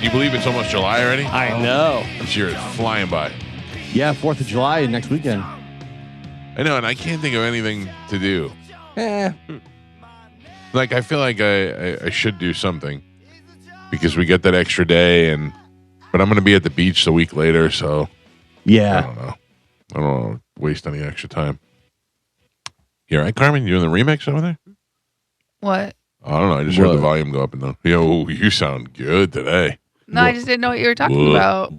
you believe it's almost July already? I know. This year is flying by. Yeah, 4th of July next weekend. I know, and I can't think of anything to do. Like, I feel like I should do something because we get that extra day, but I'm going to be at the beach the week later, so I Yeah. don't know. I don't want to waste any extra time. You all right, Carmen? You doing the remix over there? What? I don't know. I just heard the volume go up and down. Yo, you sound good today. No, I just didn't know what you were talking about.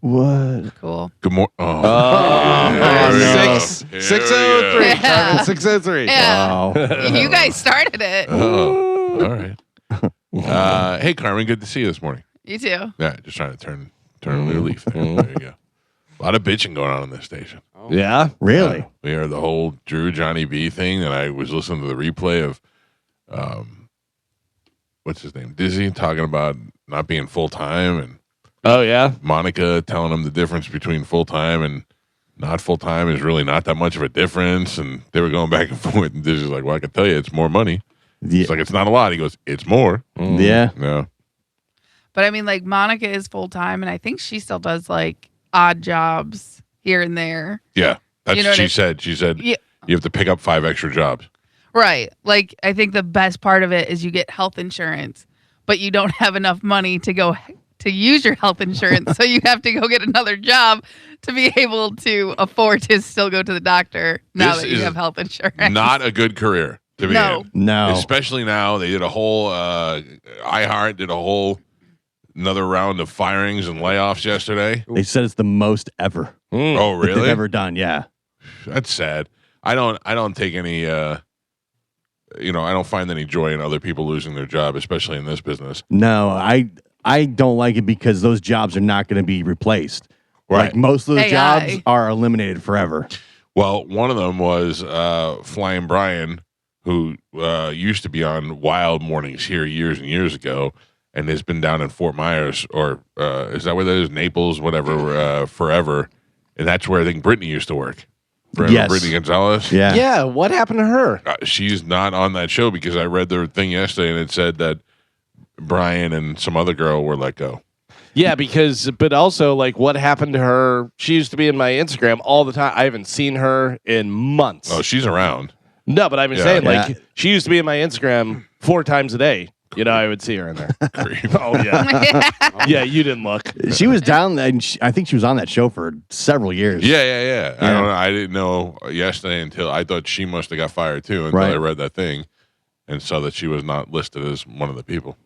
What? Cool. Good morning. Oh, no. 603. Yeah. 603. Yeah. Wow. You guys started it. Oh, all right. Hey, Carmen, good to see you this morning. You too. Yeah, just trying to turn a new leaf there. There you go. A lot of bitching going on in this station. Yeah. Really? We heard the whole Drew Johnny B thing, and I was listening to the replay of, what's his name, Dizzy, talking about not being full time, and Oh, yeah. Monica telling him the difference between full time and not full time is really not that much of a difference, and they were going back and forth. And Dizzy's like, "Well, I can tell you, it's more money." Yeah. It's like it's not a lot. He goes, "It's more." Yeah. No. But I mean, like, Monica is full time, and I think she still does like odd jobs here and there. Yeah, that's You know what what she said. She said Yeah. you have to pick up 5 extra jobs. Right. Like, I think the best part of it is you get health insurance, but you don't have enough money to go to use your health insurance. So you have to go get another job to be able to afford to still go to the doctor now This that you is have health insurance. Not a good career to be No. in. No. Especially now, they did a whole iHeart did a whole another round of firings and layoffs yesterday. They said it's the most ever Oh, that they've really? ever done. Yeah. That's sad. I don't take any I don't find any joy in other people losing their job, especially in this business. No, I don't like it because those jobs are not going to be replaced. Right. Like most of the AI. jobs are eliminated forever. Well, one of them was Flying Brian, who used to be on Wild Mornings here years and years ago, and has been down in Fort Myers, or is that where that is? Naples, whatever, forever. And that's where I think Brittany used to work. Yes. Brittany Gonzalez. Yeah. Yeah. What happened to her? She's not on that show because I read their thing yesterday, and it said that Brian and some other girl were let go. Yeah, but also, like, what happened to her? She used to be in my Instagram all the time. I haven't seen her in months. Oh, she's around. No, but I've been Yeah. saying, Yeah. like, she used to be in my Instagram 4 times a day. You know, I would see her in there. Creep. Oh, yeah. Yeah, you didn't look. She was down, and I think she was on that show for several years. Yeah. I don't know. I didn't know yesterday until I thought she must have got fired too until Right. I read that thing and saw that she was not listed as one of the people.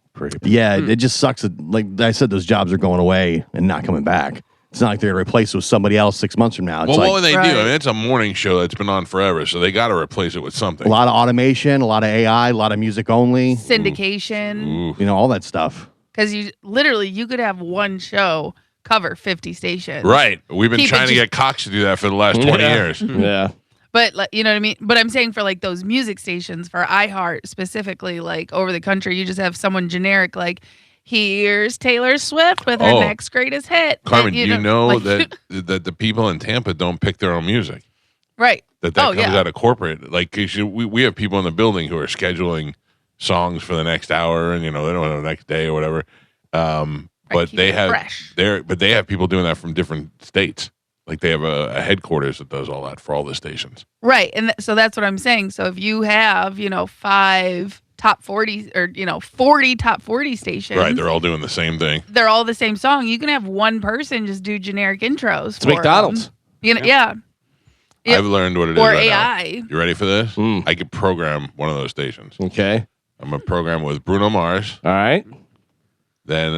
Yeah, it just sucks that, like I said, those jobs are going away and not coming back. It's not like they're going to replace it with somebody else 6 months from now. It's Well, like what would they Right. do? I mean, it's a morning show that's been on forever, so they got to replace it with something. a lot of automation, a lot of AI, a lot of music only, Syndication. Ooh. you know, all that stuff. Because you could have one show cover 50 stations. Right. We've been Keep it trying to just- get Cox to do that for the last 20 Yeah. years. Yeah. But like, you know what I mean? But I'm saying for like those music stations for iHeart specifically, like over the country, you just have someone generic like, here's Taylor Swift with her Oh. next greatest hit. Carmen, And, you know like- that the people in Tampa don't pick their own music. right. That Oh, comes yeah. out of corporate. Like 'cause we have people in the building who are scheduling songs for the next hour, and they don't know the next day or whatever. But keep they it have fresh. they have people doing that from different states. Like they have a headquarters that does all that for all the stations. Right. And so that's what I'm saying. So if you have, 5 top 40 or, 40 top 40 stations. Right, they're all doing the same thing. They're all the same song. You can have one person just do generic intros. It's McDonald's. Yeah. Yep. I've learned what it is Or right now. AI. You ready for this? Mm. I could program one of those stations. Okay. I'm gonna program with Bruno Mars, All right. then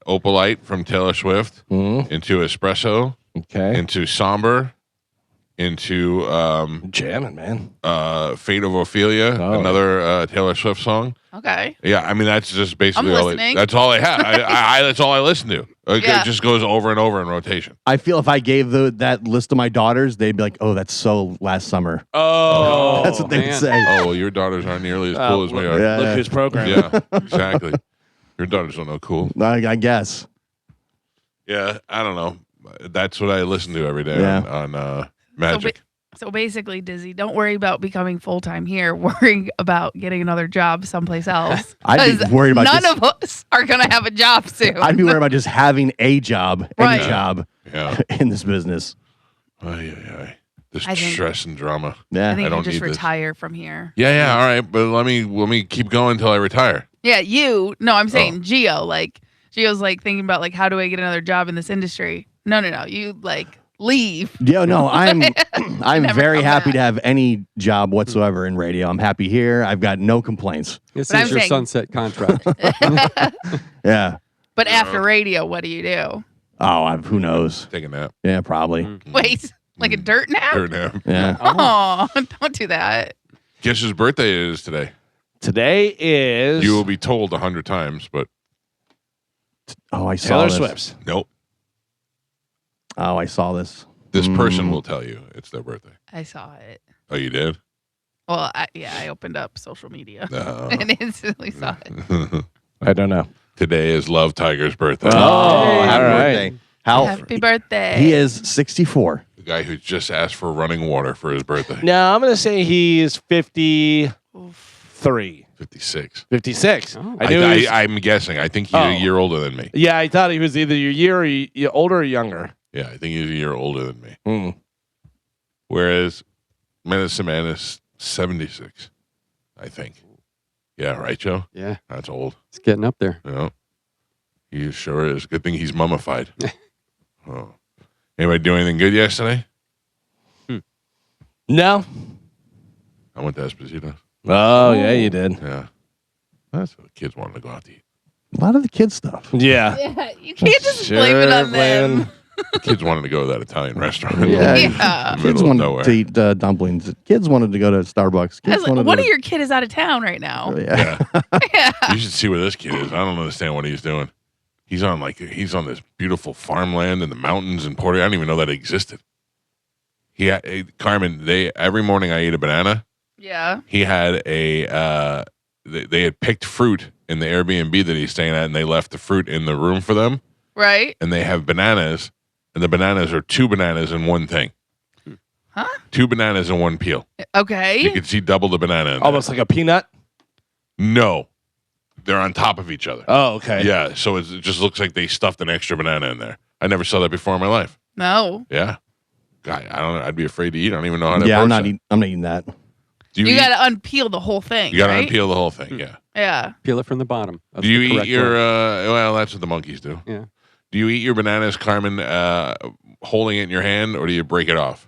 Opalite from Taylor Swift, into Espresso, Okay. into Somber, into Jamming, man. Fate of Ophelia, Oh. another Taylor Swift song. Okay. Yeah, I mean that's just basically I'm all. listening. That's all I have. I that's all I listen to. Yeah. It just goes over and over in rotation. I feel if I gave that list to my daughters, they'd be like, "Oh, that's so last summer." Oh. That's what they'd man. say. Oh, well, your daughters aren't nearly as cool as we are. Yeah. Look who's programming. Yeah, exactly. Your daughters don't know cool. I guess. Yeah, I don't know. That's what I listen to every day Yeah. on Magic. So basically, Dizzy, don't worry about becoming full-time here. Worry about getting another job someplace else. I'd be 'Cause worried about none just, of us are going to have a job soon. I'd be worried about just having a job, Right. any job Yeah. in this business. Ay, ay, ay. This I think- stress and drama. Yeah. I think I you don't just need this. retire from here. Yeah, all right, but let me keep going until I retire. Yeah, you. No, I'm saying Oh. Gio. Like, Gio's like thinking about like, how do I get another job in this industry? No. You like leave. Yeah, no, I'm Never very come happy back. to have any job whatsoever in radio. I'm happy here. I've got no complaints. This But I'm is your saying- sunset contract. Yeah. But after radio, what do you do? Oh, who knows? Take a nap. Yeah, probably. Wait, like a dirt nap? Dirt nap. Yeah. Oh, don't do that. Guess whose birthday it is today? Today is You will be told 100 times, but Oh, I saw Taylor this. Swift's. nope. Oh, I saw this. This person will tell you it's their birthday. I saw it. Oh, you did? Well, I opened up social media No. and instantly saw it. I don't know. Today is Love Tiger's birthday. Oh, Hey, happy all right. birthday. How Happy birthday. he is 64. The guy who just asked for running water for his birthday. No, I'm going to say he's 53. 56. 56. Oh. I knew he was- I'm guessing. I think he's Oh. a year older than me. yeah, I thought he was either your year or older or younger. Yeah, I think he's a year older than me. Mm. Whereas Medicine Man is 76, I think. Yeah, right, Joe? Yeah, That's old. it's getting up there. Yeah. He sure is. Good thing he's mummified. Oh. Anybody do anything good yesterday? No. I went to Esposito's. Oh, yeah, you did. Yeah. That's what the kids wanted to go out to eat. A lot of the kids stuff. Yeah. Yeah, you can't just blame it on them. The kids wanted to go to that Italian restaurant. Yeah. Yeah. Kids Middle of wanted nowhere. to eat dumplings. Kids wanted to go to Starbucks. I Kids was like, wanted one to, of your kid is out of town right now. Yeah. Yeah. You should see where this kid is. I don't understand what he's doing. He's on this beautiful farmland in the mountains in Puerto Rico. I didn't even know that existed. Carmen, every morning I eat a banana. Yeah. He had they had picked fruit in the Airbnb that he's staying at, and they left the fruit in the room for them. Right. And they have bananas, and the bananas are 2 bananas in one thing. Huh? 2 bananas in one peel. You Okay. can see double the banana in there. Almost like a peanut. No. They're on top of each other. Oh, okay. Yeah, so it just looks like they stuffed an extra banana in there. I never saw that before in my life. No. Yeah. God, I don't know. I'd be afraid to eat. I don't even know how to Yeah, approach I'm not that. eating that. Do You eat- got to unpeel the whole thing. You got to right? unpeel the whole thing, yeah. Yeah. Peel it from the bottom. That's Do you the eat correct your, way. well, that's what the monkeys do. Yeah. Do you eat your bananas, Carmen, holding it in your hand, or do you break it off?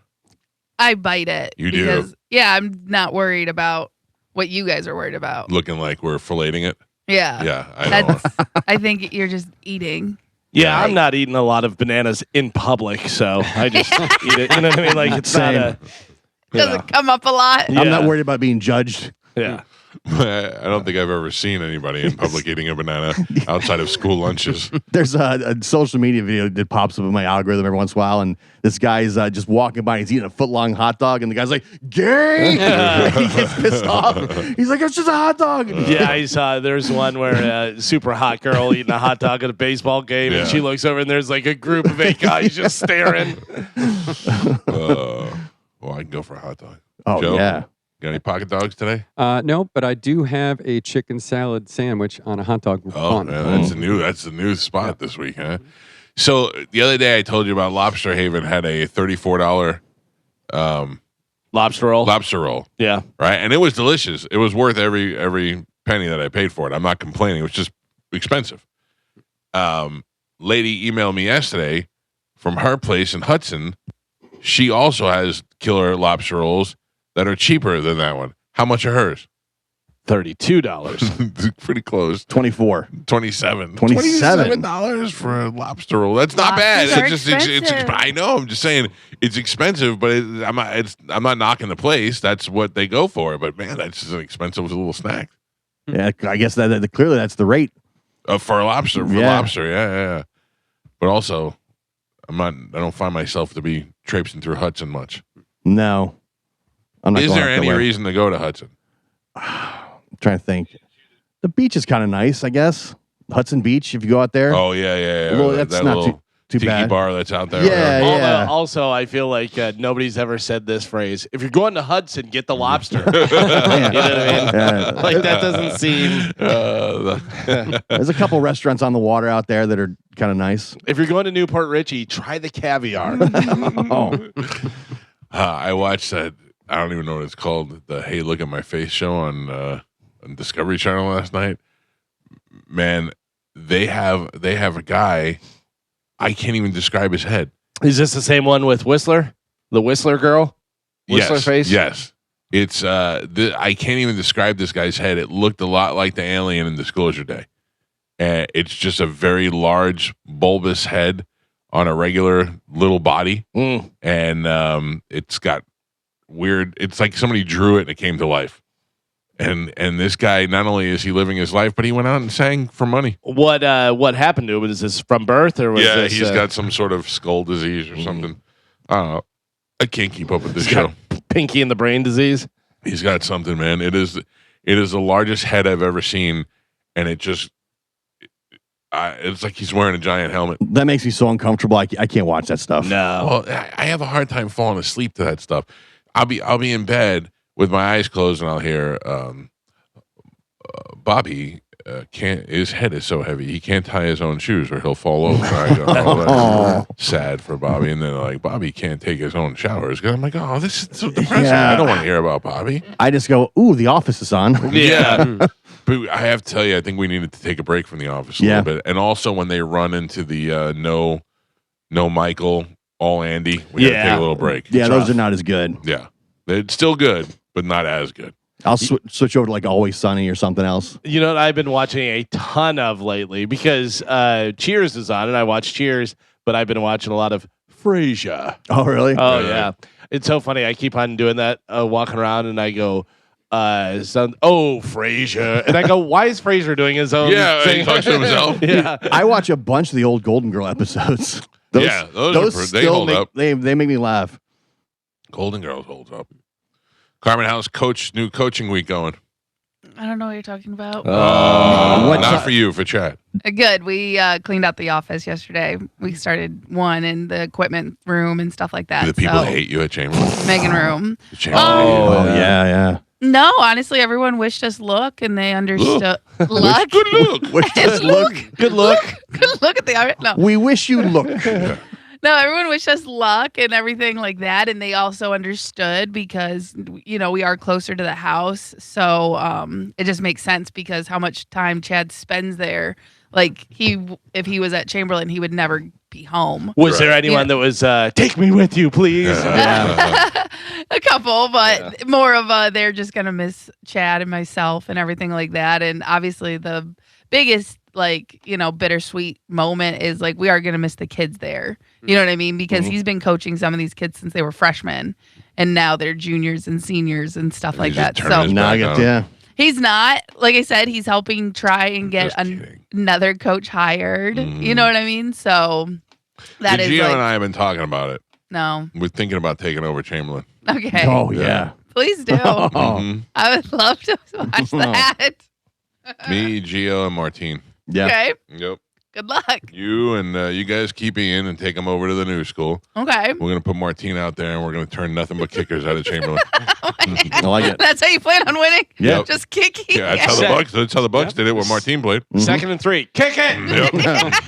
I bite it. You do? because, yeah, I'm not worried about what you guys are worried about. Looking like we're filleting it? Yeah. Yeah, I know. That's, I think you're just eating. Yeah, Like- I'm not eating a lot of bananas in public, so I just eat it. You know what I mean? Like it's not a. Doesn't come up a lot. Yeah. I'm not worried about being judged. Yeah. I don't think I've ever seen anybody in public eating a banana outside of school lunches. There's a social media video that pops up in my algorithm every once in a while, and this guy's just walking by. He's eating a foot-long hot dog, and the guy's like, "Gay!" He gets pissed off. He's like, "It's just a hot dog." Yeah, I saw there's one where a super hot girl eating a hot dog at a baseball game, Yeah. and she looks over and there's like a group of 8 guys just staring. Well, I can go for a hot dog. Oh Joe? yeah. Got any pocket dogs today? No, but I do have a chicken salad sandwich on a hot dog Oh, bun. yeah, that's the new spot this week, huh? So the other day I told you about Lobster Haven had a $34 Lobster roll. lobster roll, Yeah. right? And it was delicious. It was worth every penny that I paid for it. I'm not complaining. It was just expensive. Lady emailed me yesterday from her place in Hudson. She also has killer lobster rolls that are cheaper than that one. How much are hers? $32. Pretty close. 24. 27 $27 $27 for a lobster roll. That's not bad. Lobsters are It's expensive. I know. I'm just saying it's expensive, but I'm not knocking the place. That's what they go for. But man, that's just an expensive little snack Yeah, I guess that clearly that's the rate. for a lobster. For Yeah. lobster, yeah. But also, I don't find myself to be traipsing through Hudson much. No, I'm not. Is going there out any way. reason to go to Hudson? I'm trying to think. The beach is kind of nice, I guess. Hudson Beach, if you go out there. Oh yeah. Well, that's that not little too too tiki bad. bar that's out there. Yeah, whatever. yeah. Also, I feel like nobody's ever said this phrase. If you're going to Hudson, get the lobster. You know Yeah. what I mean? Yeah. Like that doesn't seem. There's a couple restaurants on the water out there that are kind of nice. If you're going to Newport Richie, try the caviar. Oh, I watched that. I don't even know what it's called. The Hey Look at My Face show on Discovery Channel last night. Man, they have a guy. I can't even describe his head. Is this the same one with Whistler? The Whistler girl? Whistler Yes, face? yes. It's I can't even describe this guy's head. It looked a lot like the alien in Disclosure Day. And it's just a very large, bulbous head on a regular little body. Mm. And it's got weird, it's like somebody drew it and it came to life. And this guy, not only is he living his life, but he went out and sang for money. What happened to him? Was this from birth or was Yeah, this, he's got some sort of skull disease or something. I don't know. I can't keep up with this show. Pinky in the brain disease? He's got something, man. It is the largest head I've ever seen, and it just it's like he's wearing a giant helmet. that makes me so uncomfortable. I can't watch that stuff. No. Well, I have a hard time falling asleep to that stuff. I'll be in bed with my eyes closed, and I'll hear Bobby can't. His head is so heavy he can't tie his own shoes, or he'll fall over. I go, oh, that's sad for Bobby. And then like Bobby can't take his own showers. I'm like, oh, this is so depressing. Yeah. I don't want to hear about Bobby. I just go, ooh, The Office is on. Yeah. But I have to tell you, I think we needed to take a break from The Office a Yeah. little bit. And also when they run into the no Michael, all Andy, we got to take a little break. Yeah, those Tough. are not as good. Yeah. It's still good, but not as good. I'll switch over to like Always Sunny or something else. You know what I've been watching a ton of lately because Cheers is on and I watch Cheers, but I've been watching a lot of Frasier. Oh, really? Oh Really? yeah, it's so funny. I keep on doing that, walking around, and I go, Frasier, and I go, why is Frasier doing his own? Yeah, thing? he talks to himself. Yeah, I watch a bunch of the old Golden Girl episodes. Yeah, those are they hold up. They make me laugh. Golden Girls holds up. Carmen, how's new coaching week going? I don't know what you're talking about. what Not ti- for you, for chat. Good. We cleaned out the office yesterday. We started one in the equipment room and stuff like that. Do the people so, hate you at Chamberlain? Megan room. The Chamberlain hate you? Oh, yeah. No, honestly, everyone wished us luck and they understood. Luck? Good look. Wish us luck. good look. Good look at the no. We wish you luck. No, everyone wished us luck and everything like that, and they also understood because we are closer to the house, so it just makes sense because how much time Chad spends there. Like if he was at Chamberlain, he would never be home. Was there Right. anyone that was take me with you, please? A couple, but more of they're just gonna miss Chad and myself and everything like that, and obviously the biggest bittersweet moment is like we are gonna miss the kids there. You know what I mean? Because he's been coaching some of these kids since they were freshmen, and now they're juniors and seniors and stuff like he's that. just turning So his back on. Yeah. he's not, like I said, he's helping try and get Just kidding. another coach hired. You know what I mean? So that is Gio like and I have been talking about it. no. We're thinking about taking over Chamberlain. Okay, Oh, yeah. please do. Oh. Mhm. I would love to watch that. Me, Gio, and Martine. Yeah. Okay, Yep. good luck. You and you guys keep Ian and take him over to the new school. Okay. We're gonna put Martine out there, and we're gonna turn nothing but kickers out of Chamberlain. I like it. That's how you plan on winning? Yeah. Just kicking. Yeah, that's how the Bucks did it when Martine played. Second and 3, kick it. Yep.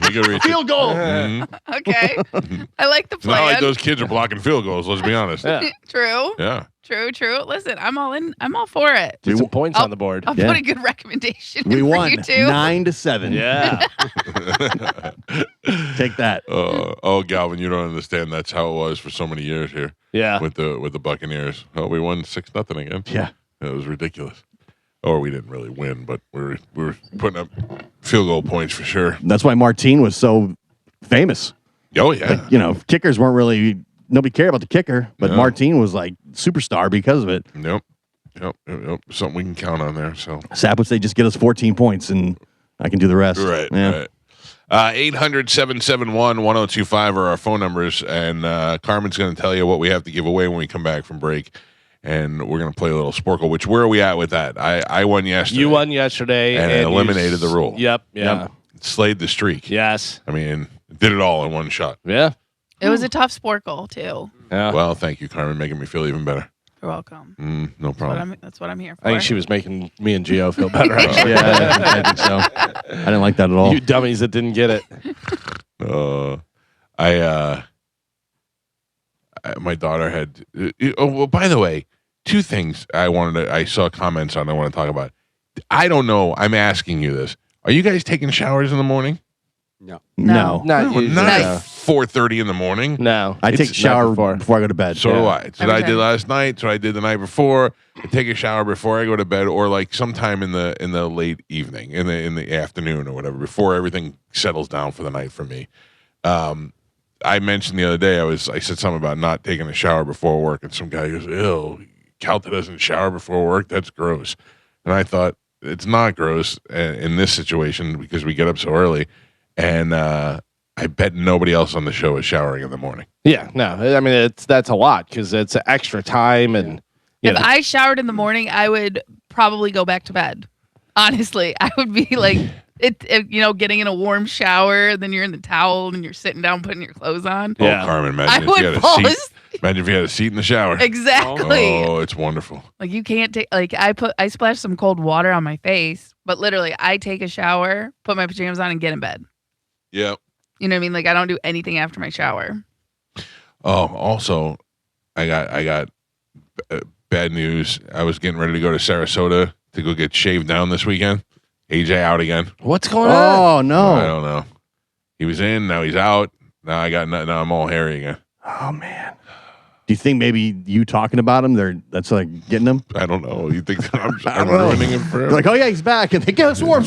We could reach it. Field goal. Mhm. Okay. I like the It's not plan. like those kids are blocking field goals. Let's be honest. Yeah. True. Yeah. True. Listen, I'm all in. I'm all for it. Get some points on the board. I'll Yeah. put a good recommendation We in for won you too. 9-7. Yeah. Take that. Oh, Galvin, you don't understand. That's how it was for so many years here Yeah. with the Buccaneers. Oh, we won 6-0 again. Yeah. It was ridiculous. Or we didn't really win, but we were putting up field goal points for sure. That's why Martine was so famous. Oh yeah. Kickers weren't really, nobody cared about the kicker, but No. Martine was like superstar because of it. Yep. Something we can count on there. So Sap would say, just get us 14 points and I can do the rest. right. Yeah. Right. 800-771-1025 are our phone numbers, and Carmen's going to tell you what we have to give away when we come back from break, and we're going to play a little Sporkle. Which where are we at with that? I won yesterday. You won yesterday And it you eliminated the rule. Yep. Yeah. Yep. Slayed the streak. Yes. I mean, Did it all in one shot. Yeah. It was a tough sporkle too. Yeah. Well, thank you, Carmen, making me feel even better. You're welcome. No problem. That's what I'm here for. I think she was making me and Gio feel better. Actually. Yeah, I think so. I didn't like that at all. You dummies that didn't get it. My daughter had. Oh, well, by the way, two things I saw comments on. I want to talk about. I don't know. I'm asking you this. Are you guys taking showers in the morning? No. No. Not usually. Not Nice. at 4:30 in the morning. No. I take a It's shower not before I go to bed. So do I. It's what Every I did time. last night. So I did the night before. I take a shower before I go to bed, or like sometime in the late evening, in the afternoon or whatever, before everything settles down for the night for me. I mentioned the other day I said something about not taking a shower before work, and some guy goes, "Ew, Calta doesn't shower before work. That's gross." And I thought it's not gross in this situation because we get up so early, and I bet nobody else on the show is showering in the morning. Yeah. No. I mean, that's a lot because it's extra time and. You If know, I showered in the morning, I would probably go back to bed. Honestly, I would be like, getting in a warm shower, and then you're in the towel and you're sitting down putting your clothes on. Yeah. Oh, Carmen, I imagine if you would had a fall seat. asleep. Imagine if you had a seat in the shower. Exactly. Oh, it's wonderful. Like you can't take I splash some cold water on my face, but literally I take a shower, put my pajamas on, and get in bed. Yep. You know what I mean? Like I don't do anything after my shower. Oh, also, I got bad news. I was getting ready to go to Sarasota to go get shaved down this weekend. AJ out again. what's going on? Oh I no. don't know. He was in. Now he's out. Now I got. Now I'm all hairy again. Oh man. Do you think maybe you talking about him? That's like getting him? I don't know. You think that I'm don't know. ruining him for They're him? like, oh yeah, he's back, and they get swarm.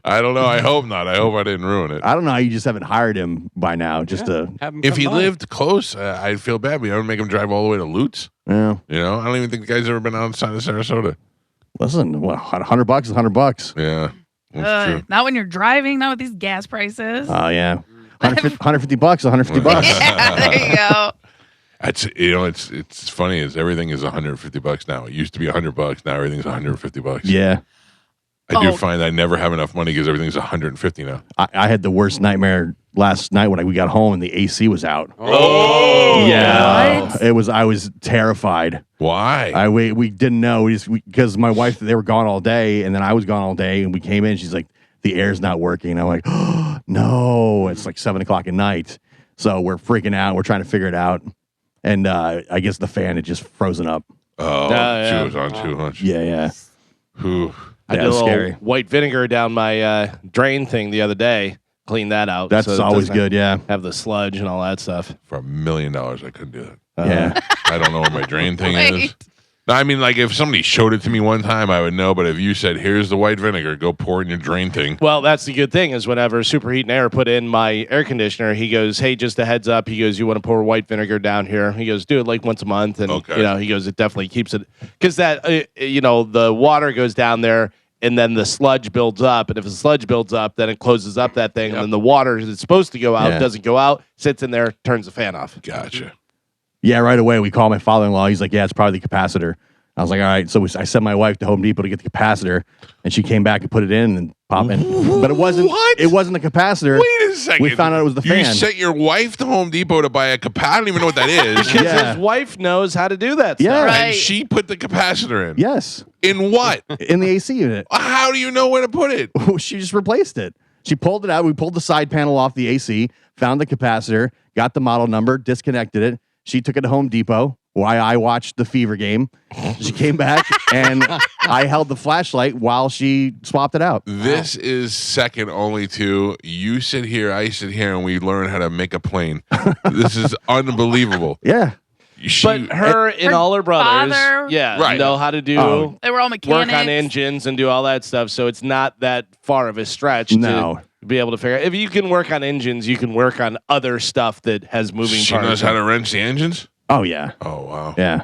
I don't know. I hope not. I hope I didn't ruin it. I don't know how you just haven't hired him by now. Just to Have 'em If come he by. lived close, I'd feel bad. But I would make him drive all the way to Lutz. yeah. You know, I don't even think the guy's ever been outside of Sarasota. Listen, what, $100 is $100. Yeah, that's true. Not when you're driving, not with these gas prices. Oh yeah. $150, $150. Yeah, there you go. That's it's funny is everything is $150 now. It used to be $100. Now everything's $150. Yeah. I do Oh. find I never have enough money because everything's $150 now. I had the worst nightmare last night when we got home and the AC was out. Oh Yeah. What? It was. I was terrified. Why? We didn't know because my wife, they were gone all day, and then I was gone all day, and we came in. She's like, the air's not working. I'm like, oh, no. It's like 7:00 at night, so we're freaking out. We're trying to figure it out, and I guess the fan had just frozen up. Oh, yeah. she was on too much. Yeah. Whew. I Yeah, did a it's little scary. white vinegar down my drain thing the other day. Clean that out. That's so it always doesn't good. Yeah. Have the sludge and all that stuff. For $1 million, I couldn't do that. Yeah. I don't know where my drain thing is. Wait. No, I mean, like if somebody showed it to me one time, I would know. But if you said, "Here's the white vinegar, go pour it in your drain thing," Well, that's the good thing is whenever Superheat and Air put in my air conditioner, he goes, "Hey, just a heads up." He goes, "You want to pour white vinegar down here?" He goes, "Do it like once a month," and Okay. he goes, "It definitely keeps it because that the water goes down there." And then the sludge builds up, and if the sludge builds up, then it closes up that thing, and then the water that's supposed to go out Yeah. doesn't go out, sits in there, turns the fan off. gotcha. Yeah, right away we call my father-in-law. He's like, "Yeah, it's probably the capacitor." I was like, "All right." So I sent my wife to Home Depot to get the capacitor, and she came back and put it in and pop in. But it wasn't. What? It wasn't the capacitor. Wait a second. We found out it was the You fan. sent your wife to Home Depot to buy a capacitor. I don't even know what that is. Because Yeah. his wife knows how to do that Yeah. stuff. Right. And she put the capacitor in. Yes, In what? in the AC unit. How do you know where to put it? She just replaced it. She pulled it out. We pulled the side panel off the AC, found the capacitor, got the model number, disconnected it. She took it to Home Depot. While I watched the Fever game, she came back and I held the flashlight while she swapped it out. This is second only to you sit here, I sit here, and we learn how to make a plane. This is unbelievable. Yeah. She, But her and all her brothers, father- Right. know how to do Oh. They were all mechanics. work on engines and do all that stuff. So it's not that far of a stretch No. to be able to figure out. If you can work on engines, you can work on other stuff that has moving she parts. knows how to wrench the engines? Oh, yeah. Oh, wow. Yeah.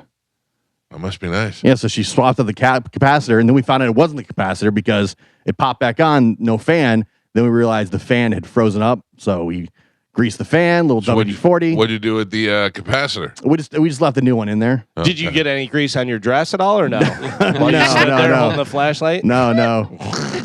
That must be nice. Yeah. So she swapped out the capacitor, and then we found out it wasn't the capacitor because it popped back on, no fan. Then we realized the fan had frozen up. So we grease the fan, little WD-40. What'd you do with the capacitor? We just left the new one in there. Did you get any grease on your dress at all, or no? While you No, stood no, there no. holding the flashlight. No.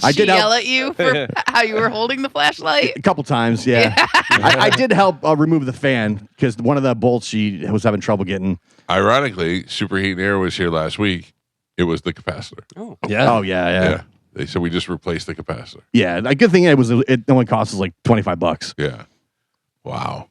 I She did help yell at you for how you were holding the flashlight. a couple times. Yeah, I did help remove the fan because one of the bolts she was having trouble getting. Ironically, Superheat and Air was here last week. It was the capacitor. Oh, Yeah. Oh yeah. They said we just replaced the capacitor. Yeah, a good thing it only cost us like $25. Yeah. Wow.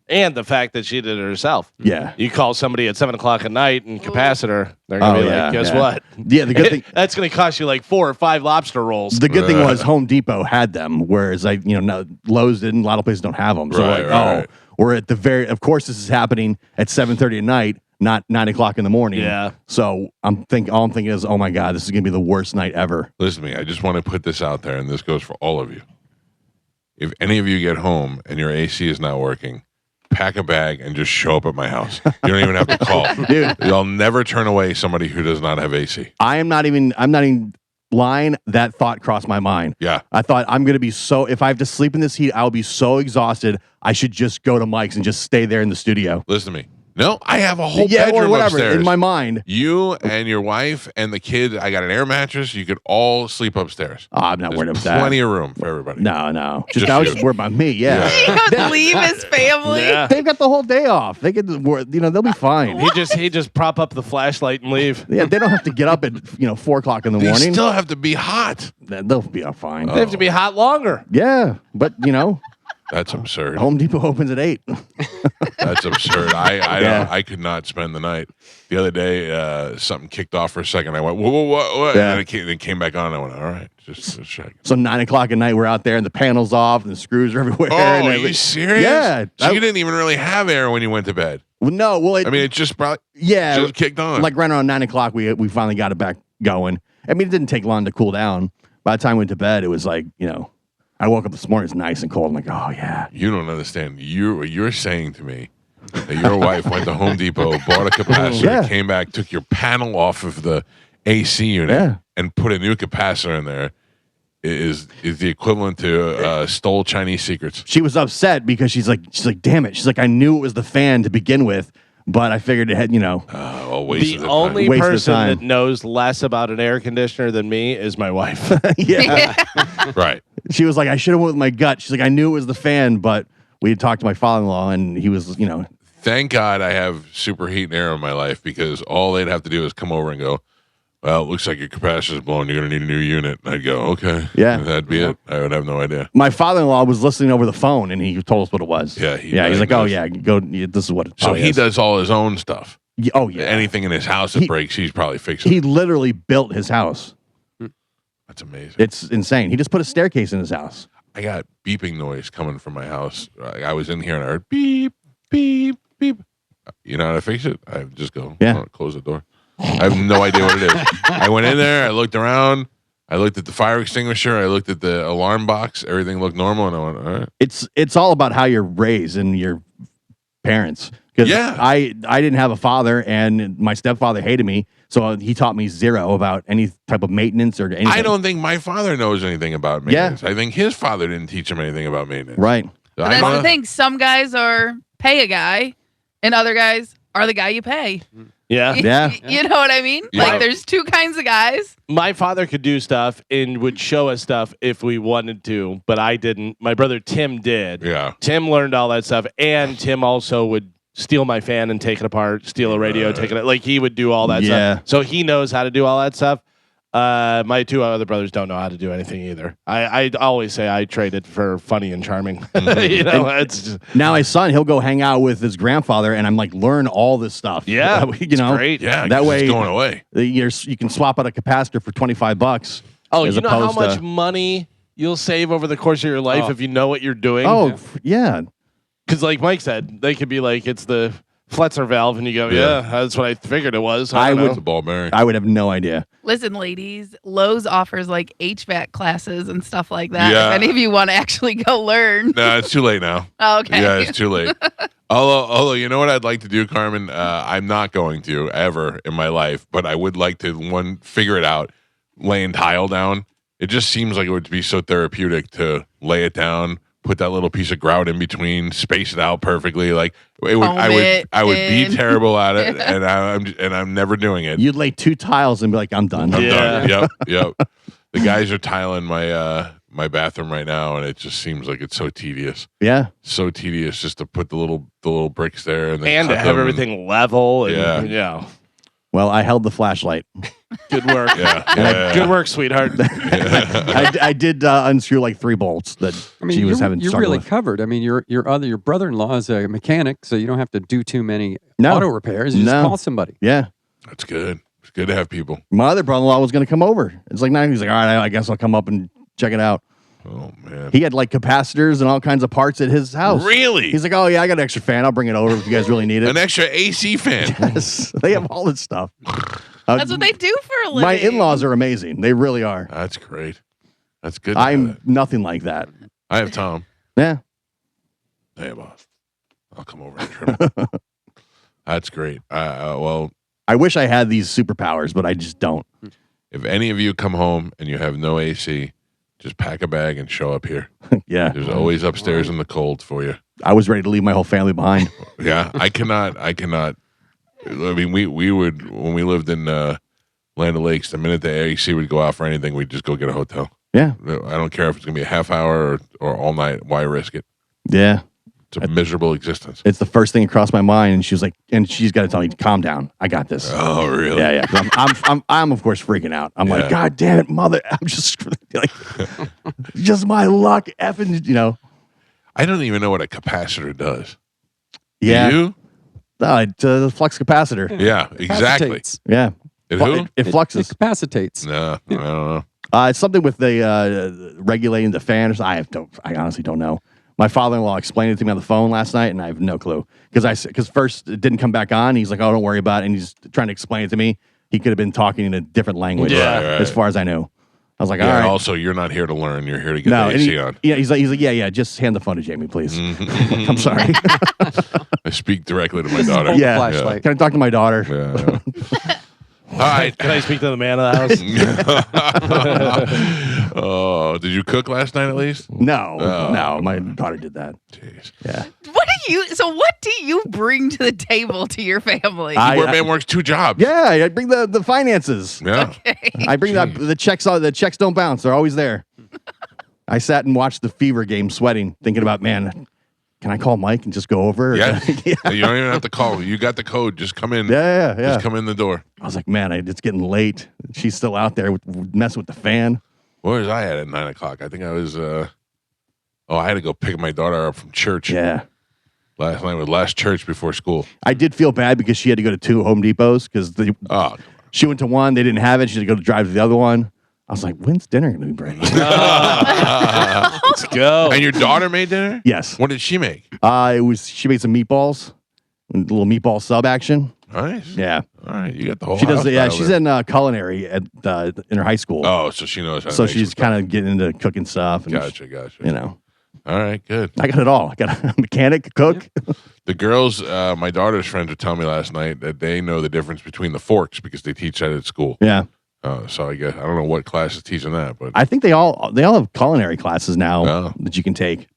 And the fact that she did it herself. Yeah. You call somebody at 7 o'clock at night and capacitor, they're gonna Oh, be yeah, like, "Guess yeah. what? Yeah, the good thing That's gonna cost you like 4 or 5 lobster rolls." the good thing was Home Depot had them, whereas Lowe's didn't. A lot of places don't have them. So Right. we're at the very. Of course, this is happening at 7:30 at night, not 9 o'clock in the morning. Yeah. So all I'm thinking is, oh my god, this is gonna be the worst night ever. Listen to me. I just want to put this out there, and this goes for all of you. If any of you get home and your AC is not working, pack a bag and just show up at my house. You don't even have to call. Dude. You'll never turn away somebody who does not have AC. I'm not even lying. That thought crossed my mind. Yeah. I thought I'm gonna be if I have to sleep in this heat, I'll be so exhausted. I should just go to Mike's and just stay there in the studio. Listen to me. No, I have a whole Yeah, bedroom or whatever upstairs. in my mind. You and your wife and the kid, I got an air mattress. You could all sleep upstairs. Oh, I'm not There's worried about that. plenty of room for everybody. No. Just I was you. just worried about me. Yeah. He would leave his family. Yeah. They've got the whole day off. They could, they'll be fine. He just prop up the flashlight and leave. Yeah, they don't have to get up at 4 o'clock in the They morning. still have to be hot. They'll be fine. They have to be hot longer. Yeah, but That's absurd. Home Depot opens at 8. That's absurd. I Yeah. I could not spend the night. The other day, something kicked off for a second. I went, whoa, what? Yeah. And it came back on. I went, all right, just check. So 9 o'clock at night, we're out there and the panel's off and the screws are everywhere. Oh, and are everything. you serious? Yeah. So you didn't even really have air when you went to bed. Well, no, well, I mean, it just probably yeah, just kicked on. like right around 9 o'clock, we finally got it back going. I mean, it didn't take long to cool down. By the time we went to bed, it was like, I woke up this morning, it's nice and cold. I'm like, oh, yeah. You don't understand. You're saying to me that your wife went to Home Depot, bought a capacitor, Yeah. came back, took your panel off of the AC unit, Yeah. and put a new capacitor in there. Is the equivalent to stole Chinese secrets. She was upset because she's like, damn it. She's like, I knew it was the fan to begin with, but I figured it had, Waste The of only Waste of person time. that knows less about an air conditioner than me is my wife. yeah. time. Right. She was like, I should have went with my gut. She's like, I knew it was the fan, but we had talked to my father-in-law and he was, Thank God I have superheat and air in my life because all they'd have to do is come over and go, well, it looks like your capacitor's blown. You're going to need a new unit. And I'd go, okay. Yeah. And that'd be it. I would have no idea. my father-in-law was listening over the phone and he told us what it was. Yeah, He's like, oh diagnosed. yeah, go. This is what. So he is. does all his own stuff. Oh yeah. Anything in his house that He- breaks, he's probably fixing. He literally built his house. That's amazing. It's insane. He just put a staircase in his house. I got beeping noise coming from my house. I was in here and I heard beep, beep, beep. You know how to fix it? I just go, Yeah. close the door. I have no idea what it is. I went in there, I looked around, I looked at the fire extinguisher, I looked at the alarm box, everything looked normal, and I went, all right. It's all about how you're raised and your parents. Because Yeah. I didn't have a father and my stepfather hated me, so he taught me zero about any type of maintenance or anything. I don't think my father knows anything about maintenance. I think his father didn't teach him anything about maintenance. Right. But that's the thing. Some guys are pay a guy, and other guys are the guy you pay. Yeah. Yeah. You know what I mean? Yeah. Like, there's two kinds of guys. My father could do stuff and would show us stuff if we wanted to, but I didn't. My brother Tim did. Yeah. Tim learned all that stuff, and Tim also would steal my fan and take it apart, steal a radio, take it like he would do all that Yeah. stuff. So he knows how to do all that stuff. My two other brothers don't know how to do anything either. I always say I traded for funny and charming. It's just, Now my son, he'll go hang out with his grandfather, and I'm like, learn all this stuff. yeah, you know, great. Yeah, That 'cause way- it's going away. you can swap out a capacitor for $25. Oh, as you know how opposed much to- money you'll save over the course of your life Oh. if you know what you're doing. Yeah. Because like Mike said, they could be like, it's the Fletzer valve, and you go, yeah, that's what I figured it was. I don't know. It's a ball bearing. I would have no idea. Listen, ladies, Lowe's offers like HVAC classes and stuff like that. Yeah. If any of you want to actually go learn. No, it's too late now. Oh, okay. Yeah, it's too late. Although, you know what I'd like to do, Carmen? I'm not going to ever in my life, but I would like to figure it out. Laying tile down. It just seems like it would be so therapeutic to lay it down, put that little piece of grout in between, space it out perfectly. Like it would, Foam I would be in. terrible at it, and I'm never doing it. You'd lay 2 tiles and be like, I'm done. I'm done. Yep. The guys are tiling my bathroom right now, and it just seems like it's so tedious. Yeah. So tedious just to put the little bricks there and And to have everything level. And, Yeah. Well, I held the flashlight. Good work. Yeah. Good work, sweetheart. I did unscrew like 3 bolts that she was having You're struggle really with. covered. I mean, your brother-in-law is a mechanic, so you don't have to do too many No. auto repairs. You just No. call somebody. Yeah. That's good. It's good to have people. My other brother-in-law was going to come over. It's like 9. He's like, all right, I guess I'll come up and check it out. Oh man. He had like capacitors and all kinds of parts at his house. Really? He's like, oh yeah, I got an extra fan. I'll bring it over if you guys really need it. An extra AC fan. Yes, they have all this stuff. That's what they do for a living. My in-laws are amazing. They really are. That's great. That's good. to have I'm that. nothing like that. I have Tom. Yeah. Hey, boss. I'll come over and trim it. That's great. Well, I wish I had these superpowers, but I just don't. if any of you come home and you have no AC, just pack a bag and show up here. Yeah. There's always upstairs in the cold for you. I was ready to leave my whole family behind. Yeah, I cannot. I mean, we would, when we lived in Land of Lakes, the minute the AC would go out for anything, we'd just go get a hotel. Yeah. I don't care if it's going to be a half hour or all night. Why risk it? Yeah. It's a miserable existence. It's the first thing across my mind. And she was like, and she's got to tell me, calm down. I got this. Oh, really? Yeah, yeah. 'Cause I'm of course freaking out. I'm like, Yeah. God damn it, mother. I'm just like, just my luck. Effing, I don't even know what a capacitor does. Yeah. Do you? No, it's a flux capacitor. Yeah, exactly. Capacitates. Yeah. It Flu- who? It It fluxes. capacitates. No, I don't know. It's something with the regulating the fan. I honestly don't know. My father-in-law explained it to me on the phone last night, and I have no clue. Because first it didn't come back on. He's like, "Oh, don't worry about it." And he's trying to explain it to me. He could have been talking in a different language, Yeah, right. as far as I know. I was like, Yeah, "All right." also, you're not here to learn. You're here to get No, the and AC on. yeah, he's like, yeah. Just hand the phone to Jamie, please. I'm sorry. I speak directly to my daughter. Hold the Yeah. flashlight. Can I talk to my daughter? Yeah. All right. Can I speak to the man of the house? Oh, did you cook last night at least? No, Oh. no. My daughter did that. Jeez. Yeah. What do you bring to the table to your family? Where man works 2 jobs. Yeah, I bring the finances. Yeah. I bring the checks. The checks don't bounce. They're always there. I sat and watched the Fever game, sweating, thinking about, man, can I call Mike and just go over? Yeah. yeah. You don't even have to call. You got the code. Just come in. Yeah. Just come in the door. I was like, man, it's getting late. She's still out there messing with the fan. Where was I at 9 o'clock? I think I was. I had to go pick my daughter up from church. Yeah. Last night was last church before school. I did feel bad because she had to go to 2 Home Depots because Oh, she went to one, they didn't have it. She had to go to drive to the other one. I was like, when's dinner going to be ready? Let's go. and your daughter made dinner? Yes. What did she make? She made some meatballs, a little meatball sub action. Nice. Yeah. All right. You got the whole. She does. house Yeah, dialed she's in. in culinary at in her high school. Oh, so she knows how. so to make she's some kind of getting into cooking stuff. And Gotcha. You know, All right. Good. I got it all. I got a mechanic, a cook. The girls, my daughter's friends were telling me last night that they know the difference between the forks because they teach that at school. Yeah, So I guess I don't know what class is teaching that, but I think they all have culinary classes now Oh. that you can take.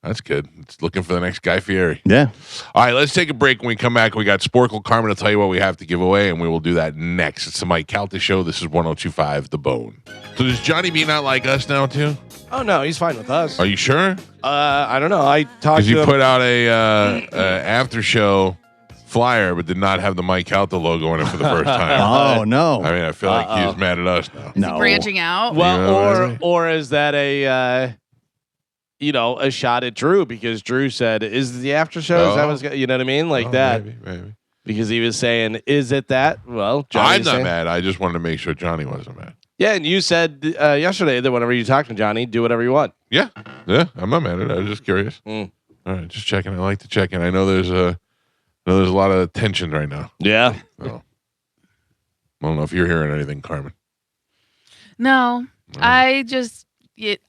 that's good. It's looking for the next Guy Fieri. Yeah. All right, let's take a break. When we come back, we got Sporkle Carmen to tell you what we have to give away, and we will do that next. It's the Mike Calta Show. This is 102.5 The Bone. So does Johnny B not like us now, too? Oh, no, he's fine with us. Are you sure? I don't know. I talked Because to you him. put out a after show flyer, but did not have the Mike Calta logo in it for the first time. Oh no. I mean, I feel like he's mad at us now. No. Branching out. Well, You know what I mean? or is that a shot at Drew because Drew said, "Is the after show?" Is that Oh. what's you know what I mean, like Oh, that? Maybe. Because he was saying, "Is it that?" Well, I'm Johnny's not saying- mad. I just wanted to make sure Johnny wasn't mad. Yeah, and you said yesterday that whenever you talk to Johnny, do whatever you want. Yeah, I'm not mad at it. I was just curious. Mm. All right, just checking. I like to check in. I know there's a lot of tension right now. Yeah. So, I don't know if you're hearing anything, Carmen. No, I just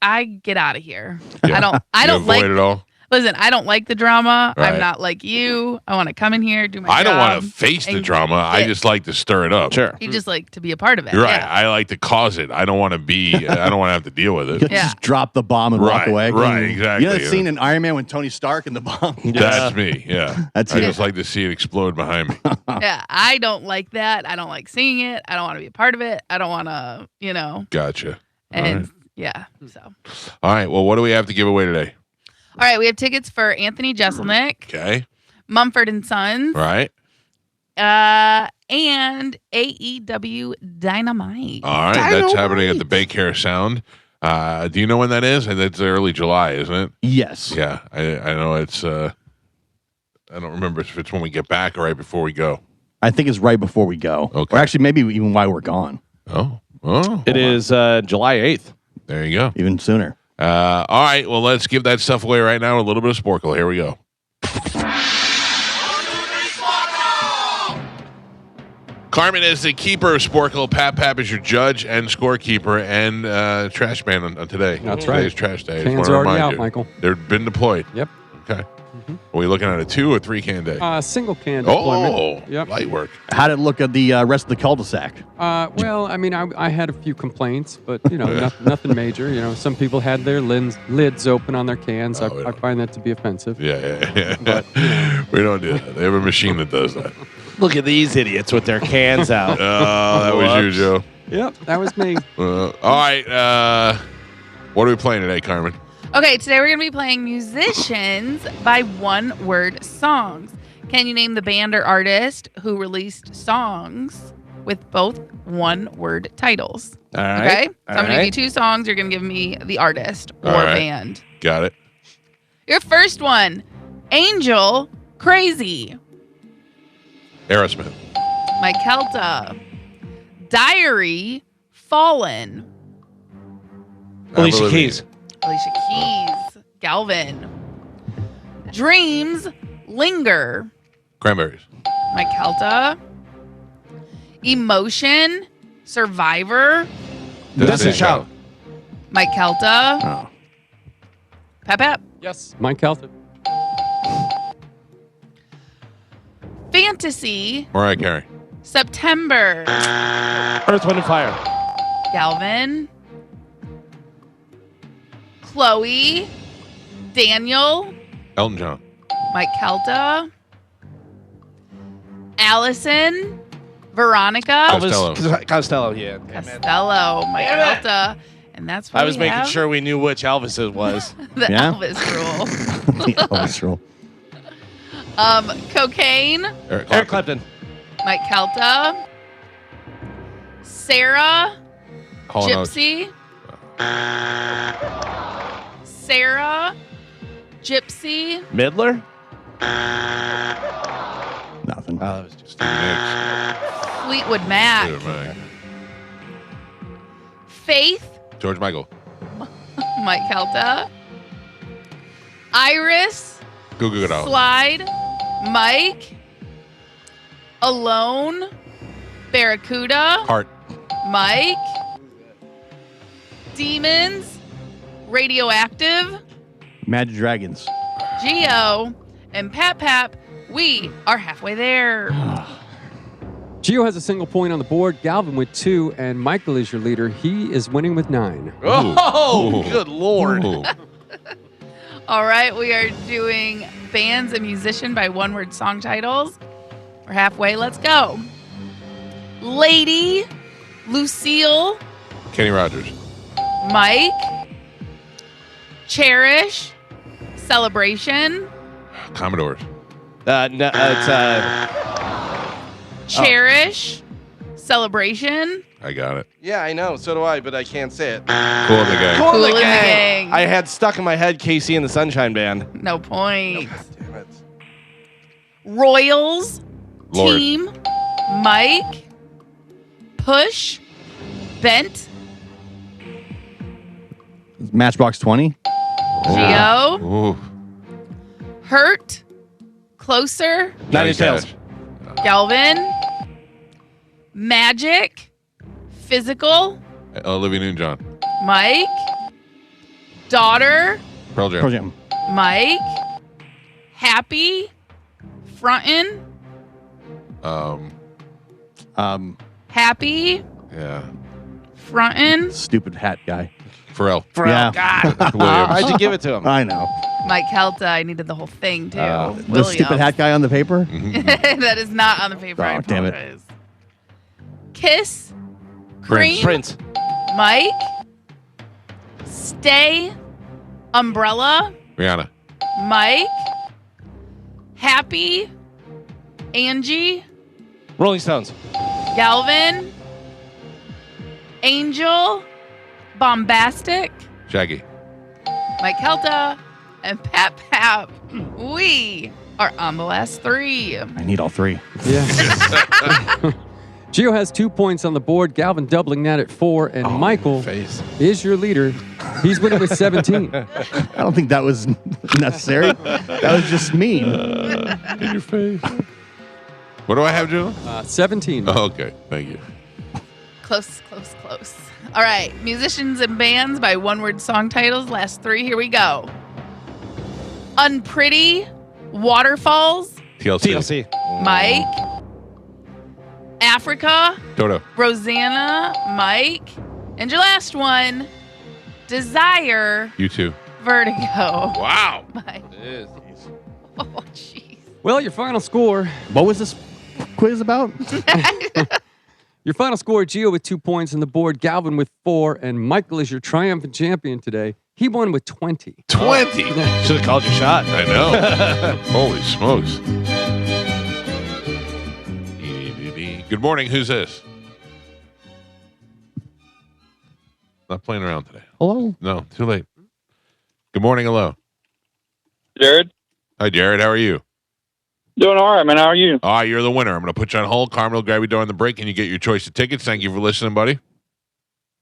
I get out of here. Yeah. I You don't like. avoid it all. Listen, I don't like the drama. Right. I'm not like you. I want to come in here, do my I job. don't want to face the and drama. I get- just like to stir it up. Sure. You just like to be a part of it. You're right. Yeah. I like to cause it. I don't want to be. I don't want to have to deal with it. Yeah. Just drop the bomb and walk Right, away. right, exactly, You know that yeah. scene in Iron Man when Tony Stark and the bomb? That's me. Yeah. That's I you. just like to see it explode behind me. Yeah. I don't like that. I don't like seeing it. I don't want to be a part of it. I don't want to, Gotcha. and yeah. So, All right. Well, what do we have to give away today? all right. We have tickets for Anthony Jeselnik, Okay. Mumford and Sons, Right. and AEW Dynamite. All right. That's happening at the Bay Care Sound. Do you know when that is? That's early July, isn't it? Yes. Yeah. I know it's. I don't remember if it's when we get back or right before we go. I think it's right before we go. Okay. Or actually, maybe even while we're gone. Oh. It is July 8th. There you go. Even sooner. All right. Well, let's give that stuff away right now. A little bit of Sporkle. Here we go. Carmen is the keeper of Sporkle. Pap is your judge and scorekeeper and trash man on today. That's right. Today's trash day. I just Cans wanna are already remind out, you. Michael. They've been deployed. Yep. Okay. Are we looking at a 2 or 3 can day? Single can deployment. Oh, Yep. light work. How'd it look at the rest of the cul-de-sac? Well, I mean, I had a few complaints, but nothing major. Some people had their lids open on their cans. Oh, I find that to be offensive. Yeah. But, We don't do that. They have a machine that does that. Look at these idiots with their cans out. Oh, that was you, Joe. Yep, that was me. All right. What are we playing today, Carmen? Okay, today we're going to be playing musicians by one-word songs. Can you name the band or artist who released songs with both one-word titles? All right. Okay? So I'm All going to give you right. 2 songs. You're going to give me the artist or All right. band. Got it. Your first one, Angel Crazy. Aerosmith. Mike Calta. Diary Fallen. Alicia Avril Keys. Alicia Keys. Galvin. Dreams Linger. Cranberries. Mike Calta. Emotion Survivor. Destiny Child. Mike Calta. Oh. Pep. Yes, Mike Calta. Fantasy Mariah Carey. September. Earth, Wind, and Fire. Galvin. Chloe. Daniel. Elton John. Mike Calta. Allison. Veronica. Costello. Costello, yeah. Costello. Mike Damn it. Calta. And that's what I was we making have. sure we knew which Elvis it was. The Yeah? Elvis rule. The Elvis rule. Cocaine. Eric Clapton. Mike Calta. Sarah. Hall & Oates. Gypsy. Sarah. Gypsy. Midler. Nothing. Oh, that was just. Fleetwood Mac. Dude, man. Faith. George Michael. Mike Calta. Iris. Goo Goo Dolls. Slide. Mike. Alone. Barracuda. Heart. Mike. Demons. Radioactive. Imagine Dragons. Geo. And Pap. We are halfway there. Gio has a single point on the board. Galvin with 2, and Michael is your leader. He is winning with 9. Oh, Ooh. good Lord. Ooh. All right, we are doing bands and musician by one-word song titles. We're halfway. Let's go. Lady, Lucille, Kenny Rogers. Mike, Cherish, Celebration, Commodores. No, it's Cherish, Celebration, I got it. yeah, I know. So do I, but I can't say it. Cool in the gang. Cool in Cool the in the Gang. Gang. I had stuck in my head Casey and the Sunshine Band. no point. Damn it. Royals, Lord. Team, Mike, Push, Bent, Matchbox 20. Geo, Ooh. Hurt, Closer, Nine Inch Johnny Nails. Cash. Galvin, Magic, Physical, Olivia Newton-John. Mike, Daughter, Pearl Jam. Pearl Jam. Mike. Happy. Frontin'. Happy. Yeah. Frontin'. Stupid hat guy. Pharrell. Yeah. God. Williams. Why'd you give it to him? I know. Mike Calta. I needed the whole thing, too. The stupid hat guy on the paper. That is not on the paper. I Oh, damn it. apologize. Kiss. Cream. Prince. Mike. Stay. Umbrella. Rihanna. Mike. Happy. Angie. Rolling Stones. Galvin. Angel. Bombastic. Shaggy. Mike Kelta. And Pap Pap. We are on the last three. I need all three. Yeah. Gio has 2 points on the board. Galvin doubling that at 4. And Michael is your leader. He's winning with 17. I don't think that was necessary. That was just mean. In your face. What do I have, Joe? 17. Oh, okay. Thank you. Close. All right. Musicians and bands by one-word song titles. Last three. Here we go. Unpretty. Waterfalls. TLC. Mike. Africa. Toto. Rosanna. Mike. And your last one. Desire. You too. Vertigo. Wow. Mike. Oh, jeez. Well, your final score. What was this quiz about? Your final score, Gio with 2 points on the board, Galvin with 4, and Michael is your triumphant champion today. He won with 20. 20. Should have called your shot. I know. Holy smokes. Good morning. Who's this? Not playing around today. Hello. No, too late. Good morning. Hello. Jared, Hi, Jared. How are you? doing all right, man. How are you? All right, you're the winner. I'm going to put you on hold. Carmen will grab you during the break, and you get your choice of tickets. Thank you for listening, buddy.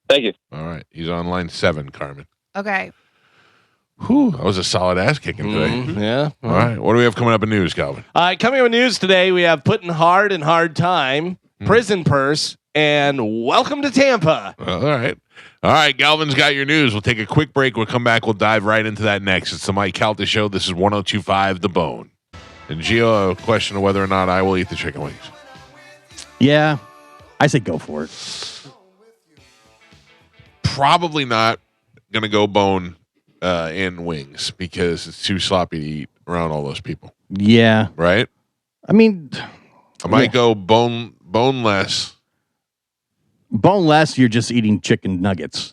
Thank you. All right. He's on line 7, Carmen. Okay. Whew, that was a solid ass kicking today. Yeah. All right. What do we have coming up in news, Calvin? Coming up with news today, we have Putting Hard in Hard Time, Prison Purse, and Welcome to Tampa. All right. All right. Galvin's got your news. We'll take a quick break. We'll come back. We'll dive right into that next. It's the Mike Calta Show. This is 102.5 The Bone. And Gio, a question of whether or not I will eat the chicken wings. Yeah. I say go for it. Probably not going to go bone in wings because it's too sloppy to eat around all those people. Yeah. Right? I mean, I might go boneless. boneless, you're just eating chicken nuggets.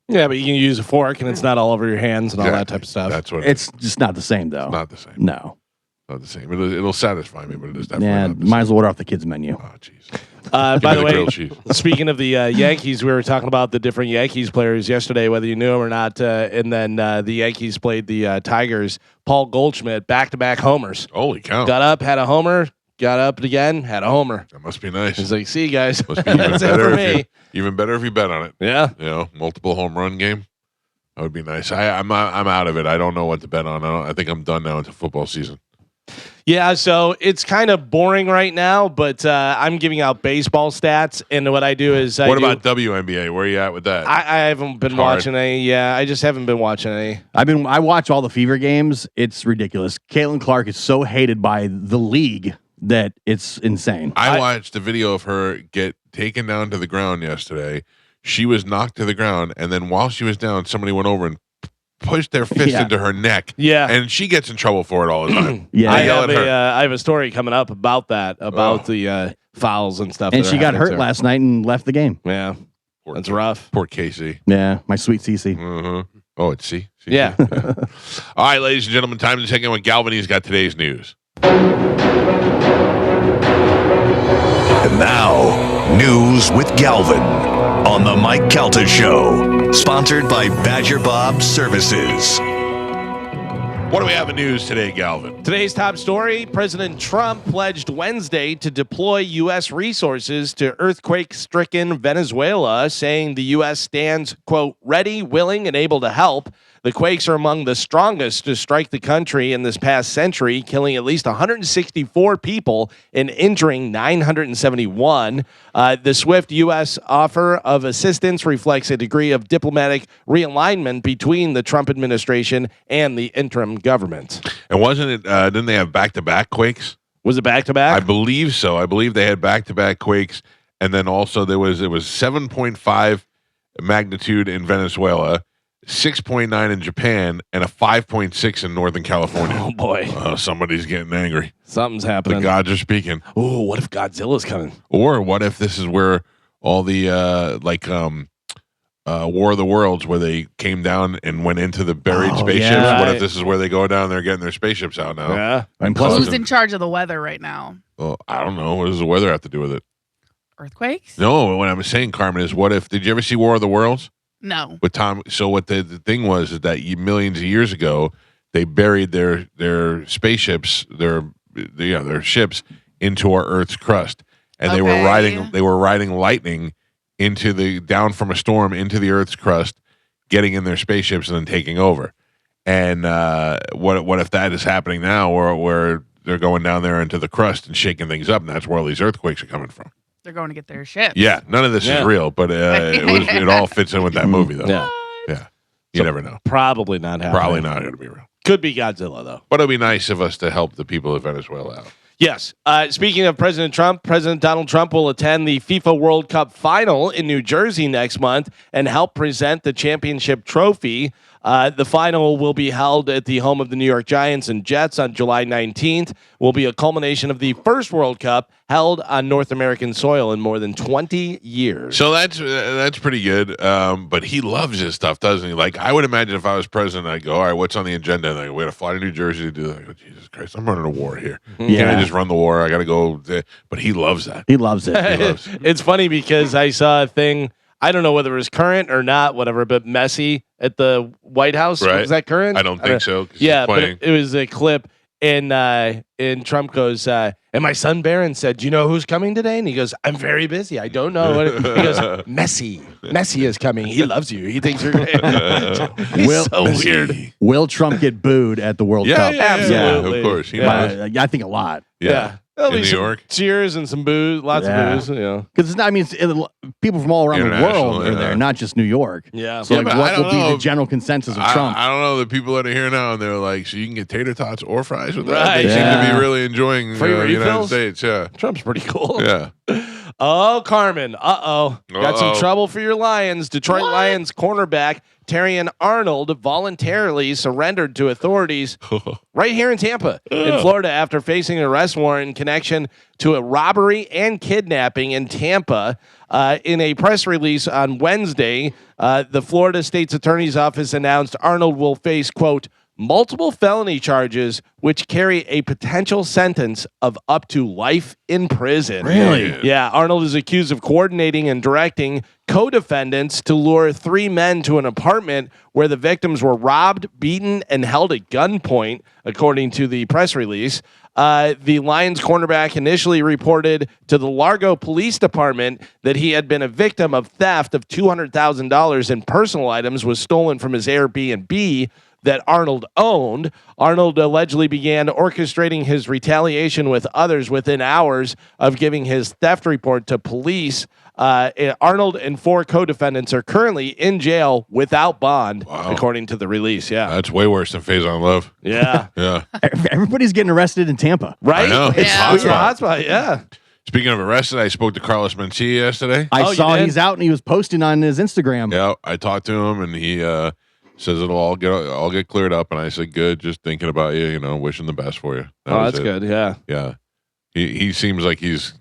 Yeah, but you can use a fork and it's not all over your hands and all that type of stuff. That's what It's just not the same, though. not the same. No. Not the same. It'll satisfy me, but it is definitely Yeah, not the might same. as well order off the kids' menu. Oh, jeez. By Give me the way, grilled cheese. speaking of the Yankees, we were talking about the different Yankees players yesterday, whether you knew them or not. And then the Yankees played the Tigers. Paul Goldschmidt, back-to-back homers. Holy cow. Got up, had a homer. Got up again, had a homer. That must be nice. He's like, see you guys. Must be even That's it better for if me. even better if you bet on it. Yeah. You know, multiple home run game. That would be nice. I'm out of it. I don't know what to bet on. I think I'm done now until football season. Yeah, so it's kind of boring right now, but I'm giving out baseball stats, and what I do is What about WNBA? Where are you at with that? I haven't been Hard. watching any. Yeah, I just haven't been watching any. I watch all the Fever games. It's ridiculous. Caitlin Clark is so hated by the league that it's insane. I watched a video of her get taken down to the ground yesterday. She was knocked to the ground, and then while she was down, somebody went over and pushed their fist Yeah. into her neck. Yeah. And she gets in trouble for it all the time. Yeah. I yell have at her. I have a story coming up about that, about the fouls and stuff. And that she are got happening hurt to her. last night and left the game. Yeah, Poor that's kid. rough. Poor Casey. Yeah, my sweet Cece. Oh, it's C. Yeah. All right, ladies and gentlemen, time to check in with Galvin. He's got today's news. And now, news with Galvin on the Mike Calta Show, sponsored by Badger Bob Services. What do we have in news today, Galvin? Today's top story, President Trump pledged Wednesday to deploy U.S. resources to earthquake-stricken Venezuela, saying the U.S. stands, quote, ready, willing, and able to help. The quakes are among the strongest to strike the country in this past century, killing at least 164 people and injuring 971. The swift U.S. offer of assistance reflects a degree of diplomatic realignment between the Trump administration and the interim government. And wasn't it? Didn't they have back-to-back quakes? Was it back to back? I believe so. I believe they had back-to-back quakes, and then also it was 7.5 magnitude in Venezuela, 6.9 in Japan, and a 5.6 in Northern California. Oh boy, Somebody's getting angry. something's The happening. gods are speaking. Oh, what if Godzilla's coming? Or what if this is where all the War of the Worlds, where they came down and went into the buried spaceships? yeah. What Right. if this is where they go down there getting their spaceships out now? Yeah. And plus, Who's in charge of the weather right now? Well, I don't know. What does the weather have to do with it? Earthquakes? No, what I'm saying, Carmen, is what if, did you ever see War of the Worlds No. with Tom? So what the thing was is that millions of years ago, they buried their spaceships, their ships into our Earth's crust. And they were riding lightning down from a storm into the Earth's crust, getting in their spaceships and then taking over. And what if that is happening now, where they're going down there into the crust and shaking things up, and that's where all these earthquakes are coming from? They're going to get their ships. Yeah, none of this is real, but it all fits in with that movie, though. Yeah. Yeah. You never know. Probably not happening. Probably not going to be real. Could be Godzilla though. But it'd be nice of us to help the people of Venezuela out. Yes. Speaking of President Trump, President Donald Trump will attend the FIFA World Cup final in New Jersey next month and help present the championship trophy. The final will be held at the home of the New York Giants and Jets on July 19th. Will be a culmination of the first World Cup held on North American soil in more than 20 years. So that's pretty good. But he loves his stuff, doesn't he? Like, I would imagine if I was president, I'd go, all right, what's on the agenda? And I go, we got to fly to New Jersey to do that. I go, Jesus Christ, I'm running a war here. Can't I just run the war? I got to go. But he loves that. he loves it. He loves it. It's funny because I saw a thing. I don't know whether it was current or not, whatever, but Messi at the White House. Right. Was that current? I don't think so. 'Cause Yeah, he's but playing. it was a clip, and Trump goes, and my son Barron said, "Do you know who's coming today?" And he goes, "I'm very busy. I don't know." He goes, Messi is coming. He loves you. He thinks you're great. He's Will- so weird. Will Trump get booed at the World Yeah, Cup? yeah, Absolutely. of course. He Yeah. knows. I think a lot. Yeah. There'll In be New some York? cheers and some booze, lots Yeah. of booze. You know. Because people from all around the International, world are yeah. there, not just New York. Yeah. So Yeah, like, but I what don't will be know. the general consensus of I Trump? don't know the people that are here now, and they're like, so you can get tater tots or fries with that. Right. They seem to Yeah. be really enjoying Free the United refills? States. Yeah. Trump's pretty cool. Yeah. Oh, Carmen. Got some Uh-oh. trouble for your Lions. Detroit Lions cornerback Terrion Arnold voluntarily surrendered to authorities right here in Tampa, in Florida, after facing an arrest warrant in connection to a robbery and kidnapping in Tampa. In a press release on Wednesday, the Florida State's Attorney's Office announced Arnold will face, quote, multiple felony charges which carry a potential sentence of up to life in prison. Really? Yeah, Arnold is accused of coordinating and directing co-defendants to lure three men to an apartment where the victims were robbed, beaten, and held at gunpoint, according to the press release. The Lions cornerback initially reported to the Largo Police Department that he had been a victim of theft of $200,000 in personal items was stolen from his Airbnb that Arnold owned. Arnold allegedly began orchestrating his retaliation with others within hours of giving his theft report to police. Arnold and four co-defendants are currently in jail without bond, according to the release. Yeah. That's way worse than Faison Love. Yeah. Yeah. Everybody's getting arrested in Tampa. Right? I know. It's It's a hotspot. hotspot. Yeah. Speaking of arrested, I spoke to Carlos Mencia yesterday. I Oh, you saw did? he's out and he was posting on his Instagram. Yeah, I talked to him, and he says it'll all get cleared up. And I said, good, just thinking about you, wishing the best for you. That Oh, was that's it. good. Yeah. Yeah, he seems like he's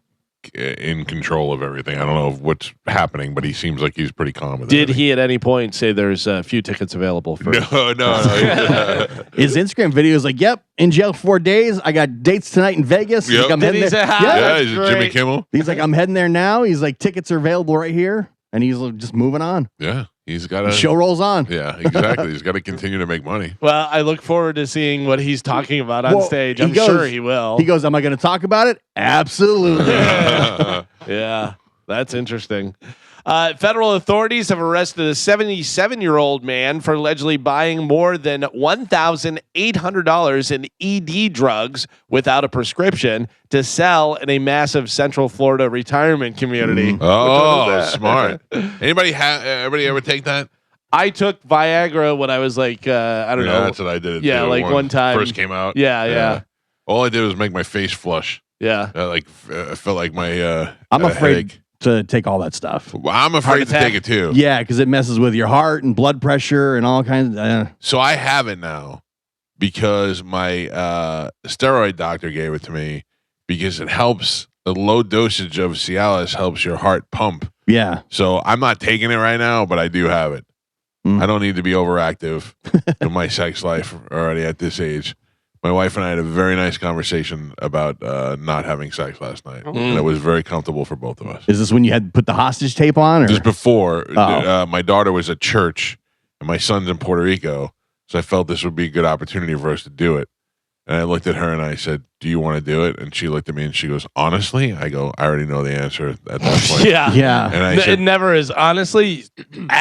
in control of everything. I don't know what's happening, but he seems like he's pretty calm with it. Did he at any point say there's a few tickets available for? No. His Instagram video is like, yep, in jail for 4 days. I got dates tonight in Vegas. He's Yep. like, I'm Did heading he there. say hi? Yeah. Yeah, that's he's a Jimmy great. Kimmel. He's like, I'm heading there now. He's like, tickets are available right here. And he's like, just moving on. Yeah, he's got The to. show rolls on. Yeah, exactly. He's got to continue to make money. Well, I look forward to seeing what he's talking about on Well, stage. he I'm goes- sure he will. He goes, am I going to talk about it? Absolutely. Yeah, that's interesting. Federal authorities have arrested a 77-year-old man for allegedly buying more than $1,800 in ED drugs without a prescription to sell in a massive Central Florida retirement community. Oh, smart. Anybody ever take that? I took Viagra when I was like, I don't know. That's what I did. Yeah, too, like one time. First came out. Yeah. All I did was make my face flush. Yeah. I felt like my. I'm had a afraid headache. to take all that stuff. Well, I'm afraid to attack. take it too. Yeah, because it messes with your heart and blood pressure and all kinds of. So I have it now because my steroid doctor gave it to me because it helps. The low dosage of Cialis helps your heart pump. Yeah. So I'm not taking it right now, but I do have it. Mm. I don't need to be overactive in my sex life already at this age. My wife and I had a very nice conversation about not having sex last night, and it was very comfortable for both of us. Is this when you had to put the hostage tape on? Or? Just before, Oh. my daughter was at church, and my son's in Puerto Rico, so I felt this would be a good opportunity for us to do it. And I looked at her and I said, "Do you want to do it?" And she looked at me and she goes, "Honestly?" I go, "I already know the answer at that point." Yeah. Yeah. And I It said, never is. Honestly,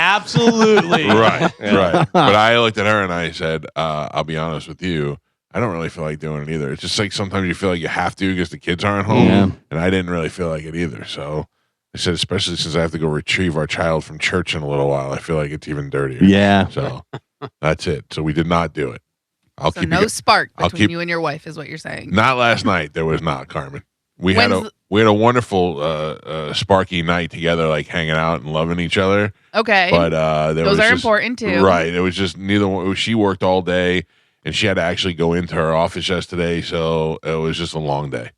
absolutely. right, Yeah. right. But I looked at her and I said, "I'll be honest with you. I don't really feel like doing it either. It's just like sometimes you feel like you have to because the kids aren't home, Yeah. and I didn't really feel like it either." So I said, especially since I have to go retrieve our child from church in a little while, I feel like it's even dirtier. Yeah. So that's it. So we did not do it. I'll So keep no you. spark I'll between keep- you and your wife is what you're saying. Not last night. There was not, Carmen. We had When's a wonderful sparky night together, like hanging out and loving each other. Okay. But there Those was are just- important too. Right. It was just neither one. She worked all day, and she had to actually go into her office yesterday, so it was just a long day.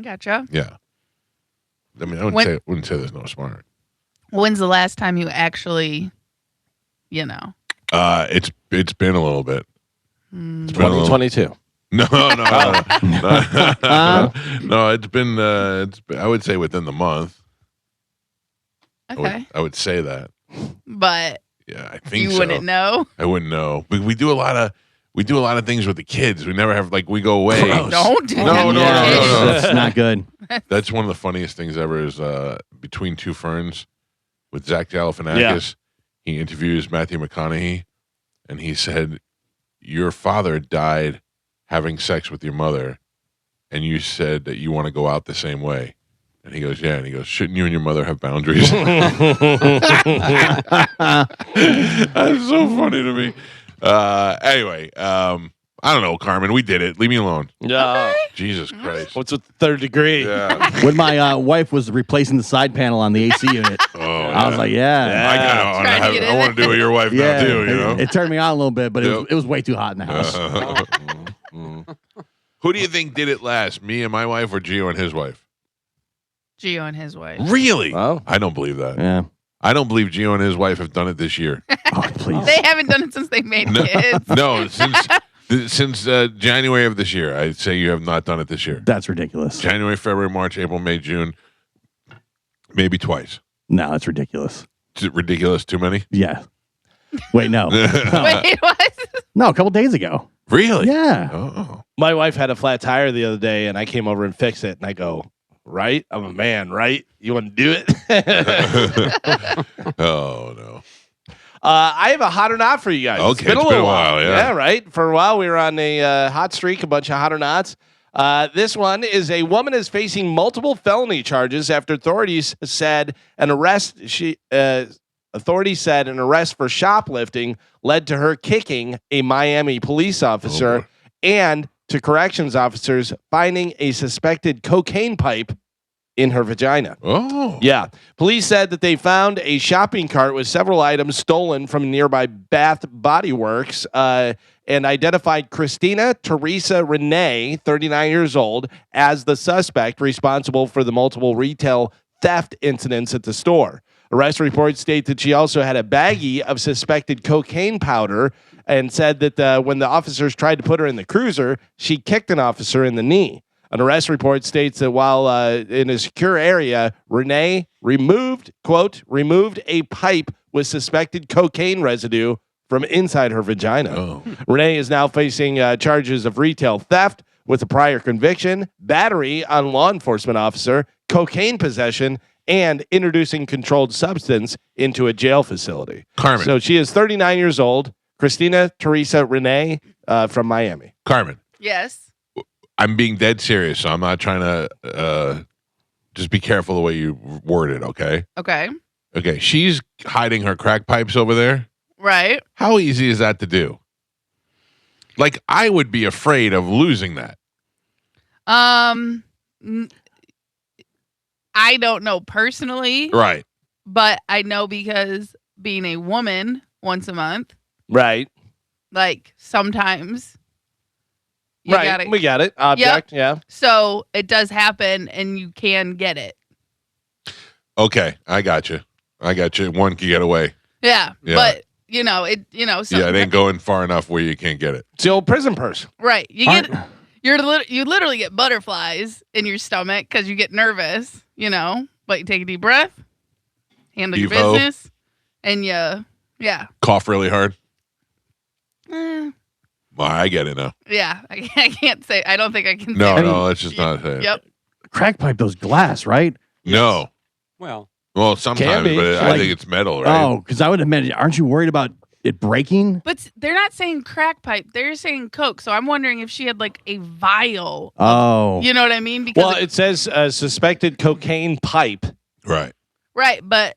Gotcha. Yeah. I mean, I wouldn't say there's no smart. When's the last time you actually, It's been a little bit. It's been a little- 2022. No. No, it's been. I would say within the month. Okay. I would say that. But Yeah, I think you so. wouldn't know. I wouldn't know. We do a lot of things with the kids. We never have we go away. Gross. Don't do No, that. no, Yeah, no. That's not good. That's one of the funniest things ever. Is Between Two Ferns with Zach Galifianakis. Yeah. He interviews Matthew McConaughey, and he said, "Your father died having sex with your mother, and you said that you want to go out the same way." And he goes, "Yeah." And he goes, "Shouldn't you and your mother have boundaries?" That's so funny to me. Anyway, I don't know, Carmen. We did it. Leave me alone. Yeah. Jesus Christ. What's with the third degree? Yeah. When my wife was replacing the side panel on the AC unit, Oh, I was like, yeah. Trying to get I in want to do it with your wife Yeah, now too. You know. it turned me on a little bit, but Yep. it was way too hot in the house. Who do you think did it last? Me and my wife, or Gio and his wife? Gio and his wife. Really? Oh. I don't believe that. Yeah. I don't believe Gio and his wife have done it this year. Oh, please. They haven't done it since they made kids. No, since January of this year. I'd say you have not done it this year. That's ridiculous. January, February, March, April, May, June, maybe twice. No, that's ridiculous. Is it ridiculous? Too many? Yeah. Wait, no. Wait, what? No, a couple days ago. Really? Yeah. Oh. My wife had a flat tire the other day, and I came over and fixed it. And I go, right? I'm a man, right? You want to do it? Oh no. I have a hot or not for you guys. Okay, it's been a it's little been a while, yeah. Yeah, right. For a while, we were on a hot streak, a bunch of hot or nots. This one is a woman is facing multiple felony charges after authorities said an arrest. Authorities said an arrest for shoplifting led to her kicking a Miami police officer boy. and to corrections officers finding a suspected cocaine pipe in her vagina. Oh. Yeah. Police said that they found a shopping cart with several items stolen from nearby Bath Body Works and identified Christina Teresa Renee, 39 years old, as the suspect responsible for the multiple retail theft incidents at the store. Arrest reports state that she also had a baggie of suspected cocaine powder and said that when the officers tried to put her in the cruiser, she kicked an officer in the knee. An arrest report states that while in a secure area, Renee removed a pipe with suspected cocaine residue from inside her vagina. Oh. Renee is now facing charges of retail theft with a prior conviction, battery on law enforcement officer, cocaine possession, and introducing controlled substance into a jail facility. Carmen. So she is 39 years old. Christina Teresa Renee from Miami. Carmen, Yes. I'm being dead serious, so I'm not trying to just be careful the way you word it, okay? Okay. Okay, she's hiding her crack pipes over there. Right. How easy is that to do? Like, I would be afraid of losing that. I don't know personally, Right. but I know because being a woman once a month, Right. like sometimes you Right. gotta, We got it. Object. Yeah. so it does happen and you can get it. Okay, I got you. One can get away. Yeah. Yeah. But so Yeah, it ain't going far enough where you can't get it. It's the old prison purse. right. You get you literally get butterflies in your stomach because you get nervous, but you take a deep breath, handle your Devo. business, and yeah. Cough really hard. Eh, Well, I get it now. yeah. I can't say. I don't think I can. No, say no, let's just not say it. Yep. Crack pipe, those glass, right? No. Well, Sometimes, be. but I Like- think it's metal, right? Oh, because I would imagine. Aren't you worried about it breaking? But they're not saying crack pipe. They're saying Coke. So I'm wondering if she had like a vial. Oh, You know what I mean? Because Well, it says suspected cocaine pipe. Right. right, but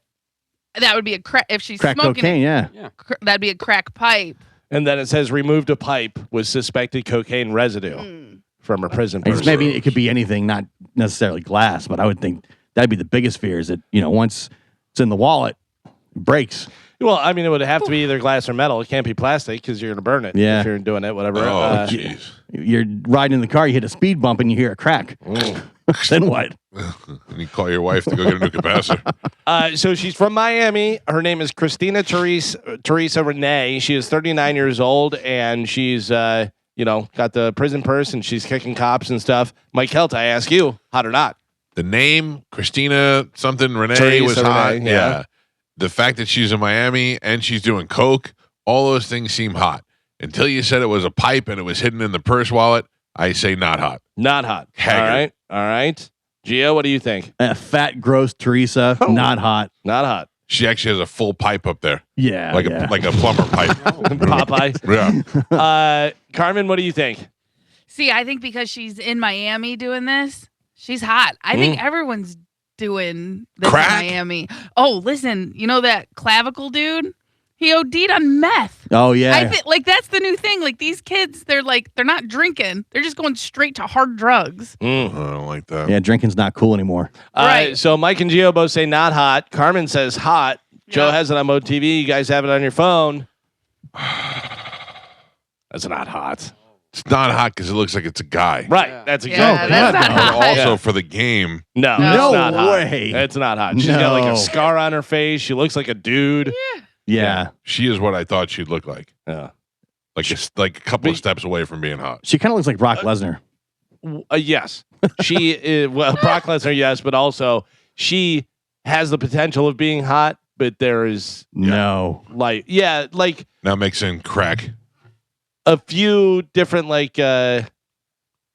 that would be a crack if she's crack smoking cocaine. it. Yeah. That'd be a crack pipe. And then it says removed a pipe with suspected cocaine residue Mm. from her prison I guess purse. maybe it could be anything, not necessarily glass, but I would think that'd be the biggest fear is that, once it's in the wallet, it breaks. Well, I mean, it would have to be either glass or metal. It can't be plastic because you're going to burn it. Yeah. If you're doing it, whatever. Oh, jeez. You're riding in the car, you hit a speed bump, and you hear a crack. Then what? And you call your wife to go get a new capacitor. So she's from Miami. Her name is Christina Teresa Renee. She is 39 years old, and she's, got the prison purse, and she's kicking cops and stuff. Mike Calta, I ask you, hot or not? The name, Christina something Renee, Teresa was hot. Renee, Yeah. yeah. The fact that she's in Miami and she's doing coke, all those things seem hot. Until you said it was a pipe and it was hidden in the purse wallet, I say not hot. Not hot. Haggard. All right. Gio, what do you think? Fat, gross Teresa, not hot. Not hot. She actually has a full pipe up there, Yeah. like yeah. a plumber pipe. Popeye. Yeah. Carmen, what do you think? See, I think because she's in Miami doing this, she's hot. I think everyone's doing this Crack? in Miami. Oh, listen, you know that clavicle dude? He OD'd on meth. Oh, yeah. I think like that's the new thing. Like these kids, they're not drinking. They're just going straight to hard drugs. I don't like that. Yeah, drinking's not cool anymore. Right. So Mike and Gio both say not hot. Carmen says hot. Joe Yeah. has it on Mode TV. You guys have it on your phone. That's not hot. It's not hot because it looks like it's a guy. Right. Yeah. That's Yeah, exactly that's right. not hot. Also, Yeah. for the game, No, No it's not hot. way. It's not hot. She's got like No. a scar on her face. She looks like a dude. Yeah. she is what I thought she'd look like. Yeah. Like a couple of steps away from being hot. She kind of looks like Brock Lesnar. Yes. She is, well, Brock Lesnar, yes, but also she has the potential of being hot, but there is No. like Now mixing crack. a few different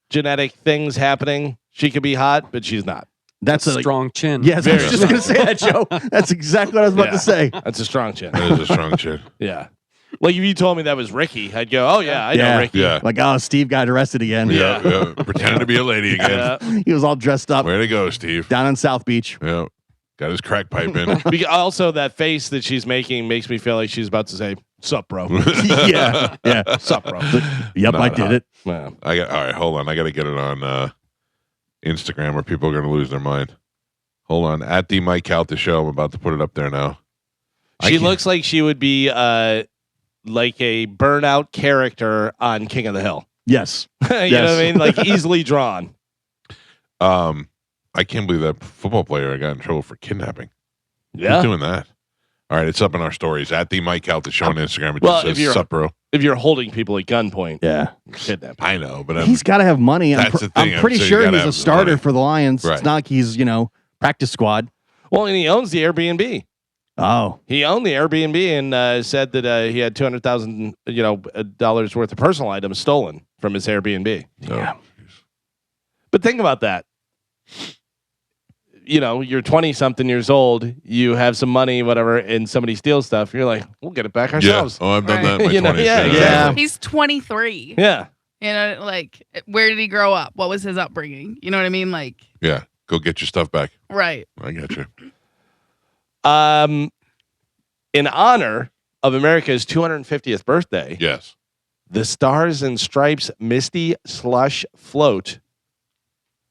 genetic things happening. She could be hot, but she's not. That's a Strong chin. Yes, I was Very just going to say that, Joe. That's exactly what I was about Yeah. to say. That's a strong chin. That is a strong chin. Yeah. Like if you told me that was Ricky, I'd go, "Oh yeah, I know Yeah. Ricky." Yeah. Like, oh, Steve got arrested again. Yeah. Pretending to be a lady again. Yeah. He was all dressed up Way to go, Steve. down on South Beach. Yeah. Got his crack pipe in. Also, that face that she's making makes me feel like she's about to say, "Sup, bro." Yeah. Yeah. Sup, bro. Yep, Not I did hot. it. Yeah. All right, hold on. I got to get it on Instagram or people are going to lose their mind. Hold on. At the Mike Calta show. I'm about to put it up there now. She looks like she would be like a burnout character on King of the Hill. Yes. You know Yes. what I mean? Like easily drawn. I can't believe that football player got in trouble for kidnapping. Who's Yeah. doing that? All right, it's up in our stories at the Mike Calta show on Instagram. It Well, just if says, you're- "Sup, bro." If you're holding people at gunpoint, Yeah. kidnap. I know, but He's got to have money. That's the thing. I'm pretty I'm saying sure you gotta he's a have the starter money. for the Lions. Right. It's not like he's, practice squad. Well, and he owns the Airbnb. Oh. He owned the Airbnb and said that he had $200,000, dollars worth of personal items stolen from his Airbnb. Yeah. But think about that. you're 20 something years old, you have some money, whatever, and somebody steals stuff. You're like, we'll get it back ourselves. Oh, I've done Right. that in my 20s. Yeah, Yeah. exactly. He's 23. Yeah. Like, where did he grow up? What was his upbringing? You know what I mean? Like, Yeah. Go get your stuff back. right. I got you. In honor of America's 250th birthday, Yes. the Stars and Stripes Misty Slush Float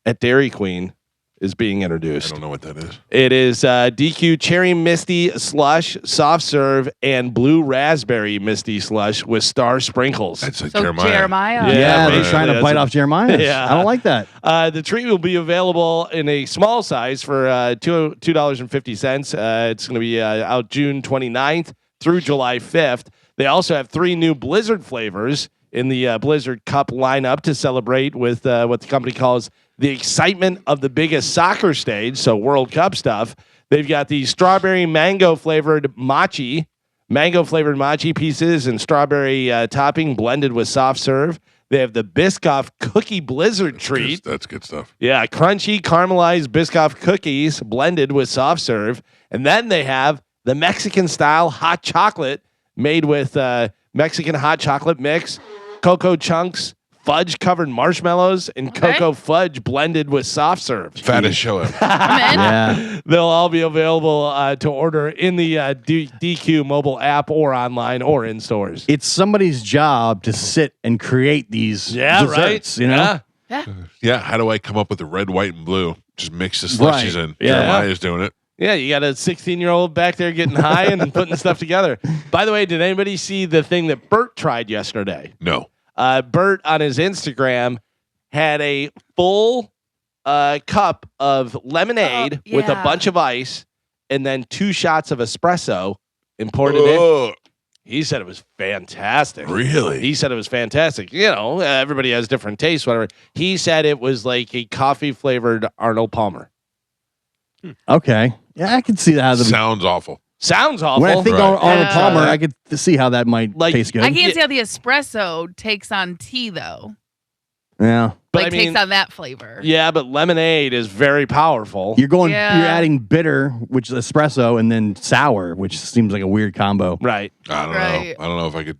at Dairy Queen is being I introduced. don't know what that is. It is DQ Cherry Misty Slush, Soft Serve, and Blue Raspberry Misty Slush with star sprinkles. That's like So Jeremiah. Yeah, Yeah, they're basically, trying to that's bite a- off Jeremiah. Yeah. I don't like that. The treat will be available in a small size for $2.50. It's going to be out June 29th through July 5th. They also have 3 new Blizzard flavors in the Blizzard Cup lineup to celebrate with what the company calls the excitement of the biggest soccer stage, so World Cup stuff. They've got the strawberry mango flavored mochi pieces and strawberry topping blended with soft serve. They have the Biscoff Cookie Blizzard treat. That's good stuff. Yeah, crunchy caramelized Biscoff cookies blended with soft serve. And then they have the Mexican style hot chocolate made with Mexican hot chocolate mix, cocoa chunks, fudge covered marshmallows, and Okay. cocoa fudge blended with soft serve. Fattest show ever. I'm in. Yeah. They'll all be available to order in the DQ mobile app or online or in stores. It's somebody's job to sit and create these Yeah, desserts, right. you know? Yeah. Yeah. Yeah. How do I come up with the red, white, and blue? Just mix the slushies Right. in. Yeah. Jeremiah's doing it. Yeah, you got a 16-year-old back there getting high and putting stuff together. By the way, did anybody see the thing that Bert tried yesterday? No. Bert on his Instagram had a full cup of lemonade with a yeah. bunch of ice and then 2 shots of espresso and poured it in. Oh, He said it was fantastic. really? He said it was fantastic. Everybody has different tastes, whatever. He said it was like a coffee flavored Arnold Palmer. Okay. Yeah, I can see that. Sounds awful. Sounds awful. When I think Right. Arnold Yeah. Palmer, I could see how that might Like, taste good. I can't see how the espresso takes on tea, though. Yeah. But Like, I mean- takes on that flavor. Yeah, but lemonade is very powerful. You're Yeah. you're adding bitter, which is espresso, and then sour, which seems like a weird combo. Right. I don't Right. know. I don't know if I could.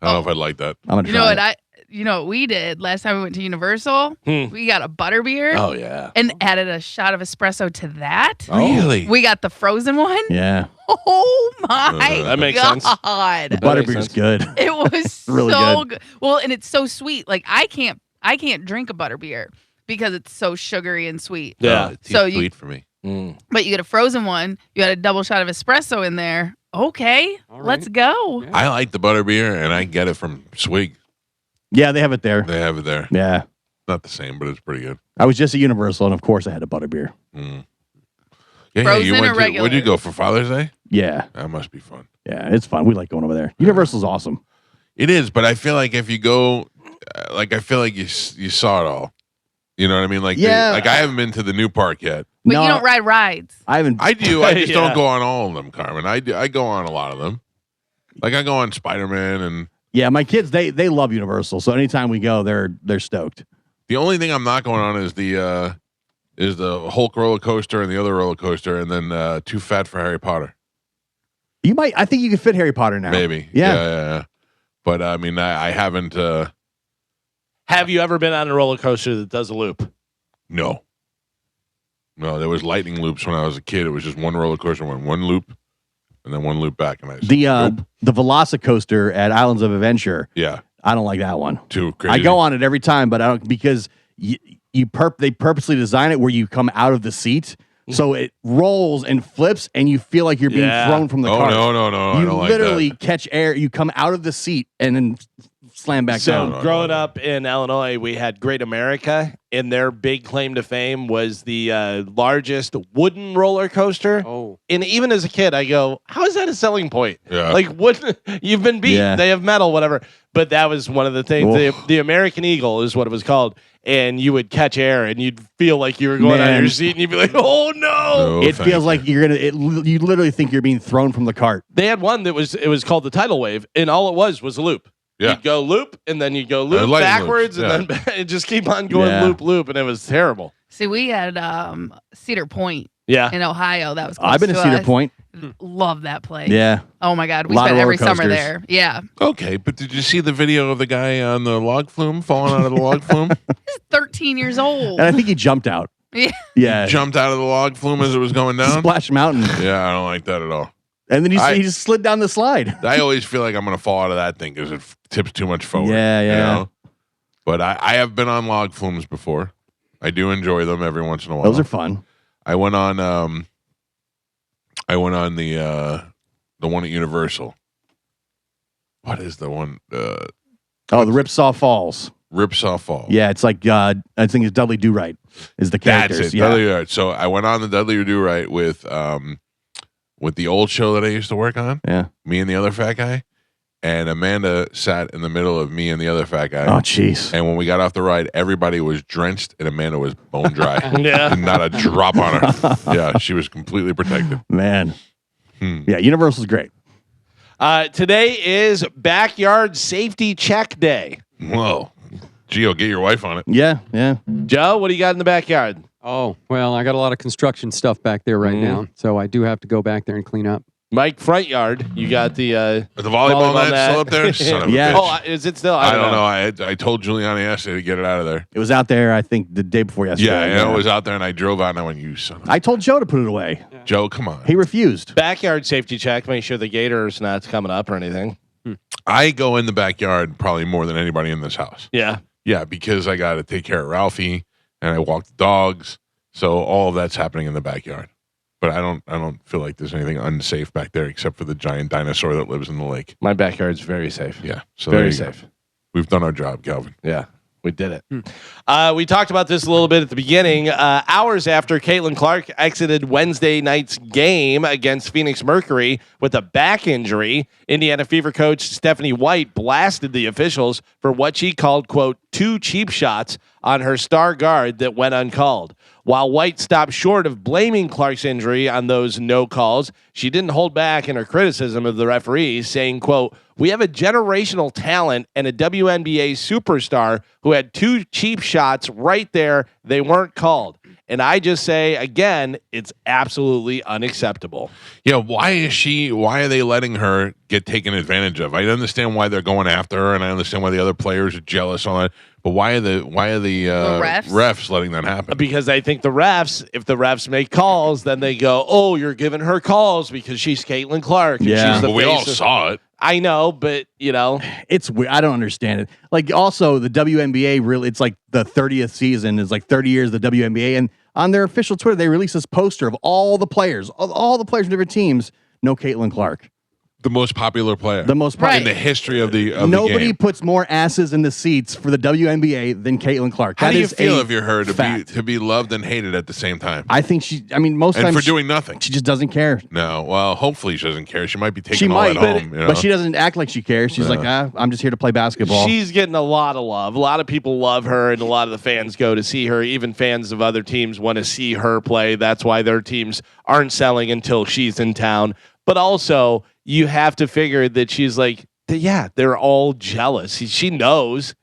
I don't know if I'd like that. I'm gonna You try know it. what you know what we did last time we went to Universal? Hmm. We got a butterbeer Oh, yeah. and added a shot of espresso to that. Really? We got the frozen one. Yeah. Oh my That makes sense. God. The That makes butterbeer's sense. good. It was Really so good. good. Well, and it's so sweet. Like I can't drink a butterbeer because it's so sugary and sweet. Yeah. Oh, it's too So you- sweet for me. Mm. But you get a frozen one, you got a double shot of espresso in there. Okay, All right. let's go. Yeah. I like the butterbeer, and I get it from Swig. Yeah, they have it there. They have it there. Yeah. Not the same, but it's pretty good. I was just at Universal, and of course I had a butterbeer. Mm. Yeah, Frozen you or went to, regular? where'd you go for Father's Day? Yeah. That must be fun. Yeah, it's fun. We like going over there. Universal's awesome. It is, but I feel like if you go, I feel like you saw it all. You know what I mean? Like, Yeah. I haven't been to the new park yet. But No, you don't ride rides. I haven't. I do. I just Yeah. don't go on all of them, Carmen. I do. I go on a lot of them. Like I go on Spider-Man, and Yeah, my kids they love Universal, so anytime we go, they're stoked. the only thing I'm not going on is the Hulk roller coaster and the other roller coaster, and then Too Fat for Harry Potter. You might. I think you could fit Harry Potter now. Maybe. Yeah. Yeah. But I mean, I haven't. Have you ever been on a roller coaster that does a loop? No. No, there was lightning loops when I was a kid. It was just one roller coaster, went one loop, and then one loop back, and I just, The nope. the Velocicoaster at Islands of Adventure. Yeah, I don't like that one. too crazy. I go on it every time, but I don't because they purposely design it where you come out of the seat, so it rolls and flips, and you feel like you're being Yeah. thrown from the Oh cart. no! I You don't literally like catch air. You come out of the seat and then slam back So down. no, growing no. up in Illinois, we had Great America, and their big claim to fame was the largest wooden roller coaster. Oh, And even as a kid, I go, "How is that a selling point? Yeah. Like, what? You've been beat. Yeah. They have metal, whatever." But that was one of the things. Oof. The American Eagle is what it was called, and you would catch air, and you'd feel like you were going out of Man. your seat, and you'd be like, "Oh no!" No, It thank feels you. like you're gonna. You literally think you're being thrown from the cart. They had one that was called the tidal wave, and all it was a loop. Yeah. You'd go loop, and then you'd go loop lightning backwards, loops, and then it just keep on going Yeah. loop, and it was terrible. See, we had Cedar Point Yeah. in Ohio. That was close I've been to Cedar us. Point. Love that place. Yeah. Oh my God, we Lot of spent roller every summer coasters. there. Yeah, Okay, but did you see the video of the guy on the log flume falling out of the log flume? he's 13 years old. And I think he jumped out. Yeah. Yeah. Jumped out of the log flume as it was going down? Splash Mountain. Yeah, I don't like that at all. And then I- he just slid down the slide. I always feel like I'm going to fall out of that thing because it tips too much forward. Yeah, yeah. You know? But I have been on log flumes before. I do enjoy them every once in a while. Those are fun. I went on the one at Universal. What is the one? The Ripsaw Falls. Ripsaw Falls. Yeah, it's like I think it's Dudley Do Right is the characters. That's it. Yeah. Dudley Do Right. So I went on the Dudley Do Right with the old show that I used to work on. Yeah. Me and the other fat guy, and Amanda sat in the middle of me and the other fat guy. Oh, jeez. And when we got off the ride, everybody was drenched, and Amanda was bone dry. Yeah. Not a drop on her. Yeah, she was completely protected. Man. Hmm. Yeah, Universal's great. Today is Backyard Safety Check Day. Whoa. Gio, get your wife on it. Yeah, yeah. Joe, what do you got in the backyard? Oh, well, I got a lot of construction stuff back there right now, so I do have to go back there and clean up. Mike, front yard. You got the The volleyball net net. still up there? Son of a Yeah. bitch. Oh, is it still? I don't know. I told Giuliani yesterday to get it out of there. It was out there, I think, the day before yesterday. Yeah, and I was out there, and I drove out, and I went, you son of a... I told Joe to put it away. Joe, come on. He refused. Backyard safety check. Make sure the gator's not coming up or anything. I go in the backyard probably more than anybody in this house. Yeah. Yeah, because I got to take care of Ralphie, and I walk the dogs. So all of that's happening in the backyard. But I don't feel like there's anything unsafe back there except for the giant dinosaur that lives in the lake. My backyard's very safe. Yeah. So Very there you go. safe. We've done our job, Calvin. Yeah. We did it. We talked about this a little bit at the beginning. Hours after Caitlin Clark exited Wednesday night's game against Phoenix Mercury with a back injury, Indiana Fever coach Stephanie White blasted the officials for what she called, quote, 2 cheap shots on her star guard that went uncalled. While White stopped short of blaming Clark's injury on those no calls, she didn't hold back in her criticism of the referees, saying, quote, "We have a generational talent and a WNBA superstar who had 2 cheap shots right there. They weren't called. And I just say, again, it's absolutely unacceptable." Yeah, why are they letting her get taken advantage of? I understand why they're going after her, and I understand why the other players are jealous on it. But why are the refs letting that happen? Because I think the refs, if the refs make calls, then they go, "Oh, you're giving her calls because she's Caitlin Clark." And Yeah. she's the Well, we all face of-" saw it. I know, but It's weird. I don't understand it. Like, also, the WNBA really, it's like the 30th season is like 30 years of the WNBA. And on their official Twitter, they released this poster of all the players from different teams. No Caitlin Clark. The most popular player. The most Right. in the history of the Nobody the game. puts more asses in the seats for the WNBA than Caitlin Clark. How That do you is feel a if you're her fact. to be loved and hated at the same time? I think most And times for doing nothing. she just doesn't care. No, well, hopefully she doesn't care. She might be taking She all might, that home. You know? but she doesn't act like she cares. She's like, I'm just here to play basketball. she's getting a lot of love. A lot of people love her, and a lot of the fans go to see her. Even fans of other teams want to see her play. That's why their teams aren't selling until she's in town. But also, you have to figure that she's like, yeah, they're all jealous. She knows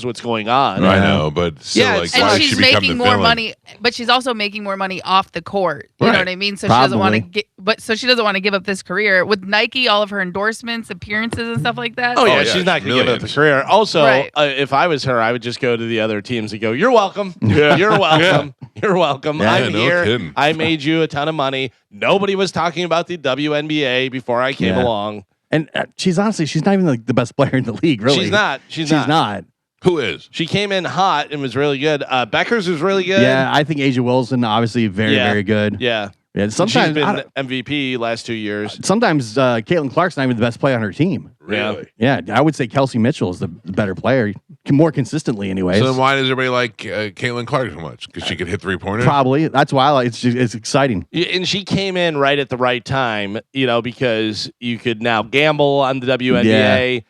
what's going on. I know, but still, Yeah, like, and why And did she she's become making the more villain? money, but she's also making more money off the court. You know Right. what I mean? So she doesn't want to Probably. she doesn't want to give up this career with Nike, all of her endorsements, appearances, and stuff like that. Oh, yeah, yeah, she's not going to give up the millions. career. Also, Right. If I was her, I would just go to the other teams and go, "You're welcome. You're welcome. You're welcome. Yeah, I'm no here. kidding. I made you a ton of money. Nobody was talking about the WNBA before I came Yeah. along. And she's not even like the best player in the league, really. She's not. She's not. not. Who is? She came in hot and was really good. Beckers was really good. Yeah, I think Asia Wilson, obviously, very, Yeah. very good. Yeah. Yeah, She's sometimes been MVP last 2 years. Caitlin Clark's not even the best player on her team. Really? Yeah, I would say Kelsey Mitchell is the better player, more consistently, anyways. So then why does everybody like Caitlin Clark so much? Because she could hit 3-pointers? Probably. That's why I like it's exciting. Yeah, and she came in right at the right time, because you could now gamble on the WNBA.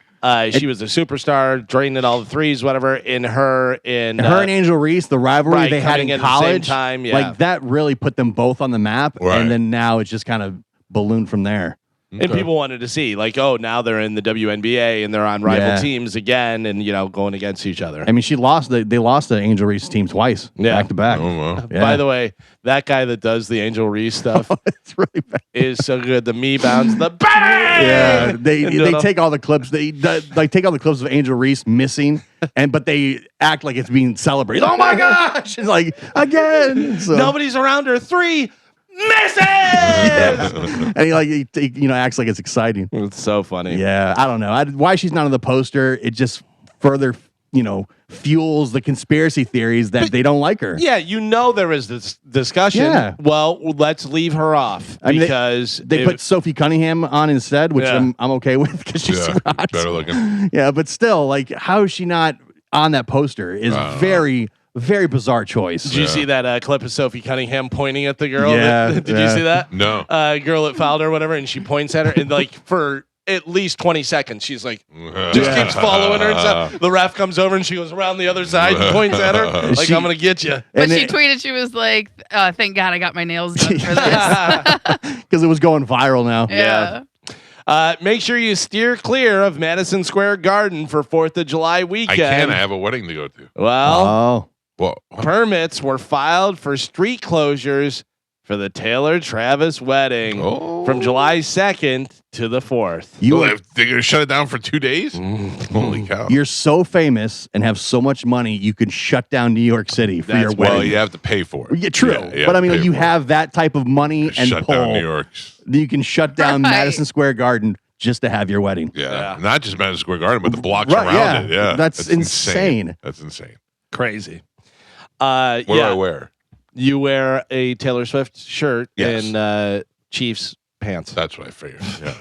She was a superstar, draining all the threes, whatever. Her and Angel Reese, the rivalry right, they had coming in in at the same college, time, yeah. like that really put them both on the map. Right. And then now it's just kind of ballooned from there. And people wanted to see, like, oh, now they're in the WNBA and they're on rival Yeah. teams again, and going against each other. I mean, they lost the Angel Reese team twice, back to back. Oh, wow. Yeah. By the way, that guy that does the Angel Reese stuff It's really bad. is so good. The me bounce, the bang. Yeah, they And take all the clips. They take all the clips of Angel Reese missing, but they act like it's being celebrated. Oh my gosh! It's like again. So, nobody's around her. 3 misses. and he acts like it's exciting. It's so funny. Yeah, I don't know why she's not on the poster. It just further fuels the conspiracy theories that they don't like her. Yeah, there is this discussion. Yeah. Well, let's leave her off I mean, because They put Sophie Cunningham on instead, which Yeah. I'm okay with because she's super hot. better looking. Yeah, but still, like, how is she not on that poster is very, very bizarre choice. Did you see that clip of Sophie Cunningham pointing at the girl? Yeah, Did you yeah. see that? No. Girl that fouled her or whatever, and she points at her, and like for at least 20 seconds, she's like, just keeps following her and stuff. The ref comes over and she goes around the other side and points at her like, I'm going to get you. But And she tweeted, she was like, thank God I got my nails done for this. Because it was going viral now. Yeah. Make sure you steer clear of Madison Square Garden for 4th of July I weekend. can't. I have a wedding to go to. Well, Oh, Well, permits were filed for street closures for the Taylor Travis wedding from July 2nd to the 4th. they're going to shut it down for 2 days? Holy cow. you're so famous and have so much money, you can shut down New York City for your That's wedding. Well, you have to pay for it. Yeah, true. Yeah, But I mean, pay you for it. have that type of money and Shut pull. down New York's. You can shut down Right. Madison Square Garden just to have your wedding. Yeah. Not just Madison Square Garden, but the blocks Right, around yeah. it. Yeah. That's insane. That's insane. Crazy. What do I wear? You wear a Taylor Swift shirt Yes. and Chiefs pants. That's what I figured. Yeah.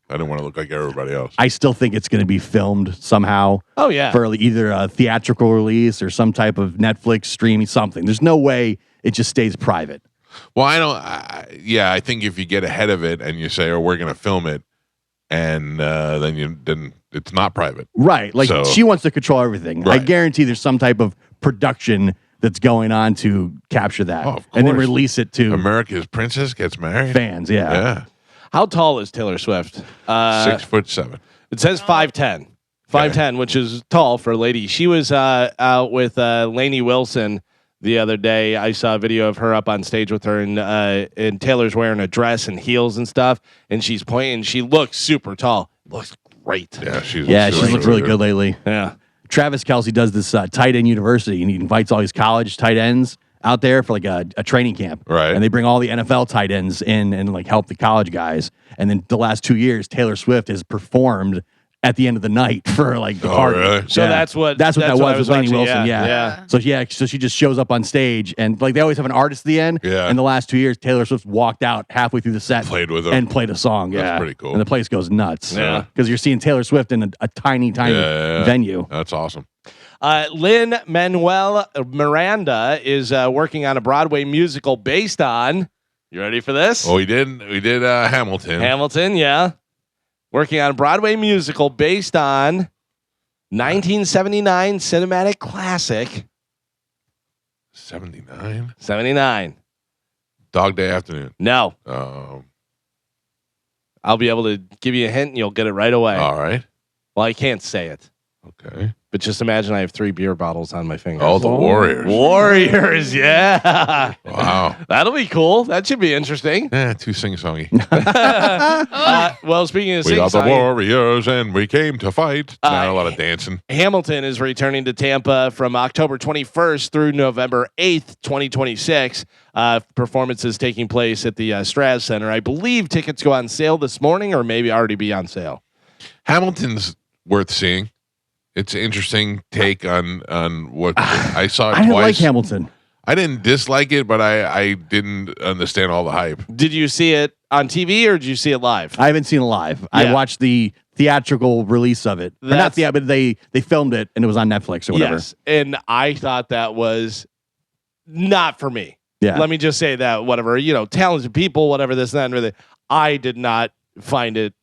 I didn't want to look like everybody else. I still think it's going to be filmed somehow Oh, yeah. for either a theatrical release or some type of Netflix streaming something. There's no way it just stays private. Well, I think if you get ahead of it and you say, "Oh, we're going to film it," and then it's not private. Right. Like So- she wants to control everything. I Right. guarantee there's some type of production that's going on to capture that Oh, of and then course. release it to America's princess gets married. fans. Yeah. Yeah. How tall is Taylor Swift? 6'7". It says 5'10". 5'10", which is tall for a lady. She was out with Lainey Wilson the other day. I saw a video of her up on stage with her, and Taylor's wearing a dress and heels and stuff, and she's pointing. She looks super tall. Looks great. Yeah, she's She's looked really good lately. Yeah. Travis Kelce does this tight end university, and he invites all these college tight ends out there for like a training camp. Right. And they bring all the NFL tight ends in and like help the college guys. And then the last 2 years, Taylor Swift has performed at the end of the night for like the party. really? So that's what that I was with Lainey watching, Wilson. yeah, Yeah. yeah. So she just shows up on stage and like they always have an artist at the end. Yeah. And the last 2 years, Taylor Swift walked out halfway through the set, Played with them. and played a song. That's yeah, pretty cool. And the place goes nuts. Yeah. because you're seeing Taylor Swift in a tiny Yeah. venue. That's awesome. Lin Manuel Miranda is working on a Broadway musical based on. You ready for this? Oh, we did Hamilton. Hamilton, yeah. Working on a Broadway musical based on 1979 cinematic classic. 79. 79. Dog Day Afternoon. No, Um, I'll be able to give you a hint and you'll get it right away. all right. Well, I can't say it, Okay. but just imagine I have 3 beer bottles on my fingers. Oh, the Warriors. Warriors, yeah. Wow. That'll be cool. That should be interesting. Too sing-songy. Well, speaking of We are the sing-song, Warriors and we came to fight. Not a lot of dancing. Hamilton is returning to Tampa from October 21st through November 8th, 2026. Performances taking place at the Straz Center. I believe tickets go on sale this morning or maybe already be on sale. Hamilton's worth seeing. It's an interesting take on what I saw it I didn't twice. like Hamilton. I didn't dislike it, but I didn't understand all the hype. Did you see it on TV or did you see it live? I haven't seen it live. Yeah. I watched the theatrical release of it. Or not That's- but they filmed it and it was on Netflix or whatever. Yes, and I thought that was not for me. Yeah. Let me just say that, whatever, talented people, whatever, this, that, and really, I did not find it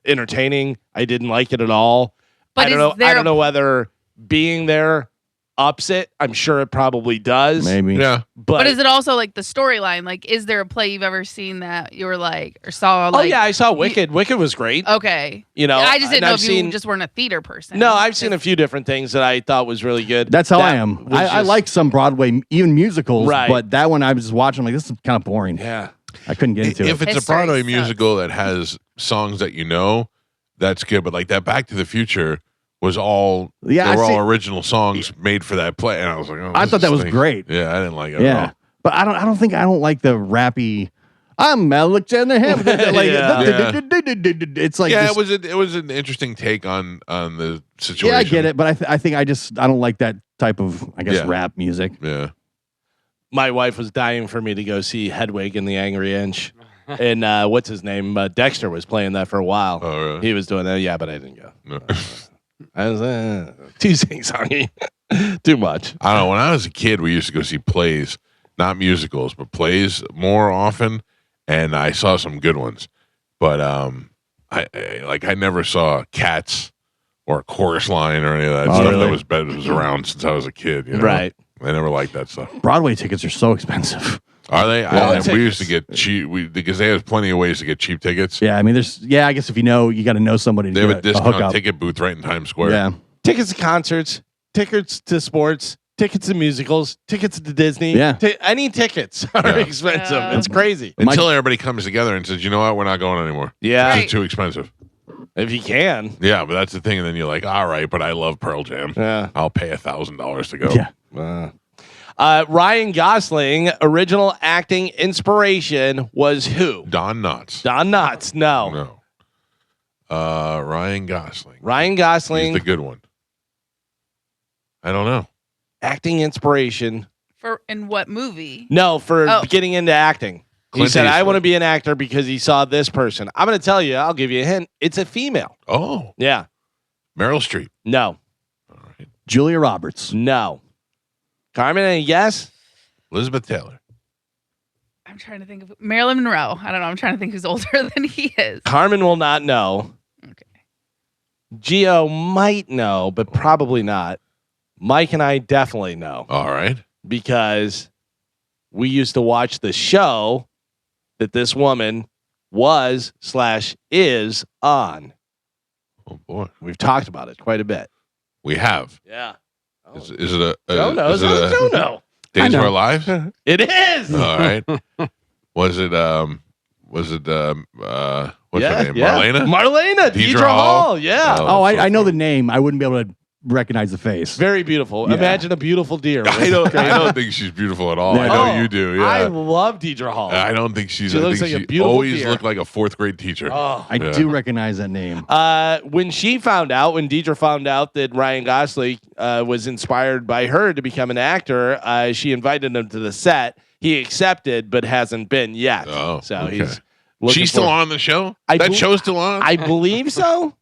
entertaining. I didn't like it at all. But I don't is know. there I a- don't know whether being there ups it. I'm sure it probably does. Maybe. Yeah. But is it also like the storyline? Like, is there a play you've ever seen that you were like, or saw? Like, oh yeah, I saw Wicked. Wicked was great. Okay. You know, I just didn't and know I've if you just weren't a theater person. No, I've seen a few different things that I thought was really good. That's how That I am. was I just- like some Broadway, even musicals, Right. but that one I was just watching. I'm like, this is kind of boring. Yeah. I couldn't get into If it. it's a History Broadway sucks. musical that has songs that you know, that's good. But like that Back to the Future was all Yeah, they were I see- all original songs made for that play, and I was like, oh, I this thought that was stinks. great. Yeah, I didn't like it at Yeah, all. but I don't like the rappy. I'm Alexander Hamilton. Like, Yeah. it's like Yeah, this- it was an interesting take on the situation. yeah, I get it, but I think I don't like that type of Yeah. rap music. Yeah. My wife was dying for me to go see Hedwig and the Angry Inch. And what's his name? Dexter was playing that for a while. Oh, really? He was doing that. Yeah, but I didn't go. No. I was too sing-songy. Too much. I don't know. When I was a kid, we used to go see plays, not musicals, but plays more often, and I saw some good ones. But I never saw Cats or Chorus Line or any of that Oh, stuff really? that was around since I was a kid. You know? Right. I never liked that stuff. Broadway tickets are so expensive. Are they? Well, We used to get cheap because they have plenty of ways to get cheap tickets. Yeah, I mean, I guess if you got to know somebody to They have get a discount hookup. ticket booth right in Times Square. Yeah, Tickets to concerts, tickets to sports, tickets to musicals, tickets to Disney. Yeah. Any tickets are Yeah. expensive. Yeah. It's crazy. Until everybody comes together and says, you know what, we're not going anymore. Yeah. It's too expensive. If you can. Yeah, but that's the thing. And then you're like, all right, but I love Pearl Jam. Yeah. I'll pay $1,000 to go. yeah. Ryan Gosling, original acting inspiration was who? Don Knotts. Don Knotts. No. No. Ryan Gosling. Ryan He's Gosling, the good one. I don't know. acting inspiration. For in what movie? No, for Oh. getting into acting. He Clint said, I Eastwood. want to be an actor because he saw this person. I'm going to tell you, I'll give you a hint. It's a female. Oh, Yeah. Meryl Streep. No. All right. Julia Roberts. No. Carmen, any guess? Elizabeth Taylor. I'm trying to think of Marilyn Monroe. I don't know. I'm trying to think who's older than he is. Carmen will not know. Okay. Gio might know, but probably not. Mike and I definitely know All right. because we used to watch the show that this woman was/is on. Oh, boy. We've talked about it quite a bit. We have. Yeah. Is it a Joe knows. is it Joe a know. Days I of know. Our Lives? All It is. right. Was it what's her name? Yeah. Marlena? Marlena. Deidre Deidre Hall? Hall. Yeah. Oh. Oh, so I know funny. the name. I wouldn't be able to recognize the face. Very beautiful. Yeah. Imagine a beautiful deer. I don't think she's beautiful at all. I know Oh, you do. Yeah. I love Deidre Hall. I don't think she's. She I looks think like a she beautiful always deer. looked like a fourth grade teacher. Oh. I Yeah. do recognize that name. When Deidre found out that Ryan Gosling was inspired by her to become an actor, she invited him to the set. He accepted, but hasn't been yet. Oh, so okay. he's looking She's still for- on the show. I That bel- show's still on. I believe so.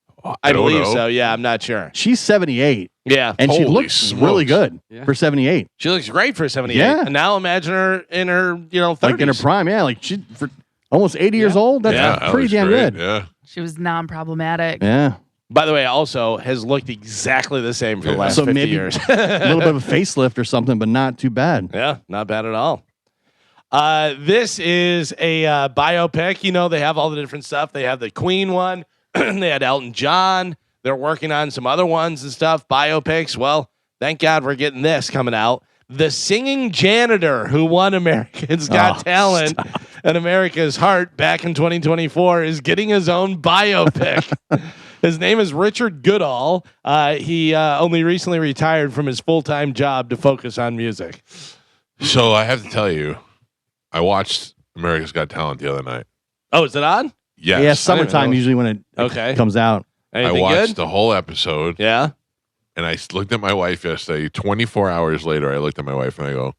I don't believe know. so. Yeah, I'm not sure. She's 78, Yeah, and she Holy looks smokes. really good Yeah. for 78. she looks great for 78. Yeah. And now imagine her in her 30s. Like in her prime, yeah. Like she for almost 80 years old. That's Yeah, that pretty looks damn great. good. Yeah. She was non-problematic. Yeah. By the way, also has looked exactly the same for the Yeah. last So 50 maybe- years. A little bit of a facelift or something, but not too bad. Yeah, not bad at all. This is a biopic. You know, they have all the different stuff. They have the Queen one. They had Elton John. They're working on some other ones and stuff, biopics. Well, thank God we're getting this coming out. The singing janitor who won America's Got Oh, Talent and America's Heart back in 2024 is getting his own biopic. His name is Richard Goodall. He only recently retired from his full-time job to focus on music. So I have to tell you, I watched America's Got Talent the other night. Oh, is it on? Yes. Yeah, know. summertime usually when it Okay. comes out. I Anything watched good? the whole episode, Yeah. and I looked at my wife yesterday. 24 hours later, I looked at my wife and I go,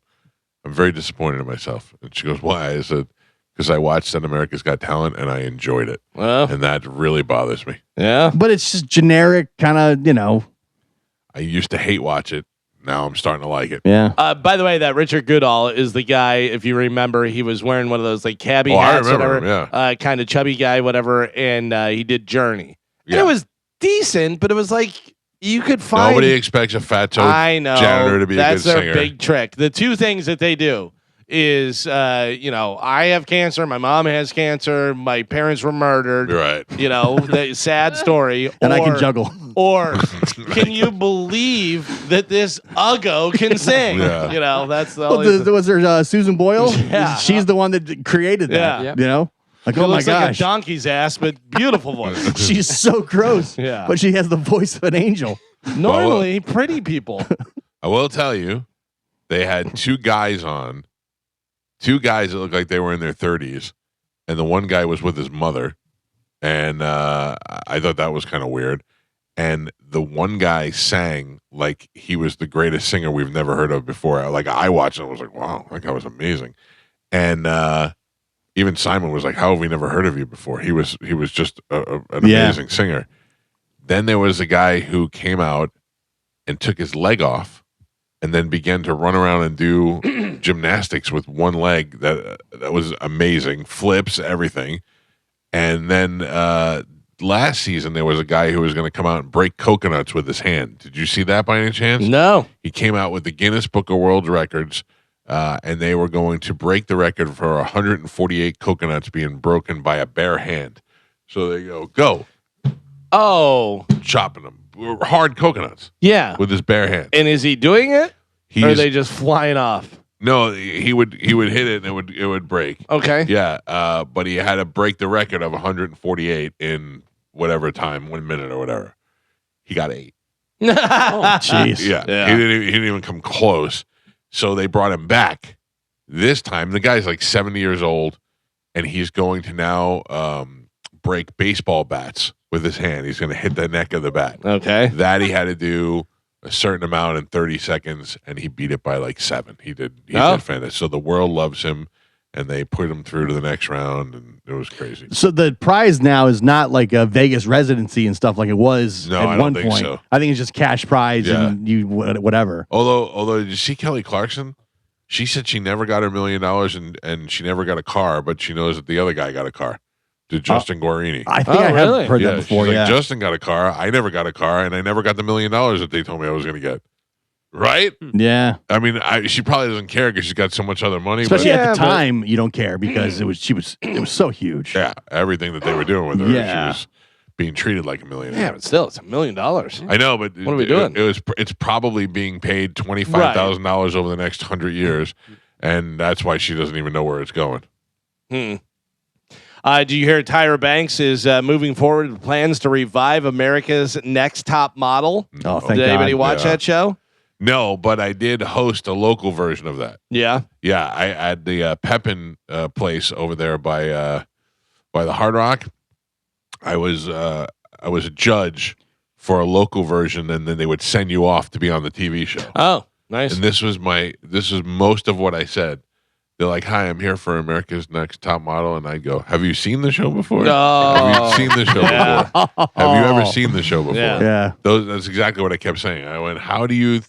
"I'm very disappointed in myself." And she goes, "Why?" I said, "Because I watched that America's Got Talent and I enjoyed it, Well, and that really bothers me. yeah. But it's just generic, kind of, I used to hate watch it. Now I'm starting to like it." yeah. By the way, that Richard Goodall is the guy. If you remember, he was wearing one of those like cabbie Oh, I hats, remember whatever. him, yeah. Kind of chubby guy, whatever. And he did Journey. And Yeah. it was decent, but it was like you could find. Nobody expects a fat toe I know janitor to be that's a good their singer. big trick. The two things that they do is, I have cancer. My mom has cancer. My parents were murdered. Right. The sad story. And I can juggle. Or can you believe that this Uggo can sing? Yeah. That's the Well, only. was there Susan Boyle? Yeah. She's the one that created that. Yeah. Yep. Like, She oh my looks like a gosh. donkey's ass, but beautiful voice. She's so gross. Yeah. But she has the voice of an angel. Normally, pretty people. I will tell you, they had two guys on, two guys that looked like they were in their 30s, and the one guy was with his mother, and I thought that was kind of weird. And the one guy sang like he was the greatest singer we've never heard of before. Like I watched it, and was like, wow, that guy was amazing. And even Simon was like, how have we never heard of you before? He was just an amazing singer. Then there was a guy who came out and took his leg off and then began to run around and do gymnastics with one leg. That was amazing. Flips, everything. And then last season, there was a guy who was going to come out and break coconuts with his hand. Did you see that by any chance? No. He came out with the Guinness Book of World Records, and they were going to break the record for 148 coconuts being broken by a bare hand. So they go, Oh, chopping them. Hard coconuts yeah. with his bare hand. And is he doing it? Or are He's, they just flying off? no, he would hit it and it would break. Okay. Yeah, but he had to break the record of 148 in whatever time, 1 minute or whatever. He got 8. Jeez. Yeah, Yeah. He didn't even come close. So they brought him back. This time, the guy's like 70 years old, and he's going to now break baseball bats with his hand. He's going to hit the neck of the bat. Okay. That he had to do a certain amount in 30 seconds, and he beat it by like 7. He did fantastic. So the world loves him, and they put him through to the next round, and it was crazy. So the prize now is not like a Vegas residency and stuff like it was No, at I one don't think point. so. I think it's just cash prize Yeah. and you whatever. Although did you see Kelly Clarkson? She said she never got her $1 million and she never got a car, but she knows that the other guy got a car. Did Justin Guarini? I think Oh, I really? have heard that before. she's Yeah. like, Justin got a car. I never got a car, and I never got the $1 million that they told me I was going to get. Right? Yeah. I mean, she probably doesn't care because she's got so much other money. Especially but at the Yeah, but- time, you don't care because it was so huge. yeah, everything that they were doing with her, Yeah. she was being treated like a millionaire. Yeah, but still, it's $1 million. I know, but What are we doing? It's probably being paid $25,000 over the next 100 years, and that's why she doesn't even know where it's going. Do you hear Tyra Banks is moving forward with plans to revive America's Next Top Model? Oh, thank Did anybody God. watch Yeah. that show? No, but I did host a local version of that. Yeah. Yeah, I had the Pepin place over there by the Hard Rock. I was a judge for a local version, and then they would send you off to be on the TV show. Oh, nice. And this was most of what I said. They're like, "Hi, I'm here for America's Next Top Model," and I'd go, "Have you seen the show before? No. Have you seen the show before? Have you ever seen the show before?" Yeah. Yeah. That's exactly what I kept saying. I went, "How do you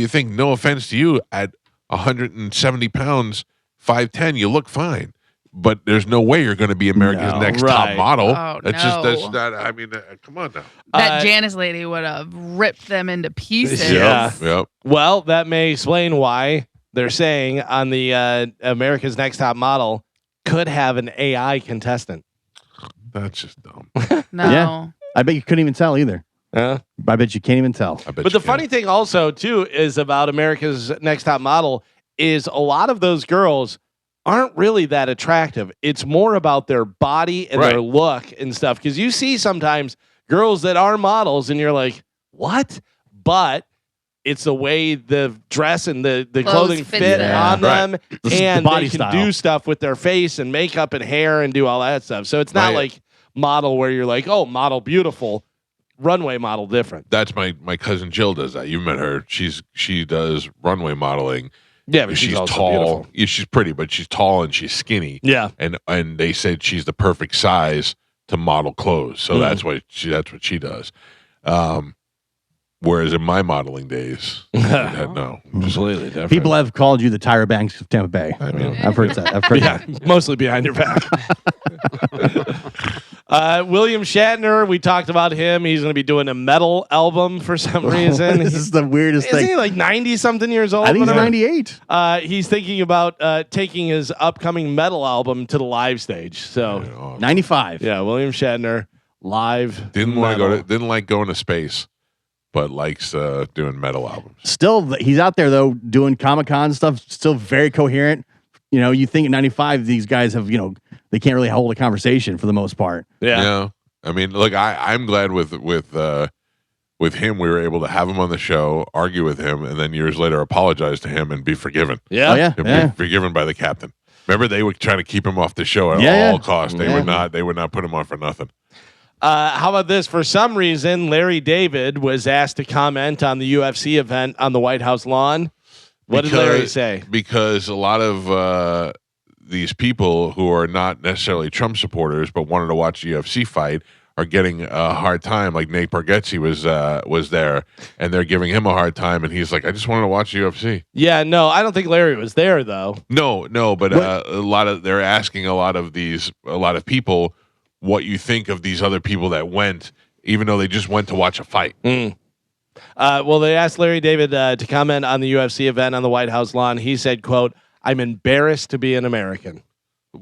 think? No offense to you, at 170 pounds, 5'10", you look fine, but there's no way you're going to be America's No. Next Right. Top Model. Oh, that's not. I mean, come on now. That Uh, Janice lady would have ripped them into pieces. Yeah. Yep. Well, that may explain why they're saying on the America's Next Top Model could have an AI contestant. That's just dumb. No. Yeah. I bet you couldn't even tell either. I bet you can't even tell. I bet But you the can. funny thing also too is about America's Next Top Model is a lot of those girls aren't really that attractive. It's more about their body and their Right. look and stuff. Because you see sometimes girls that are models and you're like, what? But it's the way the dress and the Clothes clothing fits fit them. on Right. them, The and body they can style. do stuff with their face and makeup and hair and do all that stuff. So it's not Right. like model where you're like, oh, model beautiful, runway model different. That's my cousin Jill does that. You met her. She does runway modeling. Yeah, but She's also tall. beautiful. Yeah, she's pretty, but she's tall and she's skinny. Yeah. And they said she's the perfect size to model clothes. So that's what she does. Whereas in my modeling days, no. Completely different. People have called you the Tyra Banks of Tampa Bay. I mean, I've heard that. I've heard yeah, that. mostly behind your back. William Shatner, we talked about him. He's going to be doing a metal album for some reason. This is the weirdest Isn't thing. he like 90 something years old? I think he's Whatever. 98. He's thinking about taking his upcoming metal album to the live stage. So 95. yeah, William Shatner live. Didn't want to metal. didn't like going to space, but likes doing metal albums. Still, he's out there though doing Comic-Con stuff. Still very coherent. You know, you think at 95 these guys have, they can't really hold a conversation for the most part. Yeah. I mean, look, I'm glad with him we were able to have him on the show, argue with him, and then years later apologize to him and be forgiven. Yeah. Oh yeah, And yeah. be forgiven by the captain. Remember, they were trying to keep him off the show at Yeah, all yeah. costs. They Yeah. would not put him on for nothing. How about this? For some reason, Larry David was asked to comment on the UFC event on the White House lawn. What did Larry say? Because a lot of these people who are not necessarily Trump supporters but wanted to watch the UFC fight are getting a hard time. Like Nate Bargatze was there, and they're giving him a hard time, and he's like, "I just wanted to watch UFC." Yeah, no, I don't think Larry was there though. No, but they're asking a lot of people what you think of these other people that went, even though they just went to watch a fight. Well, they asked Larry David to comment on the UFC event on the White House lawn. He said, "quote I'm embarrassed to be an American."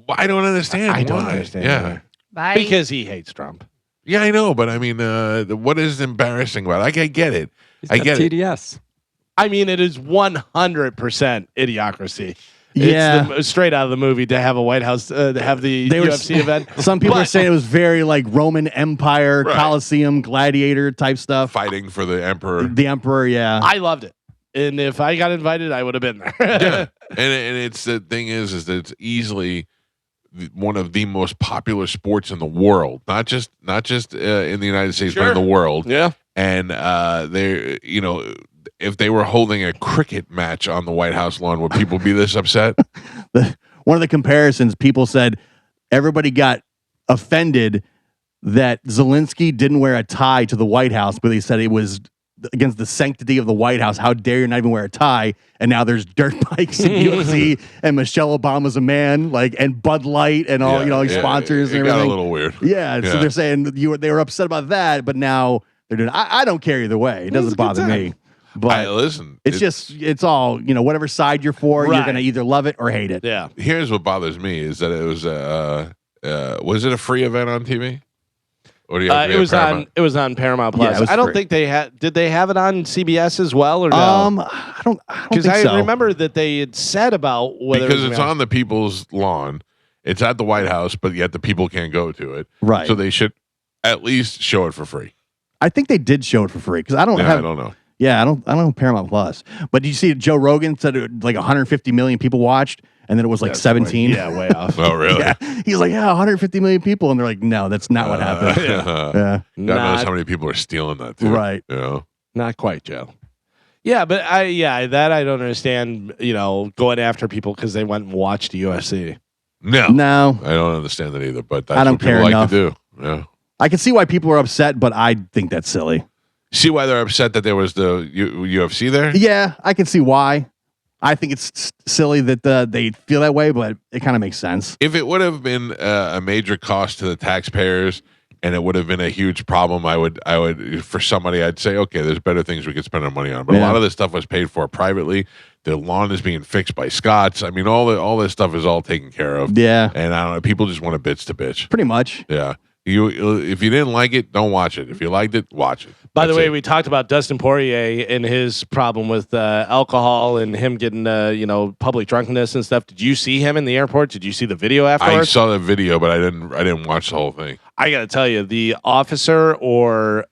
I don't understand. I don't why. understand Yeah. why. Bye. Because he hates Trump. Yeah, I know, but I mean, what is embarrassing about it? I get it. He's I got get it. TDS. I mean, it is 100% idiocracy. Yeah. It's straight out of the movie to have a White House, to have the They were- UFC event. Some people are But- saying it was very like Roman Empire, Right. Colosseum, gladiator type stuff. Fighting for the emperor. The emperor, yeah. I loved it. And if I got invited, I would have been there. Yeah. And it's the thing is that it's easily one of the most popular sports in the world, not just in the United States, but in the world. Yeah. And they, if they were holding a cricket match on the White House lawn, would people be this upset? One of the comparisons, people said everybody got offended that Zelensky didn't wear a tie to the White House, but they said it was against the sanctity of the White House. How dare you not even wear a tie? And now there's dirt bikes and UFC and Michelle Obama's a man, and Bud Light and all, sponsors it and got everything. a little weird. Yeah, so Yeah. they're saying they were upset about that, but now they're doing. I don't care either way. It doesn't a good bother time. me. But Listen, it's all whatever side you're for, you're Right. gonna either love it or hate it. Yeah. here's what bothers me is that it was it a free event on TV? Or do you have to be It at was Paramount? on Paramount Yeah, Plus. it was I don't free. think they had. Did they have it on CBS as well or no? I don't Because think I so. remember that they had said about whether Because it was it's on the people's lawn. It's at the White House, but yet the people can't go to it. Right. So they should at least show it for free. I think they did show it for free because I don't Yeah, have. I don't know. Yeah, I don't have Paramount Plus. But did you see Joe Rogan said it, like 150 million people watched, and then it was like 17. Yeah, way off. Oh, really? Yeah. He's like, 150 million people, and they're like, no, that's not what happened. Yeah, God knows Not- how many people are stealing that too. Right. You know? Not quite, Joe. Yeah, but that I don't understand. Going after people because they went and watched the UFC. No. no, I don't understand that either, but that's I don't what people care like enough. to do. Yeah. I can see why people are upset, but I think that's silly. See why they're upset that there was the UFC there? Yeah, I can see why. I think it's silly that they feel that way, but it kind of makes sense. If it would have been a major cost to the taxpayers and it would have been a huge problem, I would for somebody I'd say, okay, there's better things we could spend our money on. But a Yeah. lot of this stuff was paid for privately. The lawn is being fixed by Scots. I mean, all this stuff is all taken care of. Yeah, And I don't know, people just want to bitch. pretty much. Yeah. If you didn't like it, don't watch it. If you liked it, watch it. By the That's way, it. we talked about Dustin Poirier and his problem with alcohol and him getting public drunkenness and stuff. Did you see him in the airport? Did you see the video I afterwards? saw the video, but I didn't watch the whole thing. I got to tell you, the officer or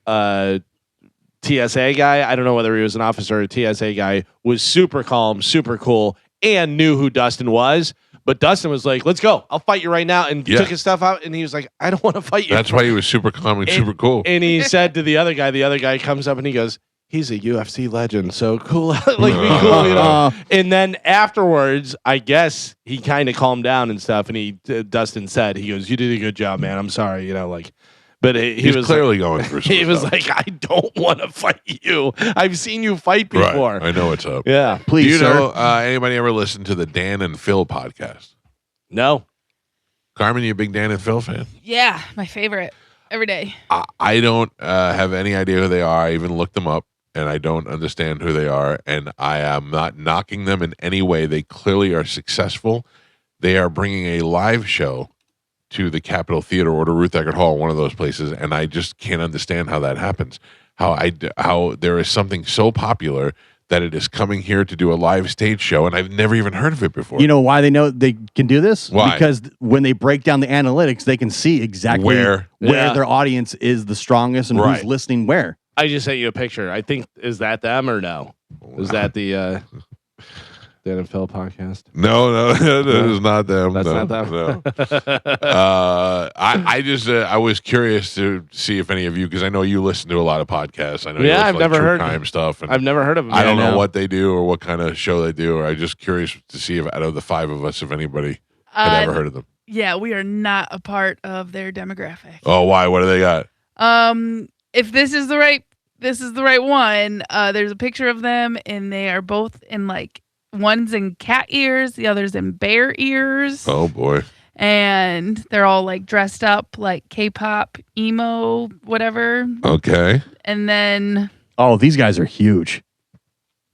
TSA guy, I don't know whether he was an officer or a TSA guy, was super calm, super cool, and knew who Dustin was. But Dustin was like, let's go. I'll fight you right now. And Yeah. took his stuff out. And he was like, I don't want to fight you. That's why he was super calm and super cool. And he said to the other guy comes up and he goes, he's a UFC legend. So cool. Like, be cool, And then afterwards, I guess he kind of calmed down and stuff. And Dustin said, he goes, you did a good job, man. I'm sorry. But he He's was clearly like, going through some he was stuff. like, I don't want to fight you. I've seen you fight before. Right. I know what's up. Yeah. Please, Do you sir. know anybody ever listen to the Dan and Phil podcast? No. Carmen, you a big Dan and Phil fan? Yeah, my favorite every day. I don't have any idea who they are. I even looked them up, and I don't understand who they are. And I am not knocking them in any way. They clearly are successful. They are bringing a live show to the Capitol Theater or to Ruth Eckerd Hall, one of those places, and I just can't understand how that happens. How there is something so popular that it is coming here to do a live stage show, and I've never even heard of it before. You know why they know they can do this? Why? Because when they break down the analytics, they can see exactly Where their audience is the strongest and Right. who's listening where. I just sent you a picture. I think, is that them or no? Is that the Dan and Phil podcast? No, that is not them. That's no, not them. No. I was curious to see if any of you, because I know you listen to a lot of podcasts. I know you Yeah, listen I've to, never true heard- crime stuff. And I've never heard of them. I don't Yeah, know no. what they do or what kind of show they do. Or I'm just curious to see if out of the five of us, if anybody had ever heard of them. Yeah, we are not a part of their demographic. Oh, why? What do they got? If this is the right one. There's a picture of them, and they are both in like one's in cat ears, the other's in bear ears. Oh boy. And they're all like dressed up like K-pop, emo, whatever. Okay. And then Oh, these guys are huge,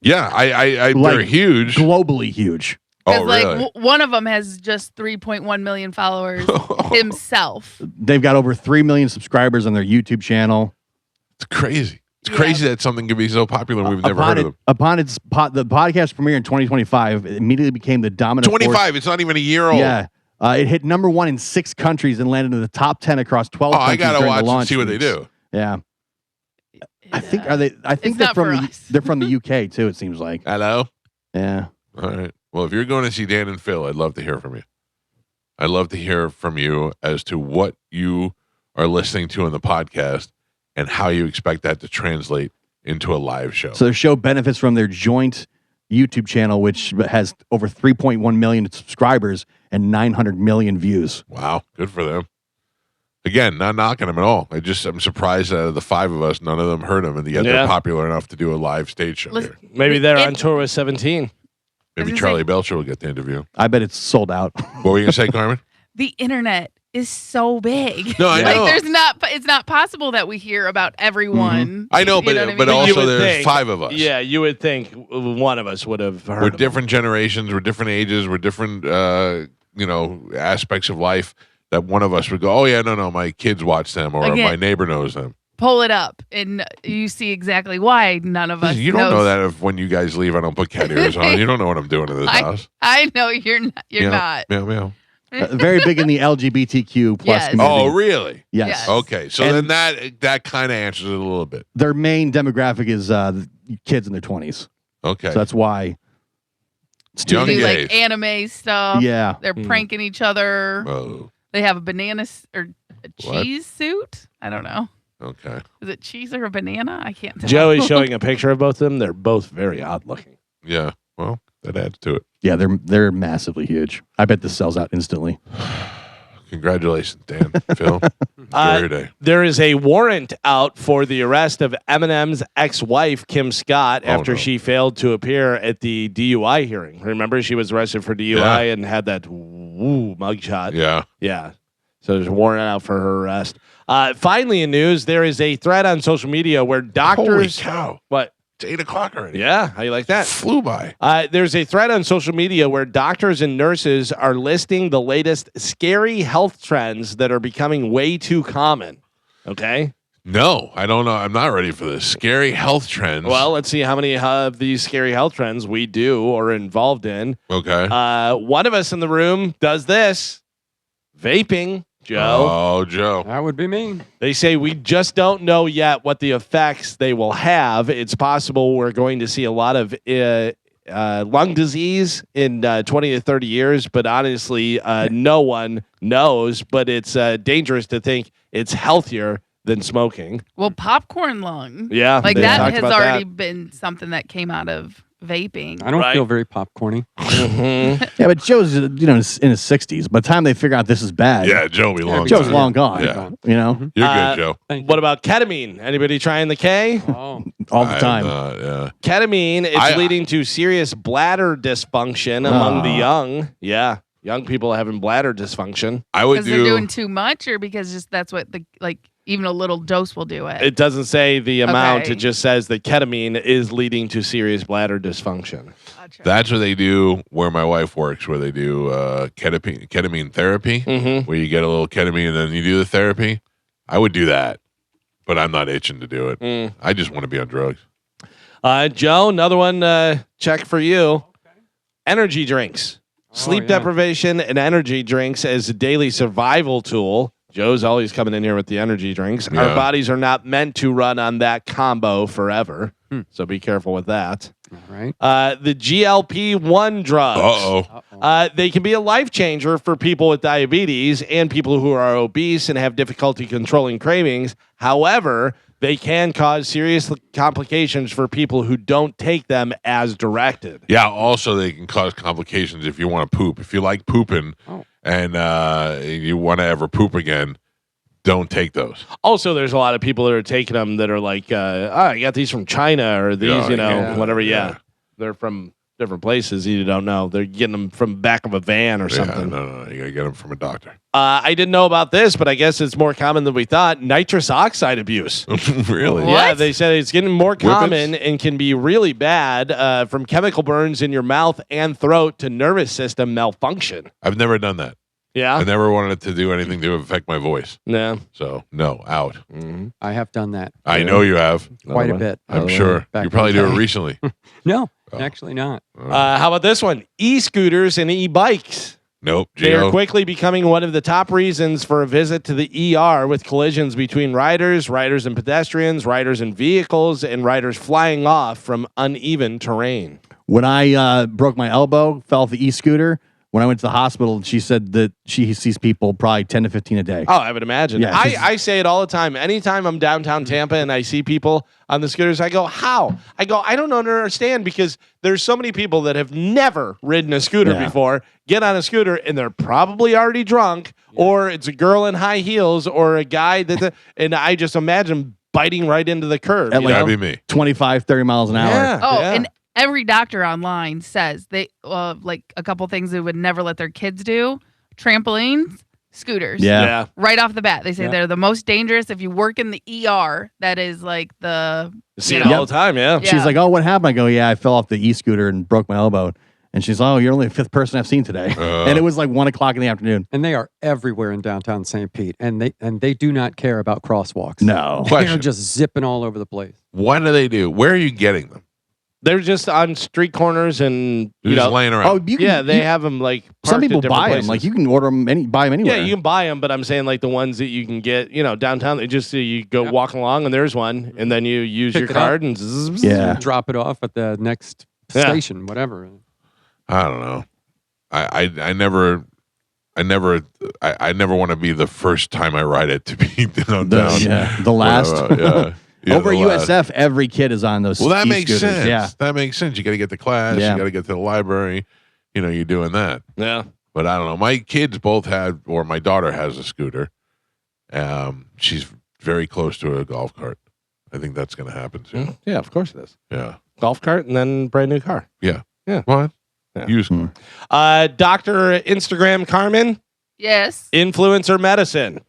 Yeah, I Like, they're huge. globally huge. Oh, like really? one of them has just 3.1 million followers himself. They've got over 3 million subscribers on their YouTube channel. It's crazy. It's Yeah. crazy that something could be so popular and we've never heard of them. Upon the podcast premiere in 2025, it immediately became the dominant force. 25. It's not even a year old. Yeah. It hit number 1 in 6 countries and landed in the top 10 across 12 Oh, countries I gotta during watch the and launch see what they weeks. do. Yeah. I think they're It's from not for us. they're from the UK too, it seems like. Hello. Yeah. All right. Well, if you're going to see Dan and Phil, I'd love to hear from you. I'd love to hear from you as to what you are listening to in the podcast and how you expect that to translate into a live show. So their show benefits from their joint YouTube channel, which has over 3.1 million subscribers and 900 million views. Wow, good for them. Again, not knocking them at all. I'm surprised that out of the five of us, none of them heard them, and yet Yeah. they're popular enough to do a live stage show Listen, here. Maybe they're It- on tour with 17. Maybe was Charlie like- Belcher will get the interview. I bet it's sold out. What were you going to say, Carmen? The internet is so big. No, I like know. it's not possible that we hear about everyone. I know, You but what I mean? but You also would there's think- five of us. Yeah, you would think one of us would have heard We're of them. different generations. We're different ages. We're different, aspects of life. That one of us would go, oh yeah, no, my kids watch them, or Again. my neighbor knows them. Pull it up, and you see exactly why none of us. You don't knows. know that if when you guys leave, I don't put cat ears on. You don't know what I'm doing in this house. I know you're not. You're Meow, not. Meow, meow. Very big in the LGBTQ plus Yes. community. Oh, really? Yes. Yes. Okay, so And- then that kind of answers it a little bit. Their main demographic is the kids in their 20s. Okay. So that's why. It's Young They do gays. like anime stuff. Yeah. They're pranking each other. Oh, They have a banana or a What? cheese suit. I don't know. okay. Is it cheese or a banana? I can't tell. Joey's showing a picture of both of them. They're both very odd looking. Yeah. Well, that adds to it. Yeah, they're massively huge. I bet this sells out instantly. Congratulations, Dan, Phil. Enjoy your day. There is a warrant out for the arrest of Eminem's ex-wife, Kim Scott, after no. she failed to appear at the DUI hearing. Remember, she was arrested for DUI and had that mugshot. Yeah. Yeah. So there's a warrant out for her arrest. Finally, in news, there is a thread on social media where Holy doctors. cow! What? It's 8:00 already. Yeah. How you like that? Flew by. There's a thread on social media where doctors and nurses are listing the latest scary health trends that are becoming way too common. Okay. No, I don't know. I'm not ready for this. Scary health trends. Well, let's see how many of these scary health trends we do or are involved in. okay. One of us in the room does this vaping, Joe. Oh, Joe. That would be me. They say we just don't know yet what the effects they will have. It's possible we're going to see a lot of lung disease in 20 to 30 years, but honestly, no one knows. But it's dangerous to think it's healthier than smoking. Well, popcorn lung. Yeah, Like they that talked has about already that. been something that came out of vaping. I don't Right. feel very popcorny. Yeah, but Joe's in his 60s. By the time they figure out this is bad, Yeah, Joe be long. Joe's time. long gone. Yeah. You know, You're Uh, good, Joe. Thank What about ketamine? Anybody trying the K? Oh, all the I'm time. not, yeah. Ketamine is I- leading to serious bladder dysfunction among the young. Yeah. young people having bladder dysfunction. I would Because they're doing too much, or because just that's what even a little dose will do it. It doesn't say the amount. Okay. It just says that ketamine is leading to serious bladder dysfunction. Gotcha. That's what they do where my wife works, where they do ketamine therapy, Mm-hmm. where you get a little ketamine and then you do the therapy. I would do that, but I'm not itching to do it. I just want to be on drugs. Joe, another one check for you. Energy drinks. Sleep yeah. deprivation and energy drinks as a daily survival tool. Joe's always coming in here with the energy drinks. Our Yeah. bodies are not meant to run on that combo forever. So be careful with that. All right. The GLP-1 drugs. Uh-oh. They can be a life changer for people with diabetes and people who are obese and have difficulty controlling cravings. However, they can cause serious complications for people who don't take them as directed. Yeah, also they can cause complications if you want to poop. If you like pooping and you want to ever poop again, don't take those. Also, there's a lot of people that are taking them that are like, I got these from China or these, Yeah, whatever. yeah. Yeah. They're from different places. You don't know. They're getting them from the back of a van or something. No. You got to get them from a doctor. I didn't know about this, but I guess it's more common than we thought. Nitrous oxide abuse. Really? What? Yeah, they said it's getting more Whippets? common and can be really bad from chemical burns in your mouth and throat to nervous system malfunction. I've never done that. I Yeah? never wanted it to do anything to affect my voice. No. So, no, out. I have done that I know you have. quite a one. bit. I'm sure. Back You probably in do the it day. recently. No, Oh. actually not. How about this one? E-scooters and e-bikes. Nope. They are Gio. quickly becoming one of the top reasons for a visit to the ER with collisions between riders and pedestrians, riders and vehicles, and riders flying off from uneven terrain. When I broke my elbow, fell off the e-scooter. When I went to the hospital, she said that she sees people probably 10 to 15 a day. Oh, I would imagine. Yeah, I say it all the time. Anytime I'm downtown Tampa and I see people on the scooters, I go, how? I go, I don't understand because there's so many people that have never ridden a scooter Yeah. before, get on a scooter, and they're probably already drunk, or it's a girl in high heels, or a guy that, and I just imagine biting right into the curb. At you like- know? That'd be me. 25, 30 miles an hour. Yeah. Oh, yeah. and every doctor online says they like a couple things they would never let their kids do: trampolines, scooters. Yeah. Right off the bat, they say Yeah. they're the most dangerous. If you work in the ER, that is like the See you it know. all the time, yeah. Yeah. She's like, oh, what happened? I go, yeah, I fell off the e-scooter and broke my elbow. And she's like, oh, you're only the fifth person I've seen today. And it was like 1 o'clock in the afternoon. And they are everywhere in downtown St. Pete, and they do not care about crosswalks. No. They're Question. just zipping all over the place. What do they do? Where are you getting them? They're just on street corners and, They're you just know, laying Oh, around. you can, yeah, they you- have them like some parked at people different buy them. places. Like you can order them, buy them anywhere. Yeah, you can buy them, but I'm saying like the ones that you can get, downtown. They just you go Yep. walking along and there's one, and then you use Pick your it up. card and zzz, Yeah. Drop it off at the next Yeah. station, whatever. I don't know. I never want to be the first time I ride it to be downtown. the last. Whatever, yeah. Over the last. USF, every kid is on those. Well, that makes e-scooters. sense. Yeah. That makes sense. You got to get to class. Yeah. You got to get to the library. You're doing that. yeah. But I don't know. My kids both had, or my daughter has a scooter. She's very close to a golf cart. I think that's going to happen soon. Yeah, of course it is. Yeah. Golf cart and then brand new car. Yeah. Yeah. What? Yeah. Used Hmm. car. Dr. Instagram Carmen, yes. influencer medicine.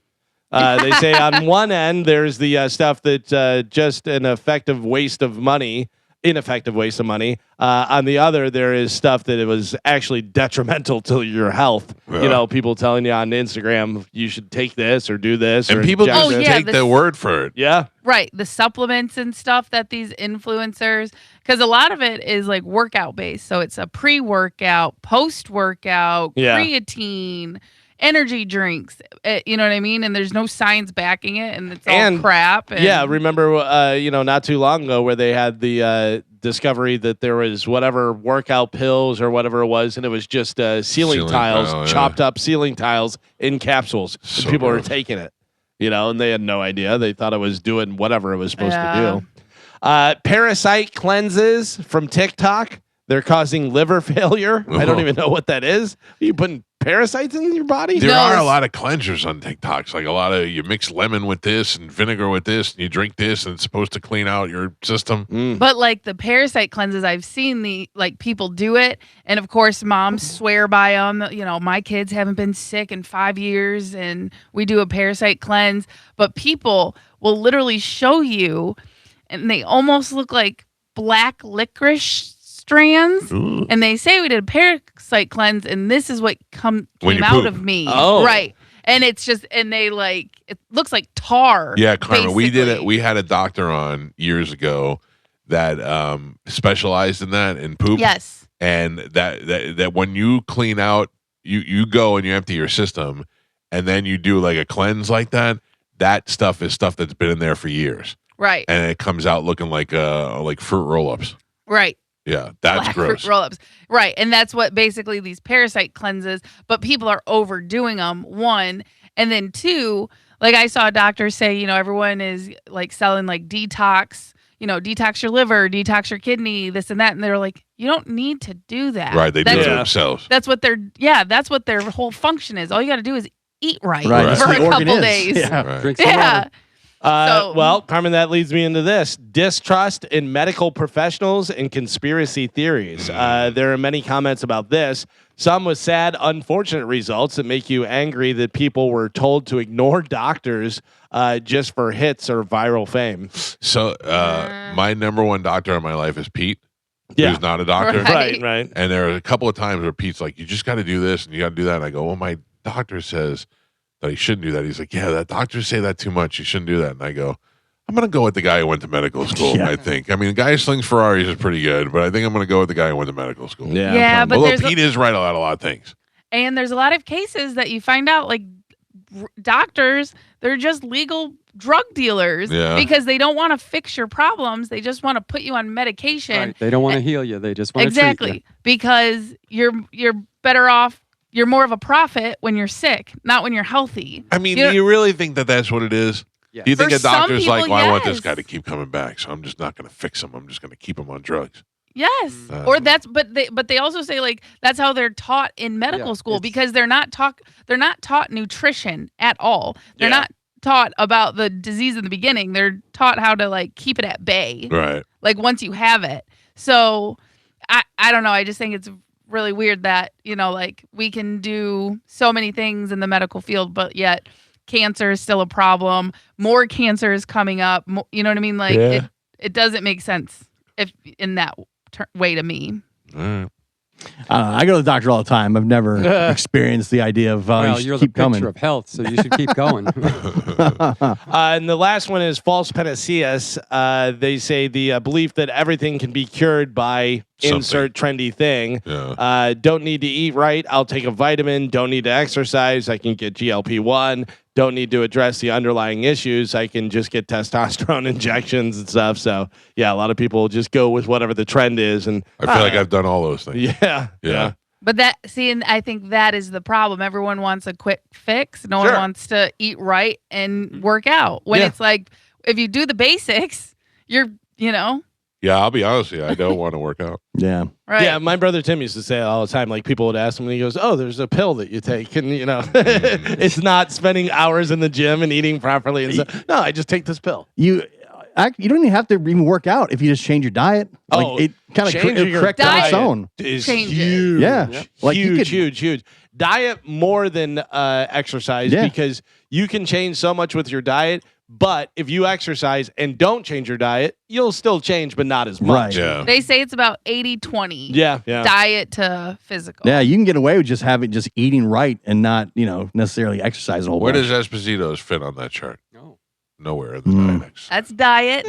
They say on one end there's the stuff that's just an ineffective waste of money. On the other, there is stuff that it was actually detrimental to your health. Yeah. People telling you on Instagram you should take this or do this, And or people inject just Oh, this. yeah, take this- the word for it. Yeah. Right. The supplements and stuff that these influencers, because a lot of it is like workout based. So it's a pre-workout, post-workout, Yeah. creatine, energy drinks. You know what I mean? And there's no science backing it, and it's all And- crap. And Yeah, remember, not too long ago where they had the discovery that there was whatever workout pills or whatever it was, and it was just ceiling tiles, tile, yeah. chopped up ceiling tiles in capsules. So and people were gross. taking it, and they had no idea. They thought it was doing whatever it was supposed Yeah. to do. Parasite cleanses from TikTok. They're causing liver failure. I don't Oh. even know what that is. You putting parasites in your body? There No, are a it's- lot of cleansers on TikToks. Like a lot of you mix lemon with this and vinegar with this, and you drink this, and it's supposed to clean out your system. But like the parasite cleanses, I've seen the like people do it, and of course, moms swear by them. You know, my kids haven't been sick in 5 years, and we do a parasite cleanse. But people will literally show you, and they almost look like black licorice strands, and they say we did a parasite cleanse, and this is what When came you out poop. of me. Oh. Right. And it's just, and they like, it looks like tar. Yeah, Carmen, we did it. basically. We had a doctor on years ago that specialized in that in poop. Yes. And that when you clean out, you go and you empty your system, and then you do like a cleanse like that. That stuff is stuff that's been in there for years, Right. and it comes out looking like fruit roll-ups. Right. Yeah, that's Black gross. fruit roll-ups. Right. And that's what basically these parasite cleanses, but people are overdoing them, one. And then two, like I saw a doctor say, you know, everyone is like selling like detox, you know, detox your liver, detox your kidney, this and that. And they're like, you don't need to do that. Right, they do it That's- Yeah. themselves. That's what their whole function is. All you got to do is eat right, Right. Right. for That's a what the organ couple is. days. Yeah. Right. Drink some Yeah. water. So- Well, Carmen, that leads me into this distrust in medical professionals and conspiracy theories. There are many comments about this, some with sad, unfortunate results that make you angry that people were told to ignore doctors just for hits or viral fame. So my number one doctor in my life is Pete, Yeah. who's not a doctor. Right. Right. And there are a couple of times where Pete's like, you just got to do this and you got to do that. And I go, well, my doctor says that he shouldn't do that. He's like, yeah, that doctors say that too much. You shouldn't do that. And I go, I'm going to go with the guy who went to medical school, Yeah. I think. I mean, the guy who slings Ferraris is pretty good, but I think I'm going to go with the guy who went to medical school. Yeah, but Although there's Pete is right about a lot of things. And there's a lot of cases that you find out like doctors, they're just legal drug dealers Yeah. because they don't want to fix your problems. They just want to put you on medication. Right. They don't want to heal you. They just want to treat Exactly. you. Because you're better off, you're more of a profit when you're sick, not when you're healthy. I mean, You do know- you really think that that's what it is? Yeah. Do you think For a doctor's some like, people, well, I want this yes. guy to keep coming back, so I'm just not going to fix him. I'm just going to keep him on drugs. Yes. Mm. Or that's but they also say like that's how they're taught in medical Yeah, school it's- because they're not taught nutrition at all. They're Yeah. not taught about the disease in the beginning. They're taught how to like keep it at bay. Right. Like once you have it. So I don't know. I just think it's really weird that, you know, like we can do so many things in the medical field, but yet cancer is still a problem. More cancer is coming up. You know what I mean? Like Yeah. it doesn't make sense if in that way to me. All right. I go to the doctor all the time. I've never experienced the idea of Well, you should you're the keep picture coming. of health, so you should keep going. And the last one is false panaceas. They say the belief that everything can be cured by insert trendy thing. Yeah. Don't need to eat right. I'll take a vitamin. Don't need to exercise. I can get GLP-1. Don't need to address the underlying issues. I can just get testosterone injections and stuff. So yeah, a lot of people just go with whatever the trend is. And I feel like I've done all those things. yeah, Yeah. But and I think that is the problem. Everyone wants a quick fix. No one Sure. wants to eat right and work out. When Yeah. it's like, if you do the basics, you're, you know, Yeah, I'll be honest with you. I don't want to work out. Yeah. right. Yeah, my brother Tim used to say it all the time. Like people would ask him, and he goes, "Oh, there's a pill that you take, and you know, it's not spending hours in the gym and eating properly and stuff. No, I just take this pill. You don't even have to even work out if you just change your diet. Like Oh, it kind of changing your corrects on its diet. own. Is Change it. huge. Yeah. Like you huge, could- huge. Diet more than exercise Yeah. because you can change so much with your diet. But if you exercise and don't change your diet, you'll still change, but not as much. Right. Yeah. They say it's about 80-20 Yeah. Yeah. diet to physical. Yeah, you can get away with just eating right and not, necessarily exercise a whole Where bunch. does Esposito's fit on that chart? No. Nowhere in the Mm. diet. That's diet.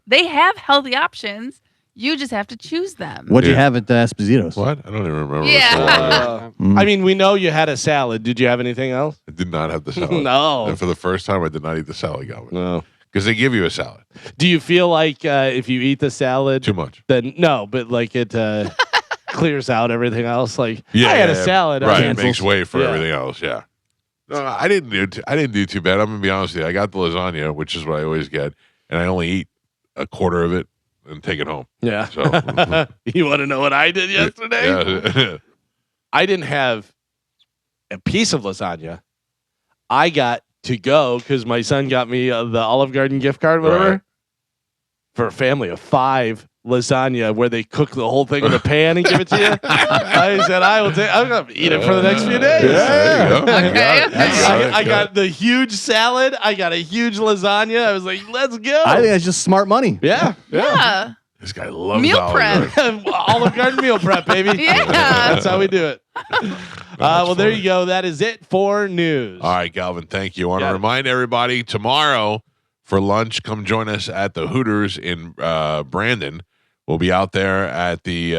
They have healthy options. You just have to choose them. What'd you Yeah. have at the Esposito's? What? I don't even remember. Yeah. I mean, we know you had a salad. Did you have anything else? I did not have the salad. No. And for the first time, I did not eat the salad, Galvin. No. Because they give you a salad. Do you feel like if you eat the salad, Too much. then no, but like it clears out everything else? Like I had a yeah. salad. Right. It Cancels. makes way for Yeah. everything else. Yeah. No, I didn't do too bad. I'm gonna be honest with you. I got the lasagna, which is what I always get, and I only eat a quarter of it and take it home. Yeah. So You want to know what I did yesterday? yeah. I didn't have a piece of lasagna. I got to go because my son got me the Olive Garden gift card, whatever, Right. for a family of 5 lasagna where they cook the whole thing in a pan and give it to you. I said, I'm going to eat it for the next few days. There you go. Okay, You got it. okay. You got it. I got the huge salad. I got a huge lasagna. I was like, let's go. I think that's just smart money. yeah. Yeah. This guy loves Meal Olive prep. Garden. Olive Garden meal prep, baby. Yeah. That's how we do it. Well, there funny. you go. That is it for news. All right, Galvin, thank you. I want to Got it. remind everybody tomorrow for lunch, come join us at the Hooters in Brandon. We'll be out there at the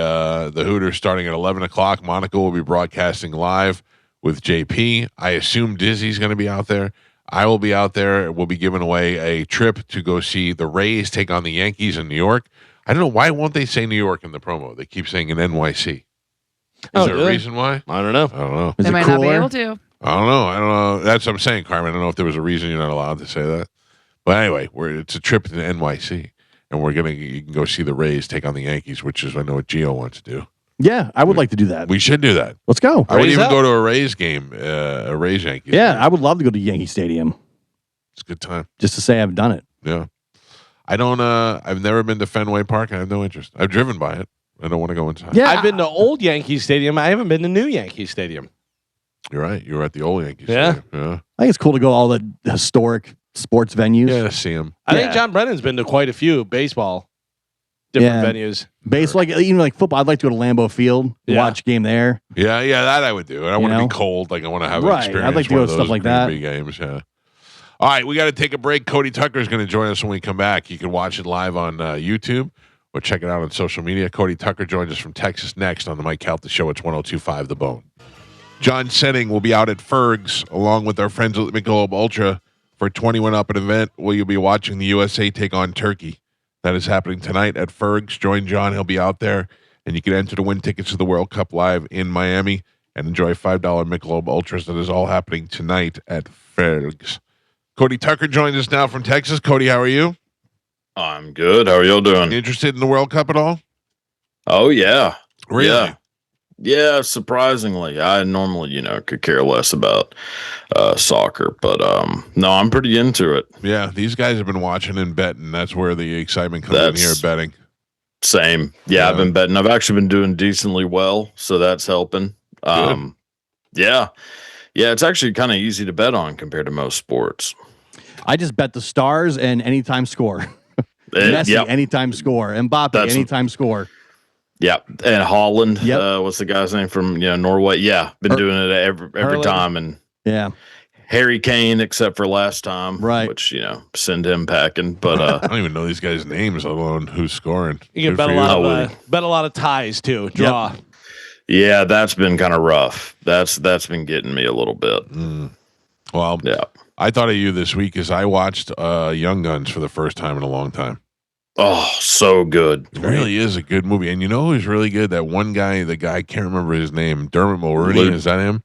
Hooters starting at 11 o'clock. Monica will be broadcasting live with JP. I assume Dizzy's going to be out there. I will be out there. We'll be giving away a trip to go see the Rays take on the Yankees in New York. I don't know. Why won't they say New York in the promo? They keep saying in NYC. Is Oh, there a really? reason why? I don't know. I don't know. Is They it might not be cooler? able to. I don't know. That's what I'm saying, Carmen. I don't know if there was a reason you're not allowed to say that. But anyway, it's a trip to NYC, and you can go see the Rays take on the Yankees, which is I know what Gio wants to do. Yeah, I would like to do that. We should do that. Let's go. I would Rays even out. go to a Rays game, a Rays Yankees. Yeah, game. I would love to go to Yankee Stadium It's a good time. just to say I've done it. Yeah, I don't. I've never been to Fenway Park. I have no interest. I've driven by it. I don't want to go inside. Yeah, I've been to old Yankee Stadium. I haven't been to new Yankee Stadium. You're right. You were at the old Yankees. Yeah. Stadium. Yeah. I think it's cool to go to all the historic sports venues. Yeah. See him. I think Yeah. John Brennan's been to quite a few different Yeah. venues. Baseball, like even like football. I'd like to go to Lambeau Field, Yeah. watch a game there. Yeah. That I would do. And I want to know? be cold. Like I want to have Right. an experience. I'd like to one go of to stuff those like Green that. Bay games. Yeah. All right, we got to take a break. Cody Tucker is going to join us when we come back. You can watch it live on YouTube or check it out on social media. Cody Tucker joins us from Texas next on the Mike Calta Show. It's 102.5 The Bone. John Senning will be out at Ferg's along with our friends at Michelob Ultra for 21 Up, an event where you'll be watching the USA take on Turkey. That is happening tonight at Ferg's. Join John. He'll be out there, and you can enter to win tickets to the World Cup live in Miami and enjoy $5 Michelob Ultras. That is all happening tonight at Ferg's. Cody Tucker joins us now from Texas. Cody, how are you? I'm good. How are y'all doing? Interested in the World Cup at all? Oh yeah. Really? Yeah. Yeah, surprisingly. I normally, could care less about soccer, but no, I'm pretty into it. Yeah, these guys have been watching and betting. That's where the excitement comes in here, betting. Same. Yeah, I've been betting. I've actually been doing decently well, so that's helping. Yeah. Yeah, it's actually kind of easy to bet on compared to most sports. I just bet the Stars and anytime score. Messi, Yep. anytime score. Mbappe, That's- anytime score. Yep. And Holland, Yep. what's the guy's name from Norway? Yeah, been doing it every Hurling. time. And Yeah. Harry Kane, except for last time, Right. which, send him packing. But I don't even know these guys' names, let alone who's scoring. You can Good bet for a you. lot of bet a lot of ties too. Draw. yeah, that's been kind of rough. That's been getting me a little bit. Well, Yeah. I thought of you this week as I watched Young Guns for the first time in a long time. Oh, so good. It really is a good movie. And you know who's really good? That one guy, I can't remember his name. Dermot Mulroney, Luke. is that him?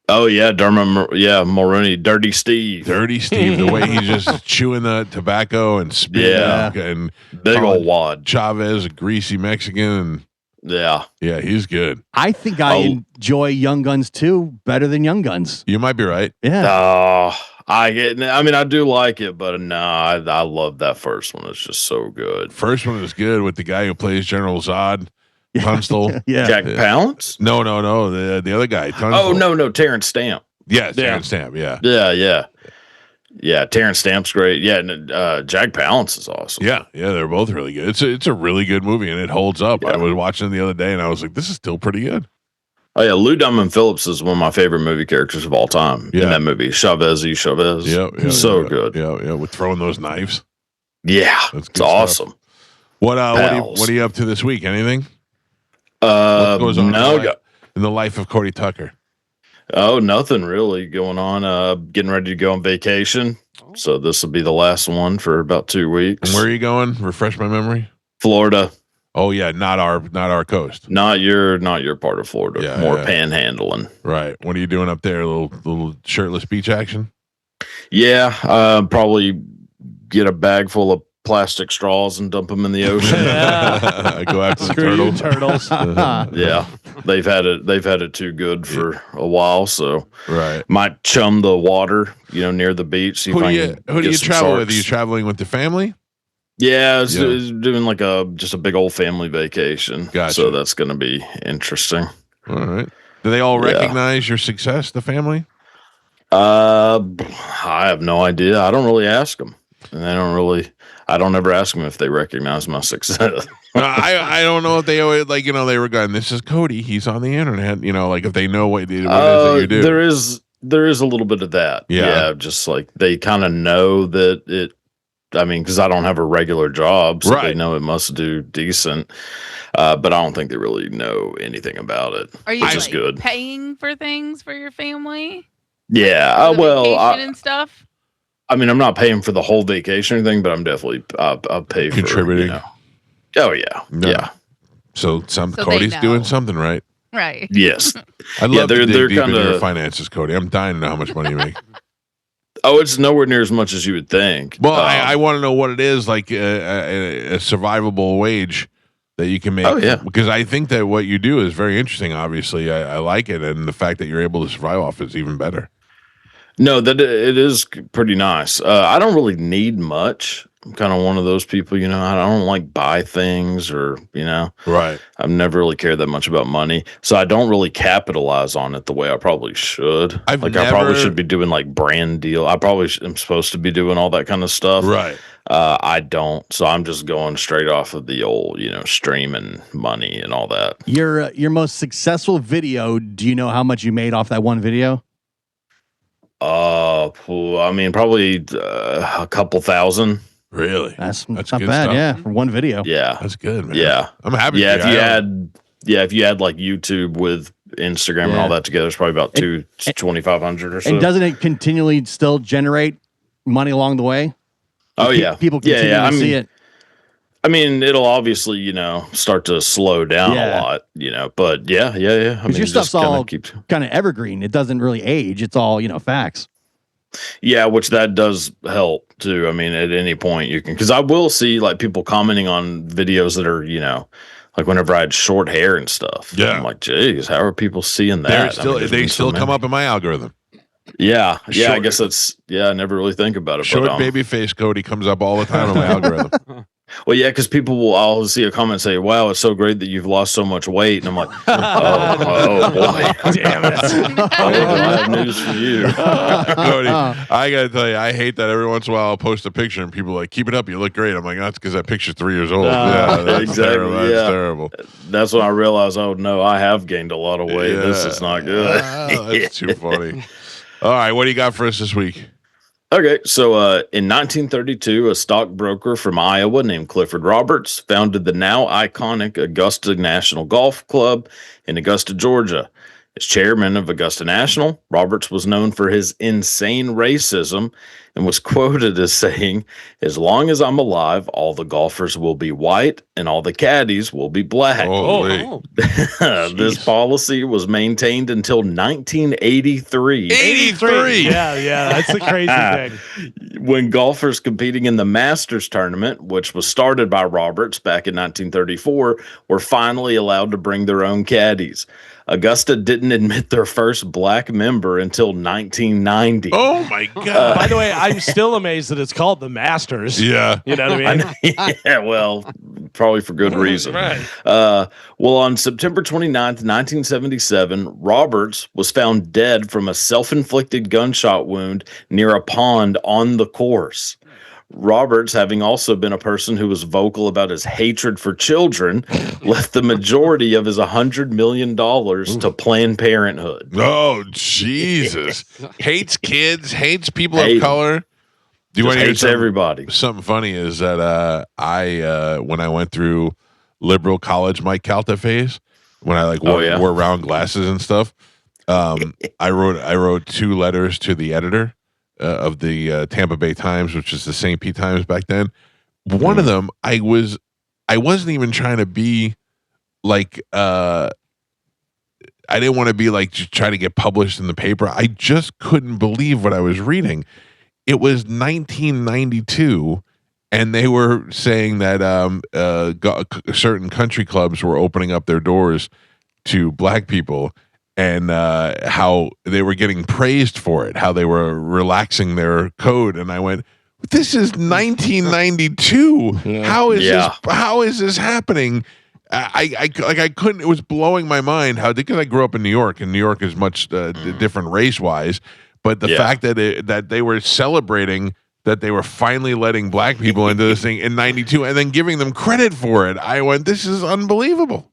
Oh, yeah, Dermot, Mulroney, Dirty Steve. Dirty Steve, the way he's just chewing the tobacco and spitting Yeah. out, and Big Colin old wad. Chavez, a greasy Mexican. And Yeah. yeah, he's good. I think I enjoy Young Guns too better than Young Guns. You might be right. Yeah. I do like it, but no, I love that first one. It's just so good. First one is good with the guy who plays General Zod, Tunstall. Yeah. Jack Palance? No, the other guy. Tunstall. Oh, no, Terrence Stamp. Yes, Terrence Stamp. Yeah. Yeah, Terrence Stamp's great. Yeah, and Jack Palance is awesome. Yeah, they're both really good. It's a really good movie and it holds up. Yeah. I was watching it the other day and I was like, this is still pretty good. Oh, yeah, Lou Diamond Phillips is one of my favorite movie characters of all time Yeah. in that movie. Chavez. Yeah, So yeah, good. Yeah, with throwing those knives. Yeah, That's it's good awesome. What Pals. what are you up to this week? Anything? What goes on No, in the life of Cody Tucker? oh, nothing really going on. Getting ready to go on vacation. So this will be the last one for about 2 weeks. And where are you going? Refresh my memory. Florida. Oh yeah, not our coast. Not your part of Florida. Yeah, More yeah. panhandling. Right. What are you doing up there? A little shirtless beach action? Yeah, probably get a bag full of plastic straws and dump them in the ocean. Go after the Screw you, turtles. turtles. Yeah, they've had it too good for a while, so Right. might chum the water, near the beach. See Who if do I you can who do get you some travel with? Are sharks. you traveling with the family? Yeah, Yeah. it's doing like just a big old family vacation. Gotcha. So that's going to be interesting. All right. Do they all Yeah. recognize your success, the family? I have no idea. I don't really ask them, and I don't ever ask them if they recognize my success. I don't know if they always they were going, this is Cody, he's on the internet, like if they know what it is that you do. There is a little bit of that. Yeah. Just like they kind of know that it. I mean, because I don't have a regular job, so they Right. know it must do decent. But I don't think they really know anything about it. Are you which is like, good. paying for things for your family? Yeah. For the Well, vacation and stuff. I mean, I'm not paying for the whole vacation or anything, but I'm definitely I'll pay Contributing. for. Oh yeah, No. yeah, So they Cody's know. doing something right. Right. yes. I'd love to they're dig deep into kinda- your finances, Cody. I'm dying to know how much money you make. Oh, it's nowhere near as much as you would think. Well, I want to know what it is, like a survivable wage that you can make. Oh, yeah. Because I think that what you do is very interesting. Obviously, I like it, and the fact that you're able to survive off is even better. No, that it is pretty nice. I don't really need much. I'm kind of one of those people, I don't like buy things or, Right. I've never really cared that much about money. So I don't really capitalize on it the way I probably should. I've I probably never- should be doing like brand deal. I probably am supposed to be doing all that kind of stuff. Right. I don't. So I'm just going straight off of the old, streaming money and all that. Your most successful video, do you know how much you made off that one video? I mean, probably a couple thousand. Really? That's not good bad, stuff. yeah, for one video. Yeah. That's good, man. Yeah. I'm happy. Yeah, for if you add like YouTube with Instagram and all that together, it's probably about 2,500 or so. And doesn't it continually still generate money along the way? Oh Pe- yeah, people continue to see it. I mean, it'll obviously start to slow down Yeah. a lot, But yeah. I mean, Because your stuff's just kinda all keeps. kind of evergreen. It doesn't really age. It's all facts. Yeah, which that does help too. I mean, at any point you can, because I will see like people commenting on videos that are, like whenever I had short hair and stuff. Yeah. I'm like, geez, how are people seeing that? They still come up in my algorithm. Yeah, I Short- guess I never really think about it. Short but, baby face Cody comes up all the time in my algorithm. well, yeah, because I'll see a comment say, "Wow, it's so great that you've lost so much weight," and I'm like, "Oh boy, Damn it. I have news for you." Cody, I gotta tell you, I hate that every once in a while I'll post a picture and people are like, keep it up, you look great. I'm like, that's because that picture's 3 years old. Yeah, that's exactly, terrible. That's yeah. terrible. That's when I realized, oh no, I have gained a lot of weight. This is not good. That's too funny. All right, what do you got for us this week? Okay, so in 1932, a stockbroker from Iowa named Clifford Roberts founded the now iconic Augusta National Golf Club in Augusta, Georgia. As chairman of Augusta National, Roberts was known for his insane racism and was quoted as saying, "As long as I'm alive, all the golfers will be white and all the caddies will be black." Holy. This policy was maintained until 1983. 83. Yeah, that's the crazy thing. When golfers competing in the Masters tournament, which was started by Roberts back in 1934, were finally allowed to bring their own caddies. Augusta didn't admit their first black member until 1990. Oh my God. By the way, I'm still amazed that it's called the Masters. Yeah. You know what I mean? Yeah, well, probably for good reason. Right. Well, on September 29th, 1977, Roberts was found dead from a self-inflicted gunshot wound near a pond on the course. Roberts, having also been a person who was vocal about his hatred for children, left the majority of his $100 million to Planned Parenthood. Oh, Jesus. Hates kids, hates people Hate of color. Do you want to hear Hates something? everybody. Something funny is that I when I went through liberal college Mike Calta phase, when I wore round glasses and stuff, I wrote 2 letters to the editor of the Tampa Bay Times, which is the St. Pete Times back then. One of them, I wasn't even trying to be like I didn't want to be like just trying to get published in the paper. I just couldn't believe what I was reading. It was 1992, and they were saying that certain country clubs were opening up their doors to black people, and how they were getting praised for it, how they were relaxing their code. And I went, this is 1992. Yeah. How is Yeah. this? How is this happening? I couldn't. It was blowing my mind how, because I grew up in New York, and New York is much different race wise. But the fact that that they were celebrating that they were finally letting black people into this thing in 92 and then giving them credit for it, I went, this is unbelievable.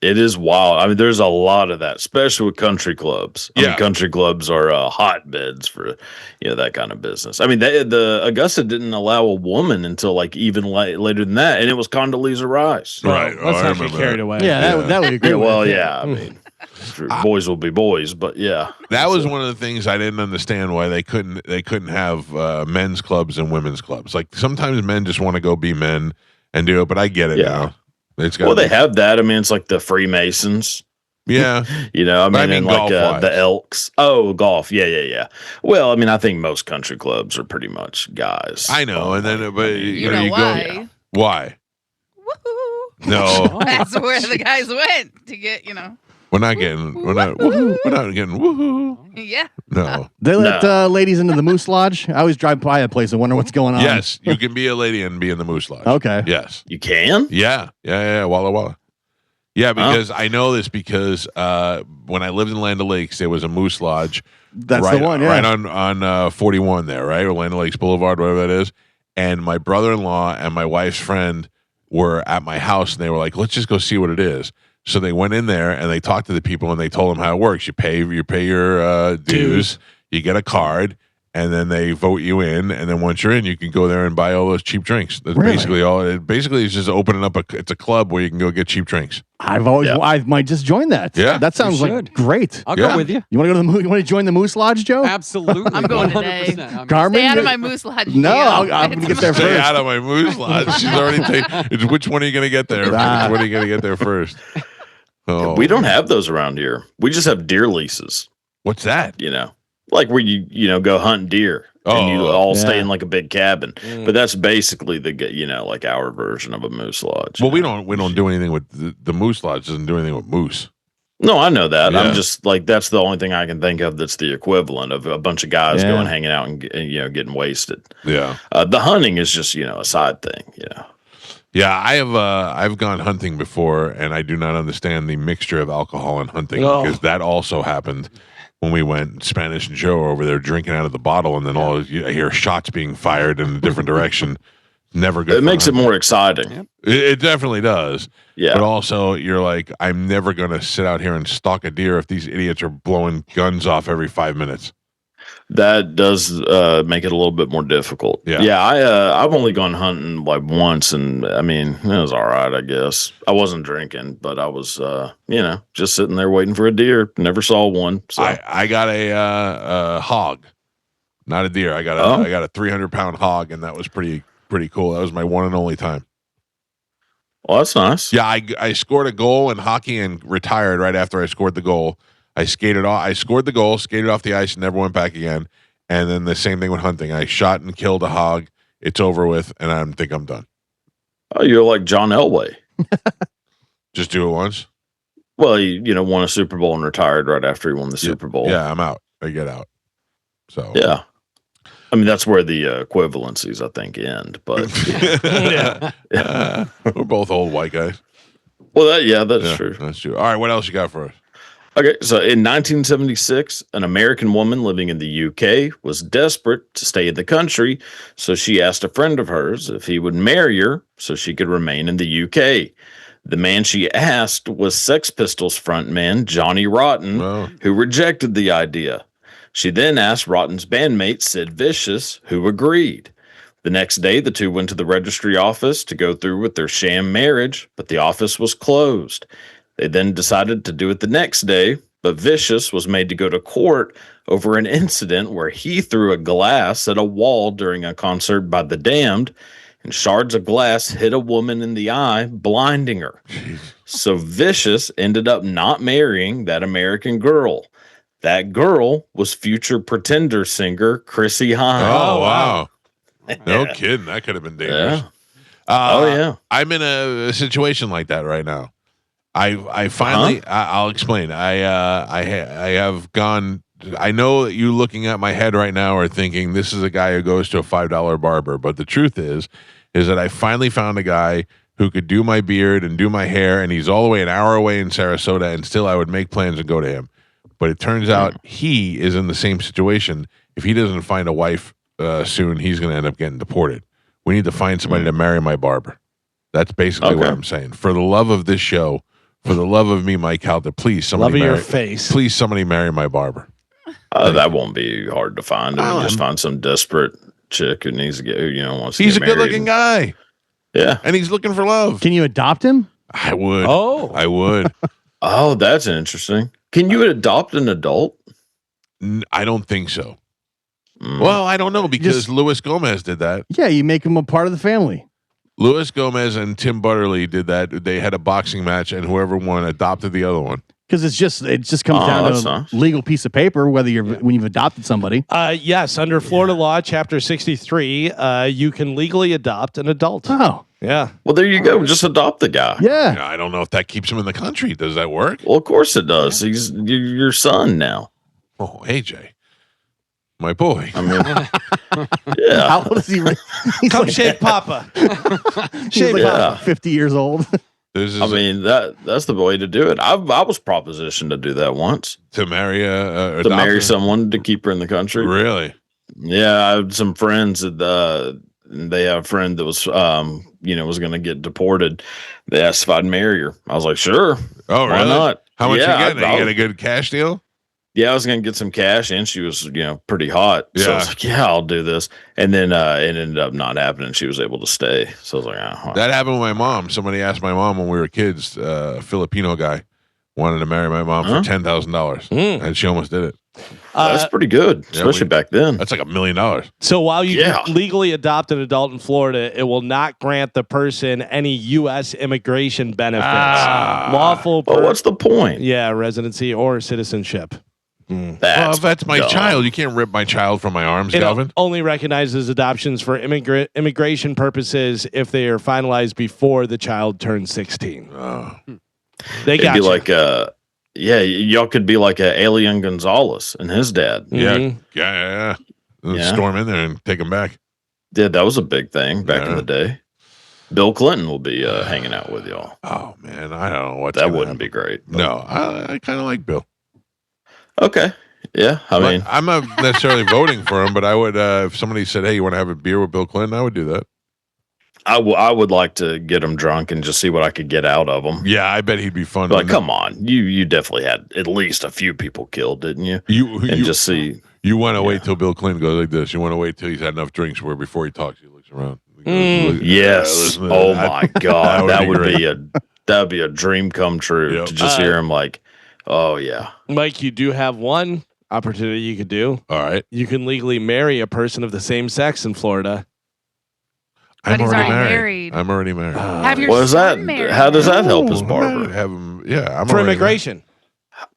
It is wild. I mean, there's a lot of that, especially with country clubs. I mean, country clubs are hotbeds for that kind of business. I mean, the Augusta didn't allow a woman until like even later than that, and it was Condoleezza Rice. Right. Let's I not get remember carried that. away. Yeah, that would agree. Yeah, with. well, yeah. I mean, boys will be boys, but yeah, That was one of the things I didn't understand, why they couldn't have men's clubs and women's clubs. Like sometimes men just want to go be men and do it, but I get it now. It's got they have that. I mean, it's like the Freemasons. Yeah. I mean, and like golf-wise. the Elks. Oh, golf. Yeah. Well, I mean, I think most country clubs are pretty much guys. I know, and then but You know why? Why? Woohoo! No, That's where the guys went to get, we're not getting woohoo. Yeah. No. They let ladies into the Moose Lodge. I always drive by a place and wonder what's going on. Yes, you can be a lady and be in the Moose Lodge. Okay. Yes. You can? Yeah. Walla Walla. Yeah, because I know this because when I lived in Land O'Lakes, there was a Moose Lodge. That's right, the one, yeah. Right on 41 there, right? Or Land O'Lakes Boulevard, whatever that is. And my brother-in-law and my wife's friend were at my house, and they were like, let's just go see what it is. So they went in there, and they talked to the people, and they told them how it works. You pay your dues, you get a card, and then they vote you in. And then once you're in, you can go there and buy all those cheap drinks. That's Really? basically all. It basically is just opening up it's a club where you can go get cheap drinks. I might just join that. Yeah. That sounds You like should. great. I'll Yeah. go with you. You want to go to the You want to join the Moose Lodge, Joe? Absolutely. I'm going today. 100%. I'm Carmen? Stay out of my moose lodge. No, deal. I'm gonna get there Stay first. out of my Moose Lodge. She's already taken. Which one are you going to get there? Which one are you going to get there first? Oh, We don't have those around here. We just have deer leases, What's that? like where you go hunt deer and you all stay yeah. in like a big cabin. Mm. But that's basically like our version of a moose lodge. Well, we don't do anything with the Moose Lodge. Doesn't do anything with moose. No, I know that. Yeah. I'm just like, that's the only thing I can think of that's the equivalent of a bunch of guys Yeah. going hanging out and getting wasted. Yeah. The hunting is just a side thing. Yeah, I've gone hunting before, and I do not understand the mixture of alcohol and hunting, Oh. because that also happened when we went. Spanish and Joe over there drinking out of the bottle, and then I hear shots being fired in a different direction. Never good. It makes it more exciting. Yep. It definitely does. Yeah. But also, you're like, I'm never gonna sit out here and stalk a deer if these idiots are blowing guns off every 5 minutes. That does make it a little bit more difficult. Yeah. I've only gone hunting like once, and I mean it was all right, I guess. I wasn't drinking, but I was just sitting there waiting for a deer. Never saw one. So I got a hog, not a deer. I got a 300-pound hog, and that was pretty cool. That was my one and only time. well, that's nice. Yeah, I scored a goal in hockey and retired right after I scored the goal. I skated off. I scored the goal, skated off the ice, and never went back again. And then the same thing with hunting. I shot and killed a hog. It's over with, and I think I'm done. Oh, you're like John Elway. Just do it once. Well, he won a Super Bowl and retired right after he won the Super Bowl. Yeah, I'm out. I get out. So Yeah. I mean, that's where the equivalencies, I think, end. But we're both old white guys. well, that's Yeah, true. That's true. All right, what else you got for us? Okay, so in 1976, an American woman living in the UK was desperate to stay in the country, so she asked a friend of hers if he would marry her so she could remain in the UK. The man she asked was Sex Pistols frontman Johnny Rotten, Well, who rejected the idea. She then asked Rotten's bandmate Sid Vicious, who agreed. The next day, the two went to the registry office to go through with their sham marriage, but the office was closed. They then decided to do it the next day, but Vicious was made to go to court over an incident where he threw a glass at a wall during a concert by The Damned, and shards of glass hit a woman in the eye, blinding her. So Vicious ended up not marrying that American girl. That girl was future Pretender singer Chrissy Hynde. oh wow. No Yeah. kidding. That could have been dangerous. Yeah. Oh yeah. I'm in a situation like that right now. I finally I'll explain. I have gone. I know that you looking at my head right now are thinking this is a guy who goes to a $5 barber, but the truth is that I finally found a guy who could do my beard and do my hair, and he's all the way an hour away in Sarasota, and still I would make plans and go to him. But it turns out he is in the same situation. If he doesn't find a wife soon, he's going to end up getting deported. We need to find somebody to marry my barber. That's basically what I'm saying. For the love of this show, for the love of me, Mike Calta, please somebody Love of marry, your face. please somebody marry my barber. That won't be hard to find. I mean, just find some desperate chick who needs to get, who, wants to He's a get married. good-looking guy, Yeah. and he's looking for love. Can you adopt him? I would. Oh. I would. Oh, that's interesting. Can you adopt an adult? I don't think so. Mm. Well, I don't know because Just- Luis Gomez did that. Yeah, you make him a part of the family. Luis Gomez and Tim Butterly did that. They had a boxing match, and whoever won adopted the other one. Because it just comes down that's to a nice. legal piece of paper, whether when you've adopted somebody. Yes, under Florida law, Chapter 63, you can legally adopt an adult. Oh, Yeah. Well, there you go. Just adopt the guy. yeah. I don't know if that keeps him in the country. Does that work? Well, of course it does. He's your son now. Oh, AJ, my boy. I mean, yeah. How old is he? He's Come like, shake Papa. he's Shake like Yeah. 50 years old. This is I mean that's the way to do it. I was propositioned to do that once, to marry to marry someone to keep her in the country. Really? Yeah, I had some friends that they have a friend that was was going to get deported. They asked if I'd marry her. I was like, sure. Oh, Why really? not? How much Yeah, you getting? You get a good cash deal? Yeah, I was going to get some cash, and she was, pretty hot. So I Yeah. was like, yeah, I'll do this. And then it ended up not happening. She was able to stay. So I was like, That happened with my mom. Somebody asked my mom when we were kids. A Filipino guy wanted to marry my mom for $10,000, and she almost did it. that's pretty good, especially back then. That's like $1 million. So while you Yeah. can legally adopt an adult in Florida, it will not grant the person any U.S. immigration benefits, lawful, Well, what's the point? residency or citizenship. Well, if that's my dumb. child, you can't rip my child from my arms, It Galvin. only recognizes adoptions for immigration purposes if they are finalized before the child turns 16. They It'd got be you. like, y'all could be like a Alien Gonzalez and his dad. Mhm. Yeah. Yeah. Storm in there and take him back. Yeah, that was a big thing back Yeah. in the day. Bill Clinton will be hanging out with y'all. Oh man, I don't know what That wouldn't be great. but- No, I kind of like Bill. Okay. Yeah. I mean, I'm not necessarily voting for him, but I would if somebody said, "Hey, you want to have a beer with Bill Clinton?" I would do that. I would like to get him drunk and just see what I could get out of him. Yeah, I bet he'd be fun. Like, come on, you definitely had at least a few people killed, didn't you? And just see. You want to wait till Bill Clinton goes like this. You want to wait till he's had enough drinks where before he talks, he looks around. He goes, "Look- Yes. listen to Oh that." my God, that that would would be be a dream come true Yep. to just hear him like, oh yeah. Mike, you do have one opportunity you could do. All right, You can legally marry a person of the same sex in Florida. But he's already married. I'm already married. Have your What is that? son married. How does that help his I barber? have him. Yeah, I'm For already immigration.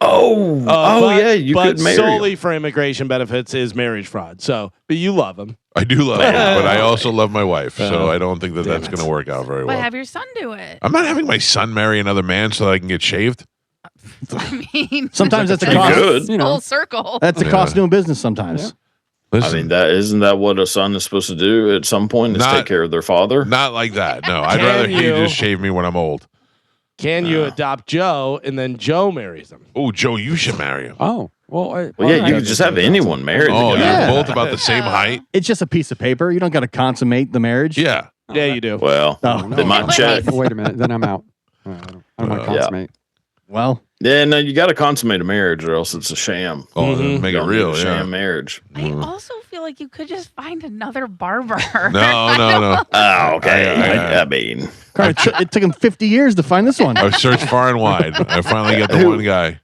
Oh, But- yeah, you but could marry solely him. for immigration benefits is marriage fraud. So, but you love him. I do love him, but I also love my wife, so I don't think that Damn that's it. going to work out very But well. have your son do it. I'm not having my son marry another man so that I can get shaved. I mean, Sometimes that's a You cost. could. You know. full circle. That's the Yeah. cost of doing business sometimes. I Listen, mean, that isn't that what a son is supposed to do at some point? Is Not- take care of their father. not like that. No, I'd Can rather he you- just shave me when I'm old. Can you adopt Joe and then Joe marries him? Oh, Joe, you should marry him. Oh, well. Well, yeah, you could just have anyone married. Oh, the guy. Yeah. you're both about the same height. It's just a piece of paper. You don't got to consummate the marriage. Yeah. Yeah, you do. Well, Oh, they might check. Wait a minute. Then I'm out. I don't want to Yeah. consummate. well, Yeah, no, you got to consummate a marriage, or else it's a sham. Oh, Mhm. make it Don't do real. a Yeah. sham marriage. I also feel like you could just find another barber. No. Oh, okay. I- I mean, Carter, it took him 50 years to find this one. I've searched far and wide. I finally got the Who- one guy.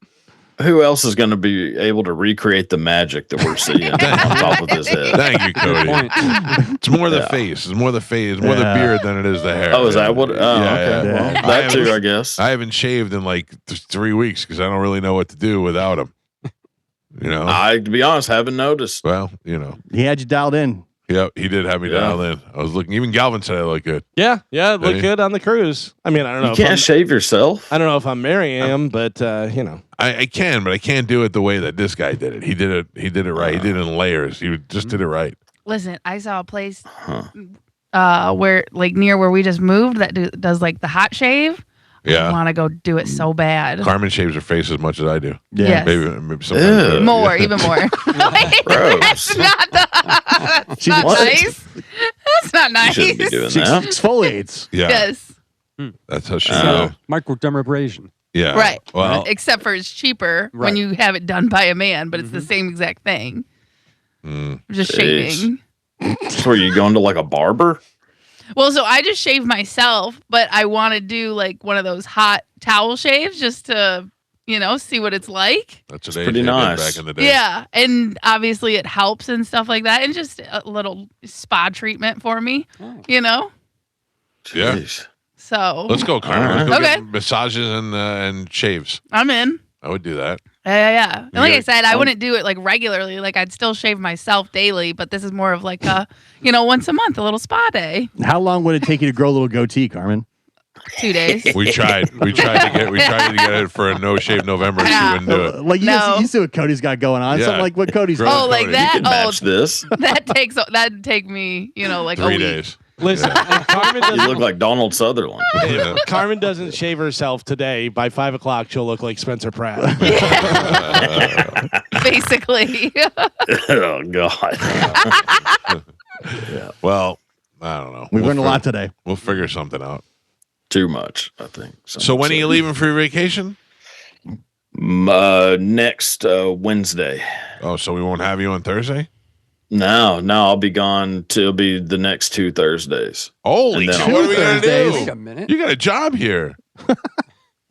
who else is going to be able to recreate the magic that we're seeing on top of his head? Thank you, Good Cody. point. It's more the Yeah. face. It's more the face. It's more the beard than it is the hair. Oh, is that what? Oh, Yeah, okay. yeah. Well, I that haven't- too, I guess. I haven't shaved in like 3 weeks because I don't really know what to do without him. You know? I, to be honest, haven't noticed. Well, you know. He had you dialed in. Yep, he did have me dialed in. I was looking. Even Galvin said I look good. Yeah, it looked Hey. good on the cruise. I mean, I don't know. You if can't I'm- shave yourself. I don't know if I'm marrying him, but you know. I can, but I can't do it the way that this guy did it. He did it. He did it right. He did it in layers. He just did it right. Listen, I saw a place where, like, near where we just moved that does like the hot shave. I Yeah. want to go do it so bad. Carmen shaves her face as much as I do. Yes. Maybe sometimes. Ew. More, even more. Gross. That's not, that's not What? nice. That's not You nice. shouldn't be doing She that. exfoliates. Yeah. Yes. That's how she. Microdermabrasion. Yeah. Right. Well, Except for it's cheaper Right. when you have it done by a man, but it's the same exact thing. Just shaving. So are you going to like a barber? Well, so I just shave myself, but I want to do like one of those hot towel shaves just to, see what it's like. that's what pretty AJ did nice. back in the day. Yeah. And obviously it helps and stuff like that. And just a little spa treatment for me, Yeah. Jeez. So Let's go, Carmen. Let's go Okay. get massages and shaves. I'm in. I would do that. Yeah. And like I Yeah. said, I wouldn't do it like regularly. Like I'd still shave myself daily, but this is more of like a, once a month, a little spa day. How long would it take you to grow a little goatee, Carmen? 2 days. We tried. We tried to get it for a no shave November. She wouldn't do it. Like No. you see what Cody's got going on. Yeah. Something like what Cody's Grow got. Oh, like Cody. that? You can match this. That'd take me, like a 3 week. days. Listen, and Carmen You doesn't, look like Donald Sutherland. Yeah. Carmen doesn't shave herself today. By 5 o'clock, she'll look like Spencer Pratt. Basically. Oh God. Well, I don't know. We've learned a lot today. We'll figure something out. Too much, I think. So when are you leaving for your vacation? Next Wednesday. Oh, so we won't have you on Thursday? No, I'll be gone till be the next 2 Thursdays. Holy And then shit! I'll- What are we gonna Thursdays. Wait do? a minute. You got a job here.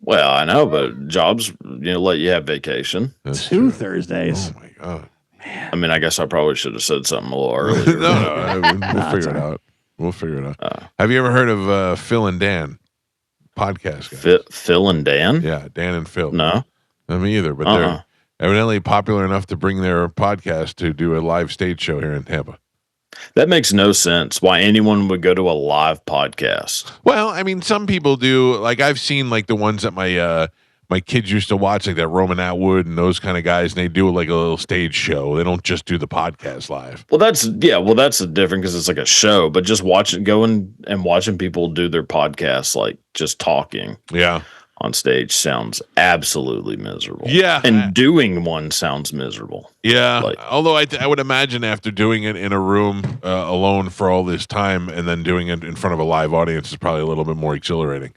Well, I know, but jobs, let you have vacation. That's 2 true. Thursdays. Oh my god. I mean, I guess I probably should have said something a little earlier. no, we'll figure it out. We'll figure it out. Have you ever heard of Phil and Dan podcast guys? Phil and Dan? Yeah, Dan and Phil. No. Not me either, but they're evidently popular enough to bring their podcast to do a live stage show here in Tampa. That makes no sense why anyone would go to a live podcast. Well, I mean, some people do. Like I've seen like the ones that my kids used to watch, like that Roman Atwood and those kind of guys, and they do like a little stage show. They don't just do the podcast live. Well, that's different because it's like a show, but just going and watching people do their podcasts, like just talking Yeah. on stage sounds absolutely miserable. Yeah. And doing one sounds miserable. Yeah. Like- Although I would imagine after doing it in a room alone for all this time and then doing it in front of a live audience is probably a little bit more exhilarating.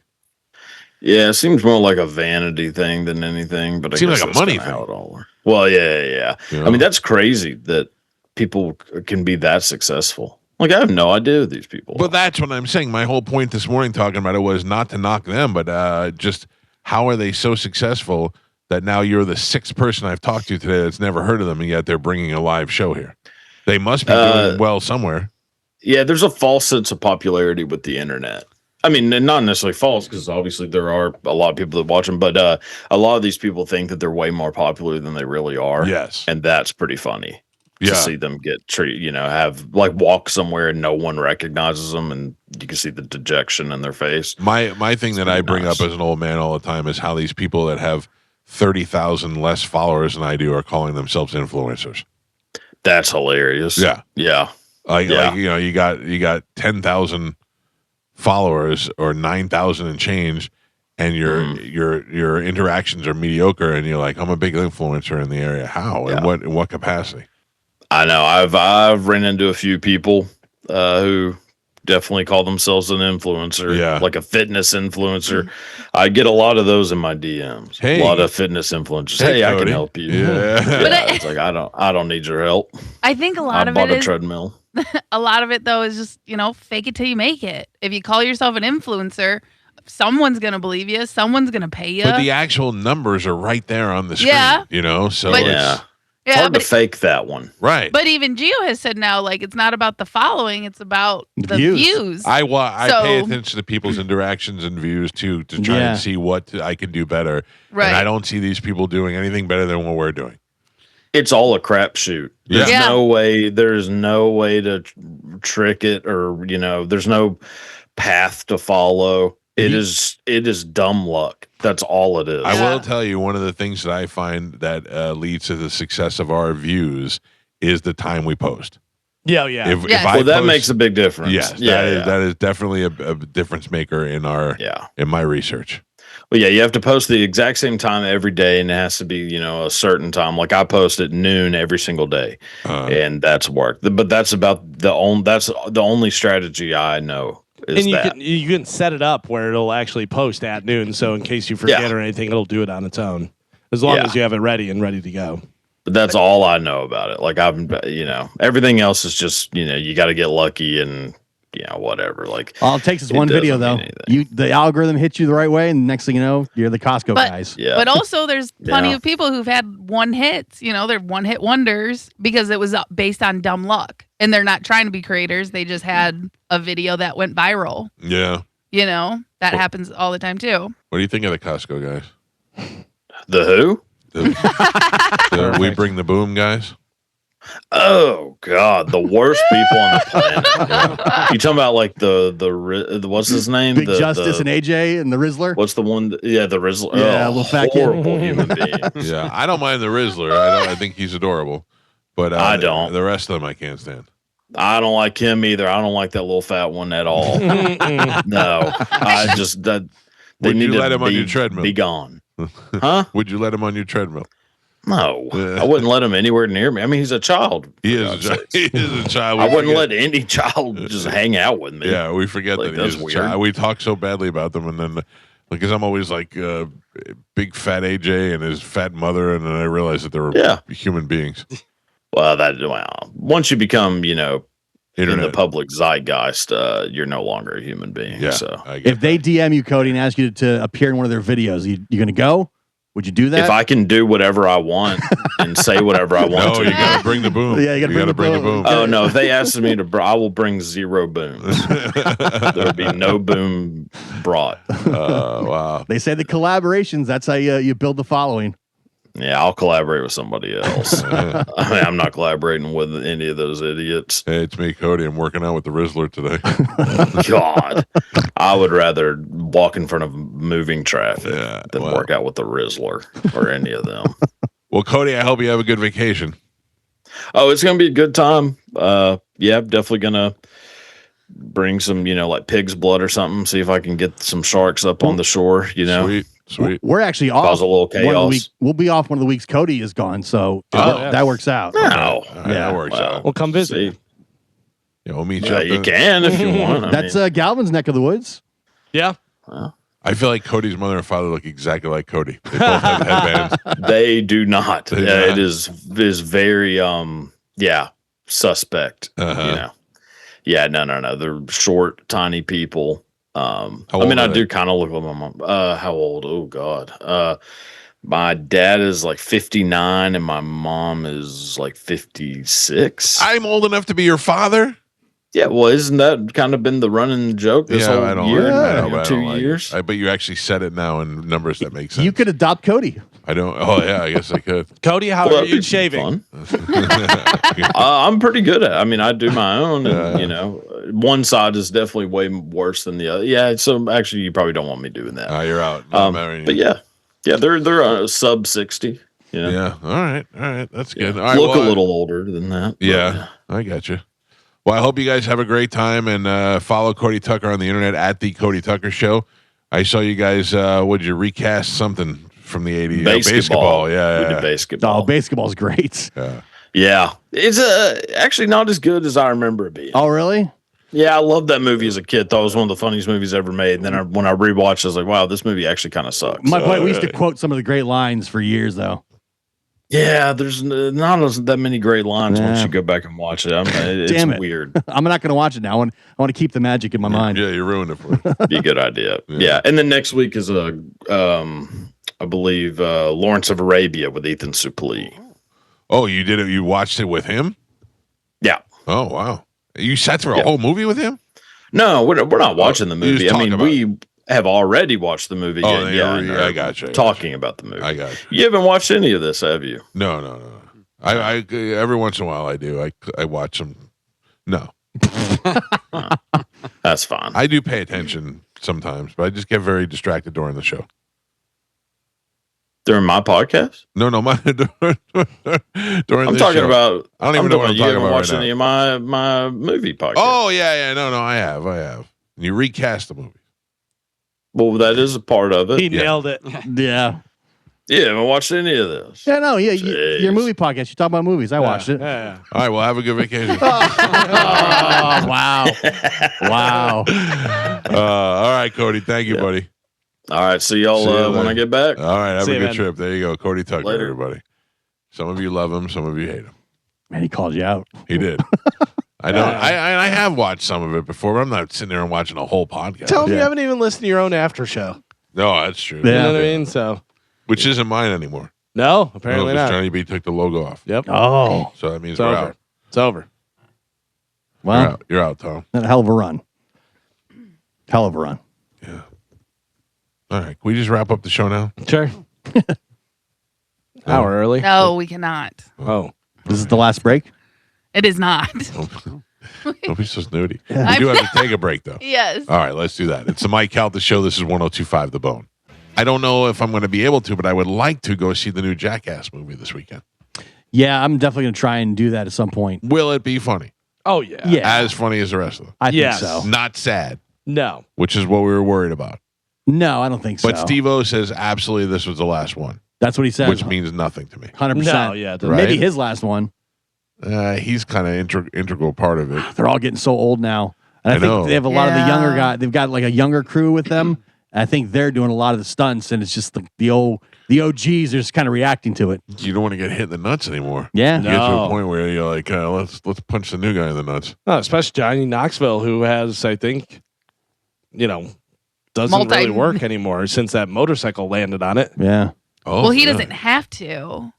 Yeah, it seems more like a vanity thing than anything, but I Seems guess like a that's money kinda how thing. it all works. Well, yeah. You I know? mean, that's crazy that people can be that successful. Like, I have no idea who these people But are. that's what I'm saying. My whole point this morning talking about it was not to knock them, but just how are they so successful that now you're the 6th person I've talked to today that's never heard of them, and yet they're bringing a live show here. They must be doing well somewhere. Yeah, there's a false sense of popularity with the internet. I mean, and not necessarily false, because obviously there are a lot of people that watch them, but a lot of these people think that they're way more popular than they really are. Yes. And that's pretty funny to Yeah. see them get treated, have like walk somewhere and no one recognizes them, and you can see the dejection in their face. My thing that I bring nice. up as an old man all the time is how these people that have 30,000 less followers than I do are calling themselves influencers. That's hilarious. Yeah. Yeah. Like Yeah. you got 10,000 followers or 9,000 and change, and your interactions are mediocre, and you're like, I'm a big influencer in the area. How? Yeah. In what capacity? I know. I've ran into a few people who definitely call themselves an influencer, Yeah. like a fitness influencer. I get a lot of those in my DMs. Hey. A lot of fitness influencers. Hey, Hey, I Cody. can help you. Yeah. Yeah, But it's like I don't need your help. I think a I lot of bought it a is treadmill. a lot of it though is just, fake it till you make it. If you call yourself an influencer, someone's gonna believe you, someone's gonna pay you. But the actual numbers are right there on the screen. Yeah. So But- it's Yeah. yeah, It's hard to but, fake that one. right. but even Gio has said now, like, it's not about the following, it's about the Views. views. I pay So- attention to people's interactions and views too, to try Yeah. and see what I can do better. Right. And I don't see these people doing anything better than what we're doing. it's all a crapshoot. There's Yeah. no way. There's no way to trick it, or there's no path to follow. It is dumb luck. That's all it is. I will tell you, one of the things that I find that leads to the success of our views is the time we post. Yeah, yeah. If Well, that makes a big difference. Yes, that is definitely a difference maker in my research. Well, yeah, you have to post the exact same time every day, and it has to be, a certain time. Like I post at noon every single day, and that's work. But that's about the only strategy I know. And you can set it up where it'll actually post at noon. So in case you forget or anything, it'll do it on its own, as long as you have it ready to go. But that's all I know about it. Like everything else is just, you got to get lucky and whatever. Like all it takes is one video though. The algorithm hits you the right way, and next thing you know, you're the Costco guys. Yeah. But also, there's plenty of people who've had one hits. They're one hit wonders because it was based on dumb luck, and they're not trying to be creators. They just had a video that went viral. Yeah. That happens all the time too. What do you think of the Costco guys? The who? The we bring the boom guys. Oh God, the worst people on the planet. You talking about like the what's his name? Big Justice and AJ and the Rizzler. What's the one? The Rizzler. Yeah, little fat kid. Horrible human being. Yeah, I don't mind the Rizzler. I think he's adorable, but I don't. The rest of them I can't stand. I don't like him either. I don't like that little fat one at all. No, I just that they Would need you to let him on your treadmill? Be gone. Huh? Would you let him on your treadmill? No, I wouldn't let him anywhere near me. I mean, he's a child. He is a child. He is a child. I wouldn't let any child just hang out with me. Yeah, we forget Like, that he's that's a weird. child. We talk so badly about them, and then because I'm always like big fat AJ and his fat mother, and then I realized that they were human beings. Well, once you become, in the Internet. public zeitgeist, you're no longer a human being. Yeah, So If they DM you, Cody, and ask you to appear in one of their videos, you going to go? Would you do that? if I can do whatever I want and say whatever I want No, to, you got to bring the boom. Yeah, you gotta bring the boom. oh no! If they ask me to, I will bring 0 booms. There will be no boom brought. Wow. They say the collaborations, that's how you build the following. Yeah, I'll collaborate with somebody else. I mean, I'm not collaborating with any of those idiots. Hey, it's me, Cody. I'm working out with the Rizzler today. God, I would rather walk in front of moving traffic than well. work out with the Rizzler or any of them. Well, Cody, I hope you have a good vacation. Oh, it's gonna be a good time. Yeah, definitely gonna bring some, like pig's blood or something. See if I can get some sharks up on the shore. Sweet. We're actually off. Cause a little one of the chaos. week. We'll be off one of the weeks Cody is gone, so that works out. No, All right, that works out. We'll come visit. See, Yeah, we'll meet you. Up you there. can if you want. That's Galvin's neck of the woods. Yeah. I feel like Cody's mother and father look exactly like Cody. They both have headbands. They do not. They Yeah, not. it is very suspect. Uh-huh. Yeah, no. They're short, tiny people. I old mean, I are they? do kind of look like my mom. How old? Oh God. My dad is like 59 and my mom is like 56. I'm old enough to be your father. Yeah, well, isn't that kind of been the running joke this whole I don't year? like it. I know, but I 2 don't like it. years? But you actually said it now in numbers that make sense. You could adopt Cody. I don't. Oh yeah, I guess I could. Cody, how Well, are you it'd be shaving? fun. I'm pretty good at it. I mean, I do my own, and one side is definitely way worse than the other. Yeah, so actually, you probably don't want me doing that. You're out. Not marrying But you. yeah, they're sub 60. Yeah. All right. That's good. All right. Look well, a little older than that. but, Yeah, I got you. Well, I hope you guys have a great time and follow Cody Tucker on the internet at the Cody Tucker Show. I saw you guys. Would you recast something from the '80s? Basketball. Yeah. We did basketball. Oh, basketball's great. Yeah, it's actually not as good as I remember it being. Oh, really? Yeah, I loved that movie as a kid. Thought it was one of the funniest movies ever made. And then when I rewatched, I was like, wow, this movie actually kind of sucks. My point, we used to quote some of the great lines for years, though. Yeah, there's not that many great lines once Yeah. you go back and watch it. It's Damn it. weird. I'm not going to watch it now. I want to keep the magic in my mind. Yeah, you ruined it for me. Be a good idea. Yeah. And then next week is I believe Lawrence of Arabia with Ethan Suplee. Oh, you did it. You watched it with him? Yeah. Oh, wow. You sat through a whole movie with him? No, we're not watching the you just movie. I talk mean, about we have already watched the movie. Oh, I got you. Talking about the movie. I got you. You haven't watched any of this, have you? No. I every once in a while I do. I watch them. No, That's fine. I do pay attention sometimes, but I just get very distracted during the show. During my podcast? No, my during I'm this talking show. about. I don't even know what I'm you talking haven't about watched right any of my movie podcast. Oh yeah, no, I have. You recast the movie. Well, that is a part of He it. nailed it. Yeah. Yeah, I haven't watched any of this. Yeah, no, yeah. Jeez. Your movie podcast. You talk about movies. I watched it. Yeah. All right, well, have a good vacation. Oh, wow. Wow. All right, Cody. Thank you, buddy. All right, see y'all See you when later. I get back. All right, have See a you, good man. trip. There you go, Cody Tucker. Later. Everybody. Some of you love him. Some of you hate him. Man, he called you out. He did. I know. I have watched some of it before, but I'm not sitting there and watching a whole podcast. Tell him you Yeah. haven't even listened to your own after show. No, that's true. Yeah. You know what I mean? So Which isn't mine anymore. no, apparently No, 'cause not. Johnny B took the logo off. Yep. Oh, So that means It's we're over. out. It's over. well, You're out, Tom. a hell of a run. Hell of a run. Yeah. All right. Can we just wrap up the show now? Sure. Hour early. No, we cannot. Oh. This is the last break. It is not. Don't be so snooty. Yeah. We do have to take a break, though. Yes. All right, let's do that. It's the Mike Calta Show. This is 102.5 The Bone. I don't know if I'm going to be able to, but I would like to go see the new Jackass movie this weekend. Yeah, I'm definitely going to try and do that at some point. Will it be funny? Oh yeah. Yeah, As funny as the rest of them? I Yes. think so. Not sad, No. which is what we were worried about. No, I don't think so. But Steve-O says absolutely this was the last one, That's what he says. which means nothing to me. 100%. No, yeah, it doesn't. Maybe Right? his last one. He's kind of integral part of it. They're all getting so old now. And I, I think know. they have a lot of the Yeah. younger guys. They've got like a younger crew with them. And I think they're doing a lot of the stunts, and it's just the OGs are just kind of reacting to it. You don't want to get hit in the nuts anymore. Yeah. You get to No. a point where you're like, let's punch the new guy in the nuts. No, especially Johnny Knoxville, who has, I think, doesn't Multi- really work anymore since that motorcycle landed on it. Yeah. Oh, Well, he yeah. doesn't have to.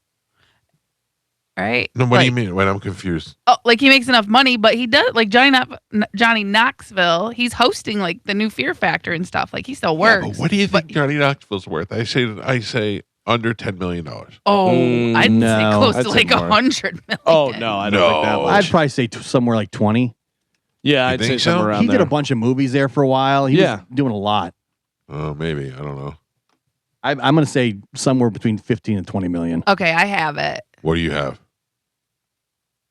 Right? No, what do you Like- mean? Wait, I'm confused. Oh, like he makes enough money, but he does like Johnny Knoxville. He's hosting like the new Fear Factor and stuff. Like he still Yeah, works. but what do you think but- Johnny Knoxville's worth? I say under $10 million. Oh, I'd say no. close I'd to say like more. 100 million. Oh no, I don't No. think that much. I'd probably say somewhere like 20. yeah, You I'd say think so? somewhere around He there. did a bunch of movies there for a while. He Yeah. was doing a lot. Oh, maybe. I don't know. I'm going to say somewhere between 15 and 20 million. Okay, I have it. What do you have?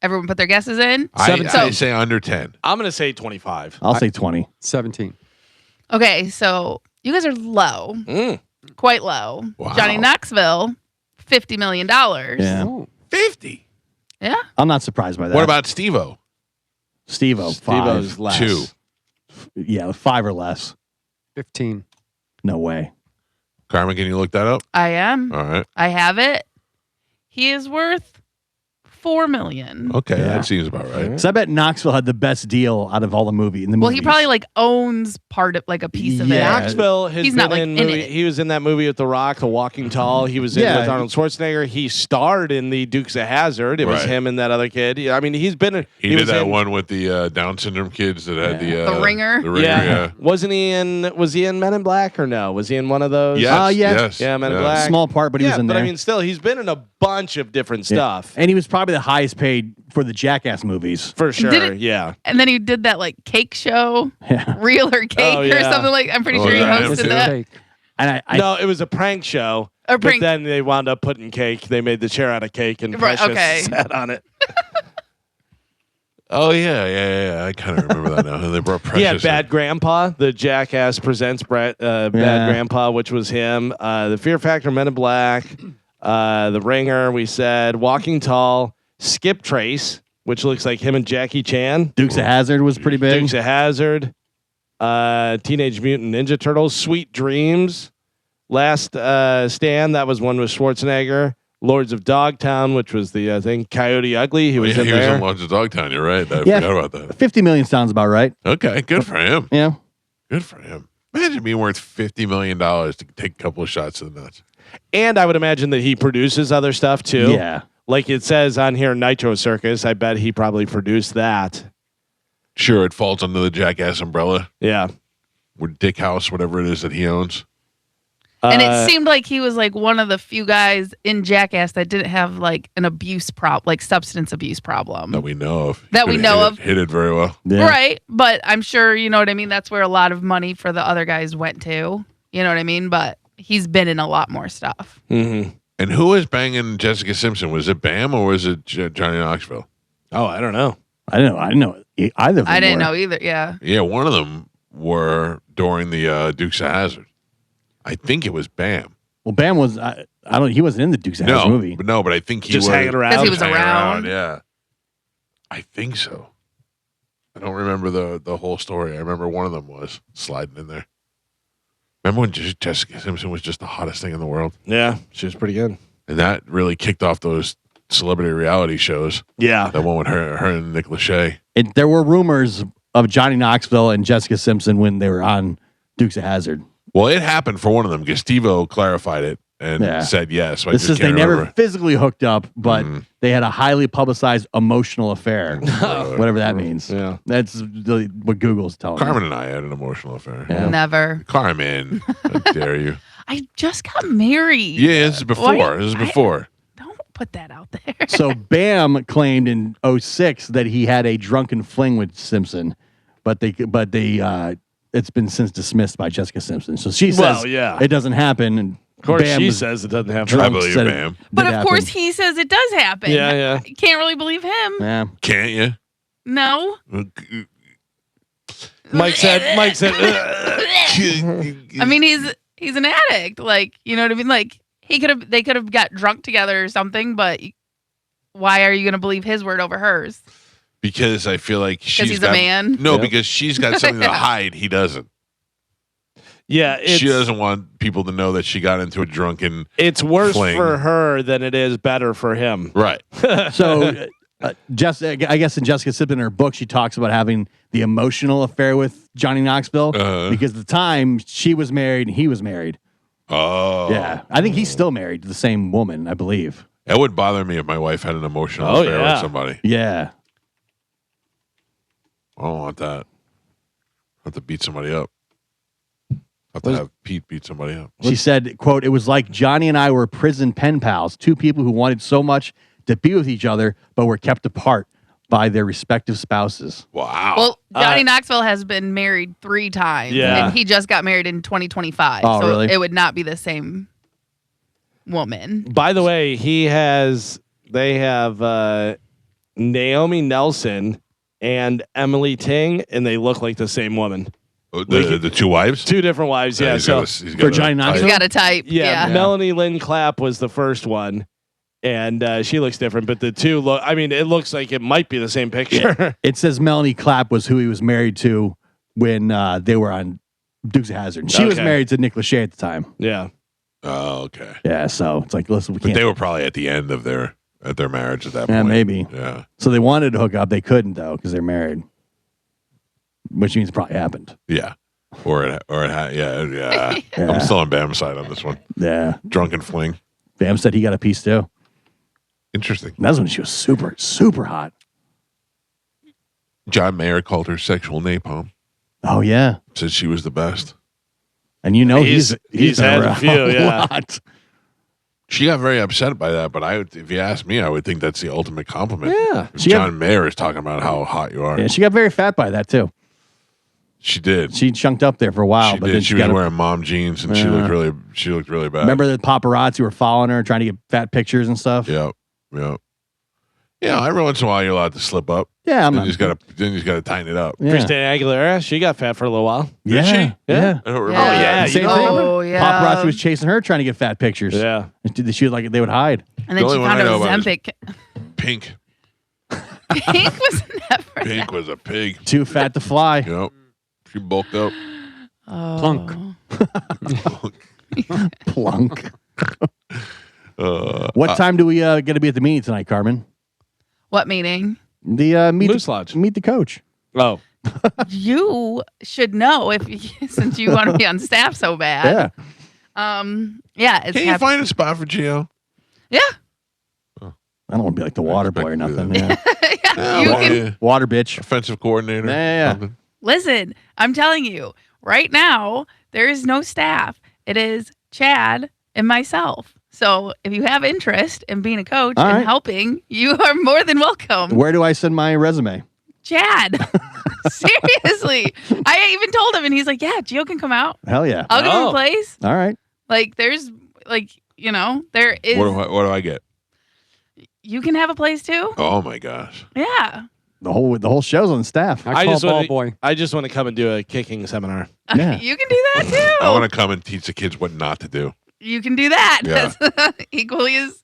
Everyone put their guesses in. I say under 10. I'm gonna say 25. I'll say 20. 17. Okay, so you guys are low, quite low. Wow. Johnny Knoxville, $50 million. Yeah. Oh, 50. Yeah. I'm not surprised by that. What about Steve-O? Steve-O? Steve-O's 5. less. 2. Yeah, 5 or less. 15. No way. Carmen, can you look that up? I am. All right. I have it. He is worth $4 million. Okay, Yeah. that seems about right. So I bet Knoxville had the best deal out of all the movie in the Well, movies. he probably like owns part of like a piece of Yeah. it. Knoxville has He's been not, like, in in movie. it. He was in that movie with The Rock, The Walking Tall. He was in Yeah. with Arnold Schwarzenegger. He starred in the Dukes of Hazzard. It was Right. him and that other kid. I mean, he's been. He did was that in- one with the Down syndrome kids that had The Ringer? The Ringer, Yeah. yeah. Wasn't he in? Was he in Men in Black or no? Was he in one of those? Yes, yeah. yes. Yeah, Men in yes. Black. small part, but he yeah, was in but there. I mean, still, he's been in a bunch of different Yeah. stuff And he was probably the highest paid for the Jackass movies. for sure. Did it- Yeah. And then he did that like cake show, Yeah. Real or Cake Oh, or yeah. something like. I'm pretty Oh, sure he yeah, hosted him too. that. Cake. And I No, it was a prank show. Or But prank. then they wound up putting cake. They made the chair out of cake and Right, Precious okay. sat on it. Oh, yeah. I kind of remember that now. They brought Precious. Yeah, in. Bad Grandpa. The Jackass Presents Bad Yeah. Grandpa, which was him. The Fear Factor, Men in Black. The Ringer, we said. Walking Tall. Skip Trace, which looks like him and Jackie Chan. Dukes of Hazzard was pretty big. Dukes of Hazzard. Teenage Mutant Ninja Turtles. Sweet Dreams. Last Stand. That was one with Schwarzenegger. Lords of Dogtown, which was the thing. Coyote Ugly. He was in he there. was in Lords of Dogtown. You're right. I Yeah. forgot about that. 50 million sounds about right. Okay, good for him. Yeah. Good for him. Imagine being worth $50 million to take a couple of shots to the nuts. And I would imagine that he produces other stuff too. Yeah. Like it says on here, Nitro Circus. I bet he probably produced that. Sure, it falls under the Jackass umbrella. Yeah. Or Dick House, whatever it is that he owns. And it seemed like he was like one of the few guys in Jackass that didn't have like an abuse problem, like substance abuse problem. That we know of. That we Could've know hit of. Hit it very well. Yeah. Right. But I'm sure, you know what I mean? That's where a lot of money for the other guys went to. You know what I mean? But he's been in a lot more stuff. Mm-hmm. And who was banging Jessica Simpson? Was it Bam or was it Johnny Knoxville? Oh, I don't know. I didn't know either of them. I didn't were. know either. Yeah. Yeah, one of them were during the Dukes of Hazzard. I think it was Bam. Well, Bam was. I don't. He wasn't in the Dukes of Hazzard movie. But I think he Just was hanging around. Because he was hanging around. Yeah, I think so. I don't remember the whole story. I remember one of them was sliding in there. Remember when Jessica Simpson was just the hottest thing in the world, Yeah, she was pretty good. and that really kicked off those celebrity reality shows. Yeah. That one with her and Nick Lachey. There were rumors of Johnny Knoxville and Jessica Simpson when they were on Dukes of Hazzard. Well, it happened for one of them because Steve-O clarified it and Yeah. said yes. So I This just is they can't never remember. physically hooked up, but Mhm. they had a highly publicized emotional affair, whatever that means. Yeah. That's what Google's telling me. Carmen and I had an emotional affair. Yeah. Never. Carmen, how dare you? I just got married. Yeah, this is before. Why- This is before. Don't put that out there. So Bam claimed in 2006 that he had a drunken fling with Simpson, but they it's been since dismissed by Jessica Simpson. So she says Well, yeah. it doesn't happen. And Of course, Bam she was says it doesn't happen. drunk, I believe said it Bam. But did of course, happen. he says it does happen. Yeah, yeah. I can't really believe him. Yeah. Can't you? No. Mike said. I mean, he's an addict. Like, you know what I mean? Like, they could have got drunk together or something. But why are you going to believe his word over hers? Because I feel like she's he's a got, man? No, Yep. because she's got something to hide. He doesn't. Yeah, She doesn't want people to know that she got into a drunken. It's worse fling. for her than it is better for him. Right. So, I guess in Jessica Simpson, in her book, she talks about having the emotional affair with Johnny Knoxville because at the time she was married and he was married. Oh. Yeah, I think he's still married to the same woman, I believe. That would bother me if my wife had an emotional Oh, affair yeah. with somebody. Yeah, I don't want that. I have to beat somebody up. I have to have Pete beat somebody up. she said, "quote It was like Johnny and I were prison pen pals, two people who wanted so much to be with each other, but were kept apart by their respective spouses." Wow. Well, Johnny Knoxville has been married 3 times. Yeah. And he just got married in 2025. Oh, so really? it would not be the same woman. By the way, they have Naomi Nelson and Emily Ting, and they look like the same woman. the two wives? 2 different wives, yeah. he's So got a- he's For got a- Johnny Knoxville? He's got a type. yeah, Yeah. Melanie Lynn Clapp was the first one, and she looks different. But the two look. I mean, it looks like it might be the same picture. It says Melanie Clapp was who he was married to when they were on Dukes of Hazzard. She was Okay. married to Nick Lachey at the time. Yeah. Oh, okay. Yeah, so it's like, listen, we But can't. they were probably at the end of their marriage at that Yeah, point. maybe. Yeah. So they wanted to hook up, they couldn't though because they're married, which means it probably happened. Yeah. Yeah. Yeah. I'm still on Bam's side on this one. Yeah, Drunken fling. Bam said he got a piece too. Interesting. And that's when she was super, super hot. John Mayer called her sexual napalm. Oh yeah, Said she was the best. and you know He's he's had been a around few, yeah. lot. She got very upset by that, but if you ask me, I would think that's the ultimate compliment. Yeah. If She John Mayer is talking about how hot you are. Yeah, she got very fat by that too. She did. She chunked up there for a while, She but did. then She was got wearing mom jeans, and she looked really bad. Remember the paparazzi were following her, trying to get fat pictures and stuff. Yep. Yeah. Every once in a while, you're allowed to slip up. Yeah, I'm Then not. you just gotta tighten it up. Yeah. Christina Aguilera, she got fat for a little while. Yeah, Did she? yeah. I don't remember Yeah. that. Same you thing. Oh, yeah. Paparazzi was chasing her, trying to get fat pictures. Yeah. And she was like they would hide. And The then she only one found I out know about is- Ozempic. Pink. Pink was never Pink that. was a pig. Too fat to fly. Yep. She bulked up. Oh. Plunk. Plunk. What time do we get to be at the meeting tonight, Carmen? What meeting? The Moose Lodge. meet the coach. Oh. You should know since you want to be on staff so bad. Yeah, Yeah. It's Can you find a spot for Gio? Yeah. I don't want to be like the water boy or nothing. Yeah. You can Water bitch. Offensive coordinator. Yeah. something. listen. I'm telling you right now, there is no staff. It is Chad, and myself. So if you have interest in being a coach All and right. helping, you are more than welcome. Where do I send my resume? Chad, seriously. I even told him, and he's like, yeah, Gio can come out. Hell yeah. I'll give him Oh. a place. All right. Like, there's, like, you know, there is. What do I get? You can have a place too. Oh my gosh. Yeah. The whole show's on staff. I call ball wanna- boy. I just want to come and do a kicking seminar. Yeah. You can do that too. I want to come and teach the kids what not to do. You can do that. Yeah. That's equally as,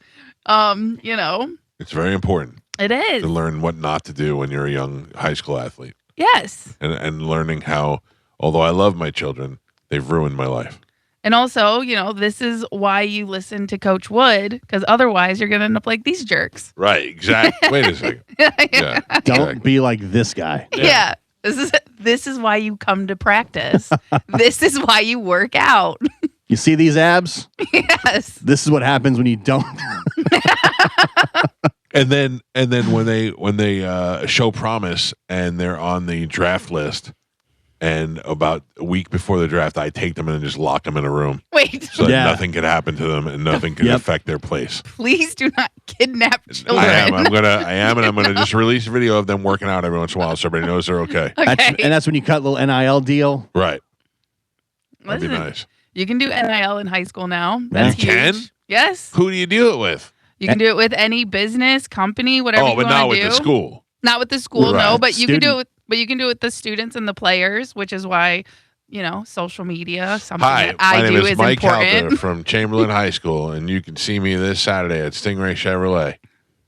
you know, It's very important it is. to learn what not to do when you're a young high school athlete, Yes. and learning how, although I love my children, they've ruined my life. And also, you know, this is why you listen to Coach Wood, because otherwise you're going to end up like these jerks. Right. Exactly. Wait a second. Yeah. Don't exactly. be like this guy. Yeah. This is why you come to practice. This is why you work out. You see these abs? Yes. This is what happens when you don't. And then when they show promise and they're on the draft list, and about a week before the draft, I take them in and just lock them in a room Wait, so that Yeah. nothing can happen to them and nothing can Yep. affect their place. please do not kidnap children. I am. I'm gonna just release a video of them working out every once in a while so everybody knows they're okay. And that's when you cut a little NIL deal. Right. That'd be Listen, nice. you can do NIL in high school now. That's You can? huge. Yes. Who do you do it with? You can do it with any business, company, whatever Oh, you but want not to with do. the school. Not with the school, Right. no, but you can do Student. it you can do it with the students and the players, which is why, you know, social media, something Hi, that my I name do is is Mike important. Calta from Chamberlain High School, and you can see me this Saturday at Stingray Chevrolet.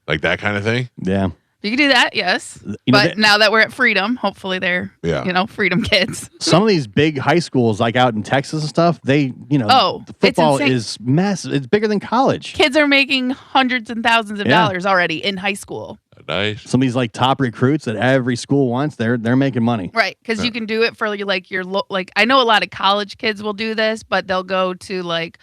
Like that kind of thing? Yeah. You can do that, yes. You know, But now that we're at Freedom, hopefully they're, Yeah. you know, Freedom kids. some of these big high schools, like out in Texas and stuff, they, you know, Oh, the it's football insane. is massive. It's bigger than college. Kids are making hundreds and thousands of Yeah. dollars already in high school. Nice. Some of these like top recruits that every school wants, they're making money. Right, because you can do it for like I know a lot of college kids will do this, but they'll go to like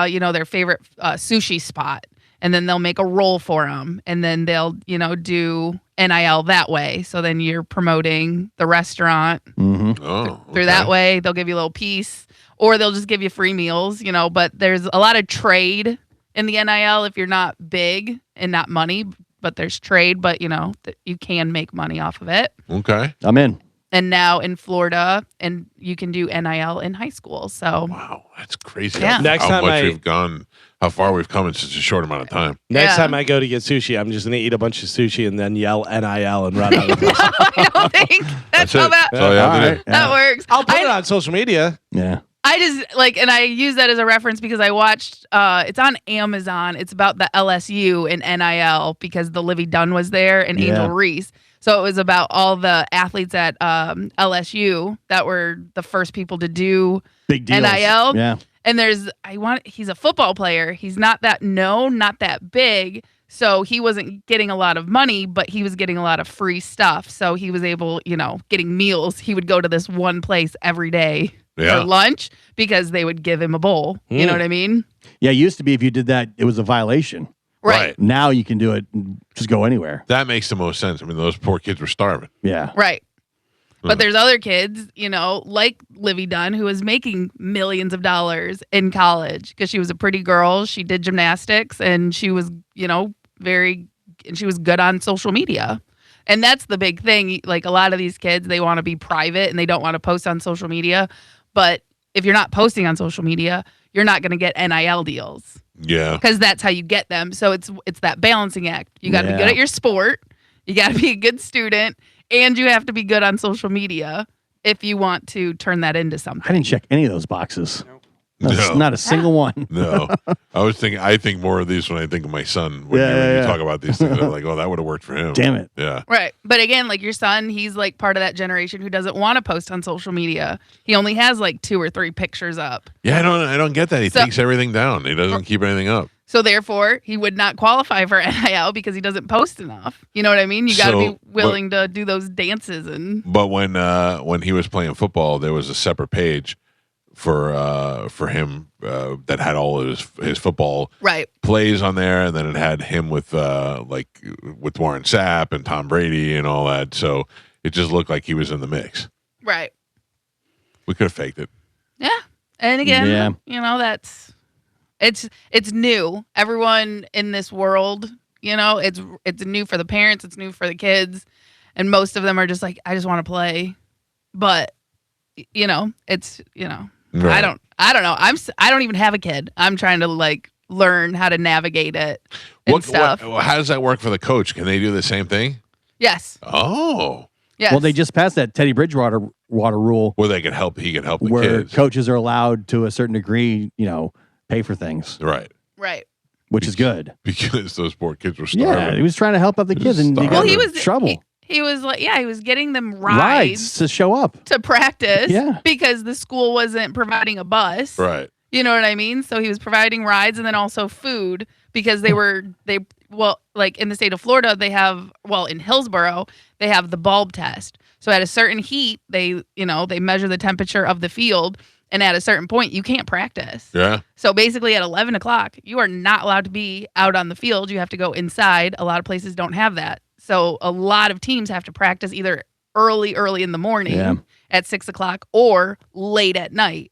you know, their favorite sushi spot, and then they'll make a roll for them, and then they'll, you know, do NIL that way. So then you're promoting the restaurant Mm-hmm. Oh, through that way. They'll give you a little piece, or they'll just give you free meals, you know. But there's a lot of trade in the NIL if you're not big and not money, but there's trade, but you know, you can make money off of it. Okay. I'm in. And now in Florida, and you can do NIL in high school. So Wow, that's crazy. Yeah. Next how time much I- we've gone, how far we've come in such a short amount of time. Next Yeah. time I go to get sushi, I'm just going to eat a bunch of sushi and then yell NIL and run out of the place. I don't think that's how it. that, That's all you have to do. that works. I'll put it on social media. Yeah. I just like, and I use that as a reference because I watched, it's on Amazon. It's about the LSU and NIL because the Livy Dunn was there and Yeah. Angel Reese. So it was about all the athletes at LSU that were the first people to do Big deals. NIL. Yeah. And he's a football player. He's not that known, not that big. So he wasn't getting a lot of money, but he was getting a lot of free stuff. So he was able, you know, getting meals. He would go to this one place every day Yeah. for lunch because they would give him a bowl. You know what I mean? Yeah. It used to be if you did that, it was a violation. Right. Now you can do it and just go anywhere. That makes the most sense. I mean, those poor kids were starving. Yeah. Right. But there's other kids, you know, like Livy Dunn, who was making millions of dollars in college because she was a pretty girl. She did gymnastics and she was, you know, and she was good on social media. And that's the big thing. Like a lot of these kids, they want to be private and they don't want to post on social media. But if you're not posting on social media, you're not going to get NIL deals Yeah. because that's how you get them. So it's that balancing act. You got to be Yeah. good at your sport. You got to be a good student. And you have to be good on social media if you want to turn that into I something. didn't check any of those boxes. No. Not a single one. No. I think more of these when I think of my son. When, Yeah, you, when yeah, you yeah. talk about these things, I'm like, oh, that would have worked for him. Damn it. Yeah. Right. But again, like your son, he's like part of that generation who doesn't want to post on social media. He only has like 2 or 3 pictures up. Yeah, I don't get that. He So- takes everything down. He doesn't keep anything up. So therefore, he would not qualify for NIL because he doesn't post enough. You know what I mean? You got to So, be willing to do those dances and But when he was playing football, there was a separate page for him that had all of his football right. plays on there, and then it had him with with Warren Sapp and Tom Brady and all that. So it just looked like he was in the mix. Right. We could have faked it. Yeah. And again, Yeah. you know, that's It's new. Everyone in this world, it's new for the parents, it's new for the kids, and most of them are just like, I just want to play. But it's Right. I don't know. I don't even have a kid. I'm trying to like learn how to navigate it and stuff. How does that work for the coach? Can they do the same thing? Yes. Oh, Yes. Well, they just passed that Teddy Bridgewater rule well, they can help. He can help the where kids. coaches are allowed to a certain degree, pay for things, Right. right. which is good. Because those poor kids were starving. Yeah, he was trying to help out the kids, and he Starving. got Well, he in was trouble. He was like, he was getting them Rides to show up. to practice Yeah. because the school wasn't providing a bus. Right. You know what I mean? So he was providing rides and then also food because like in the state of Florida, they have, in Hillsborough, they have the bulb test. So at a certain heat, they measure the temperature of the field, and at a certain point, you can't practice. Yeah. So basically at 11 o'clock, you are not allowed to be out on the field. You have to go inside. A lot of places don't have that. So a lot of teams have to practice either early in the morning at 6 o'clock or late at night,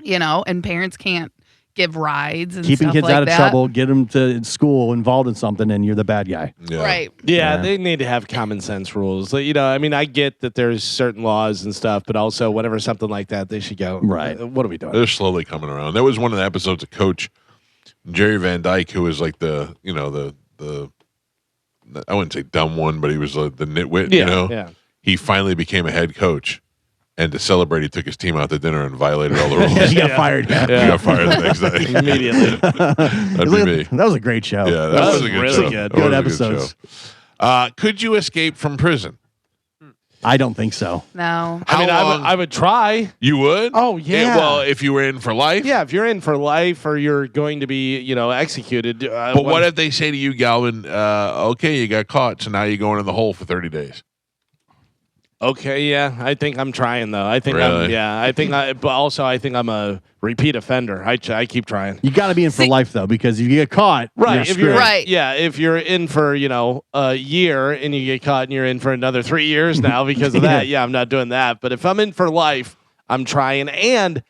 and parents can't give rides and Keeping stuff kids like out of that. trouble, get them to school involved in something, and you're the bad guy. Yeah. Right. Yeah, Yeah. they need to have common sense rules. Like, I get that there's certain laws and stuff, but also whenever something like that, they should go, Right. What are we doing? They're slowly coming around. There was one of the episodes of Coach Jerry Van Dyke, who was like the I wouldn't say dumb one, but he was like the nitwit. Yeah. He finally became a head coach, and to celebrate, he took his team out to dinner and violated all the rules. He got fired. He got fired the next day. Immediately. That'd be me. That was a great show. Yeah, that That was was a good really show. good. That Good was a episodes. show. Could you escape from prison? I don't think so. No. I mean, long? I would try. You would? Oh, yeah. Well, if you were in for life? Yeah, if you're in for life or you're going to be, executed. But what if they say to you, Galvin, okay, you got caught, so now you're going in the hole for 30 days? Okay, yeah, I think I'm trying though. I think Really? but also I think I'm a repeat offender. I keep trying. You got to be in for life though, because if you get caught, Right, if you're screwed. Right. yeah, if you're in for a year and you get caught and you're in for another 3 years now because of that, I'm not doing that. But if I'm in for life, I'm trying, and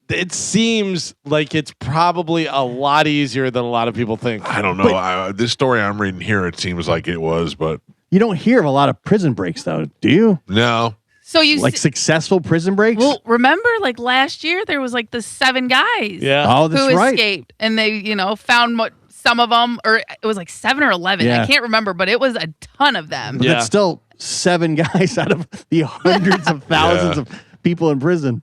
it seems like it's probably a lot easier than a lot of people think. I don't know. This story I'm reading here, it seems like it was, but You don't hear of a lot of prison breaks though, do you? no. So you Like successful prison breaks? well, remember like last year there was like the 7 guys Yeah. Oh, who that's right. escaped, and they found some of them, or it was like 7 or 11. Yeah. I can't remember, but it was a ton of them. But Yeah. that's still 7 guys out of the hundreds of thousands of people in prison.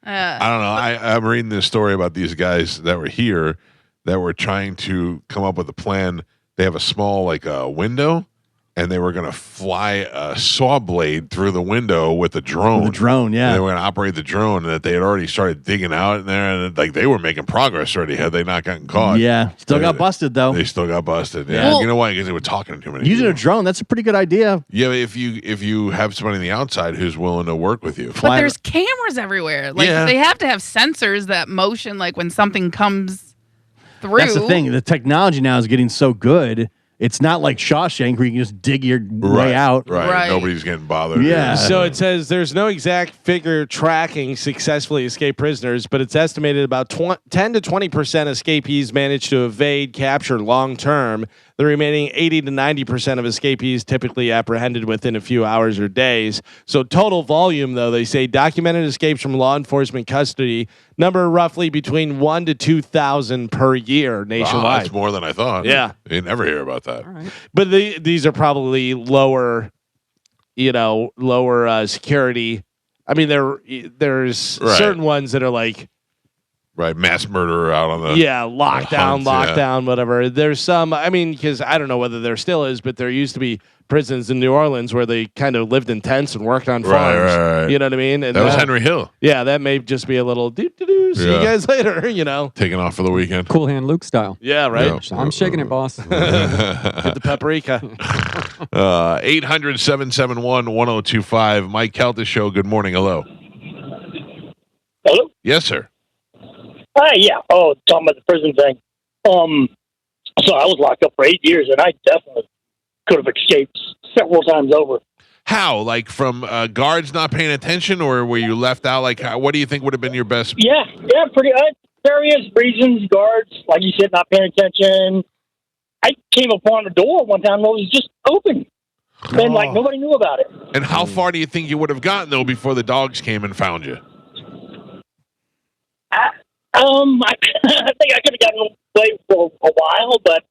I don't know. I'm reading this story about these guys that were here that were trying to come up with a plan. They have a small window, and they were going to fly a saw blade through the window with a drone. The drone, And yeah. they were going to operate the drone, and that they had already started digging out in there, and they were making progress already. Had they not gotten caught? Yeah. Still got busted though. They still got busted. Yeah, Well- you know why? Because they were talking to too many Using a people. drone, that's a pretty good idea. Yeah, but if you have somebody on the outside who's willing to work with you. But there's cameras everywhere. Like Yeah. they have to have sensors that motion like when something comes through. That's the thing. The technology now is getting so good. It's not like Shawshank where you can just dig your way out. Right. Nobody's getting bothered. Yeah. So it says there's no exact figure tracking successfully escaped prisoners, but it's estimated about 10 to 20% escapees manage to evade capture long term. The remaining 80 to 90% of escapees typically apprehended within a few hours or days. So total volume, though, they say documented escapes from law enforcement custody number roughly between 1 to 2,000 per year Wow, nationwide. that's more than I thought. Yeah. You never hear about that. All right. But these are probably lower security. I mean, there's Right. certain ones that are like, Right. Mass murderer out on the lockdown, hunt, whatever. There's some, I mean, because I don't know whether there still is, but there used to be prisons in New Orleans where they kind of lived in tents and worked on farms. Right. You know what I mean? And That was Henry Hill Yeah, that may just be a little doo-doo-doo. See Yeah. you guys later, taking off for the weekend. Cool Hand Luke style. Yeah, right? Yeah. I'm shaking it, boss. Get the paprika. 800-771-1025. Mike Calta Show. Good morning. Hello. Hello? Yes, sir. Yeah. Oh, talking about the prison thing. So I was locked up for 8 years, and I definitely could have escaped several times over. How? Like from guards not paying attention, or were you left out? Like, what do you think would have been your best? Yeah, pretty. various reasons, guards, like you said, not paying attention. I came upon a door one time that was just open. And like nobody knew about it. And how far do you think you would have gotten though before the dogs came and found you? I think I could have gotten away for a while, but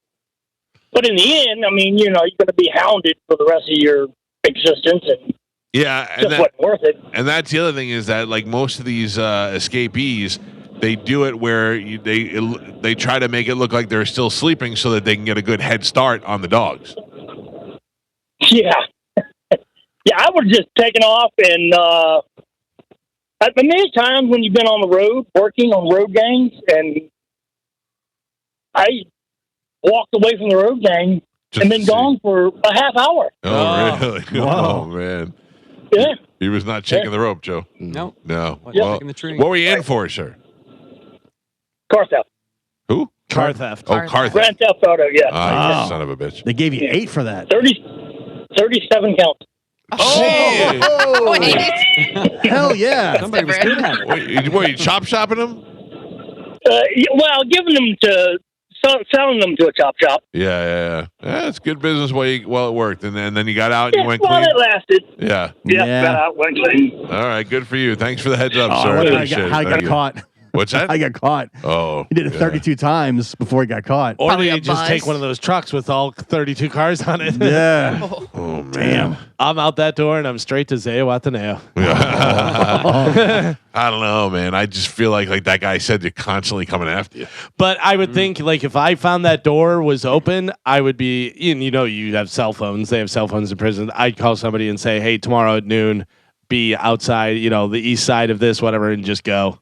in the end, I mean, you're going to be hounded for the rest of your existence, and Yeah, it just wasn't worth it. And that's the other thing is that like most of these escapees, they do it where they try to make it look like they're still sleeping so that they can get a good head start on the dogs. Yeah. Yeah, I would have just taken off and many times when you've been on the road, working on road gangs, and I walked away from the road gang Just and been to see. gone for a half hour. Oh, really? Wow. Oh, man. Yeah. He was not shaking the rope, Joe. No. No. Wasn't Well, taking the train. what were you in for, sir? Car theft. Who? Car theft. Oh, car theft. Grand Theft Auto, yeah. Ah, you Oh. son of a bitch. They gave you 8 for that. 37 counts. Oh! Wait. Hell yeah. Somebody was different. good at it. Wait, you chop shopping them? Well, giving them to selling them to a chop shop. Yeah. It's good business while it worked, and then you got out and Yeah, you went well, clean. it lasted. Yeah. Yeah, got out, went clean. All right, good for you. Thanks for the heads up, Oh, sir. I I wonder appreciate how it. he got Thank you. caught. What's that? I got caught. Oh, He did it yeah. 32 times before he got caught. Or Probably do a you just bus. take one of those trucks with all 32 cars on it? Yeah. Oh man. Damn. I'm out that door and I'm straight to Zeo Ateneo. I don't know, man. I just feel like that guy said they're constantly coming after you. But I would think, like, if I found that door was open, I would be, you have cell phones. They have cell phones in prison. I'd call somebody and say, hey, tomorrow at noon, be outside, the east side of this, whatever, and just go.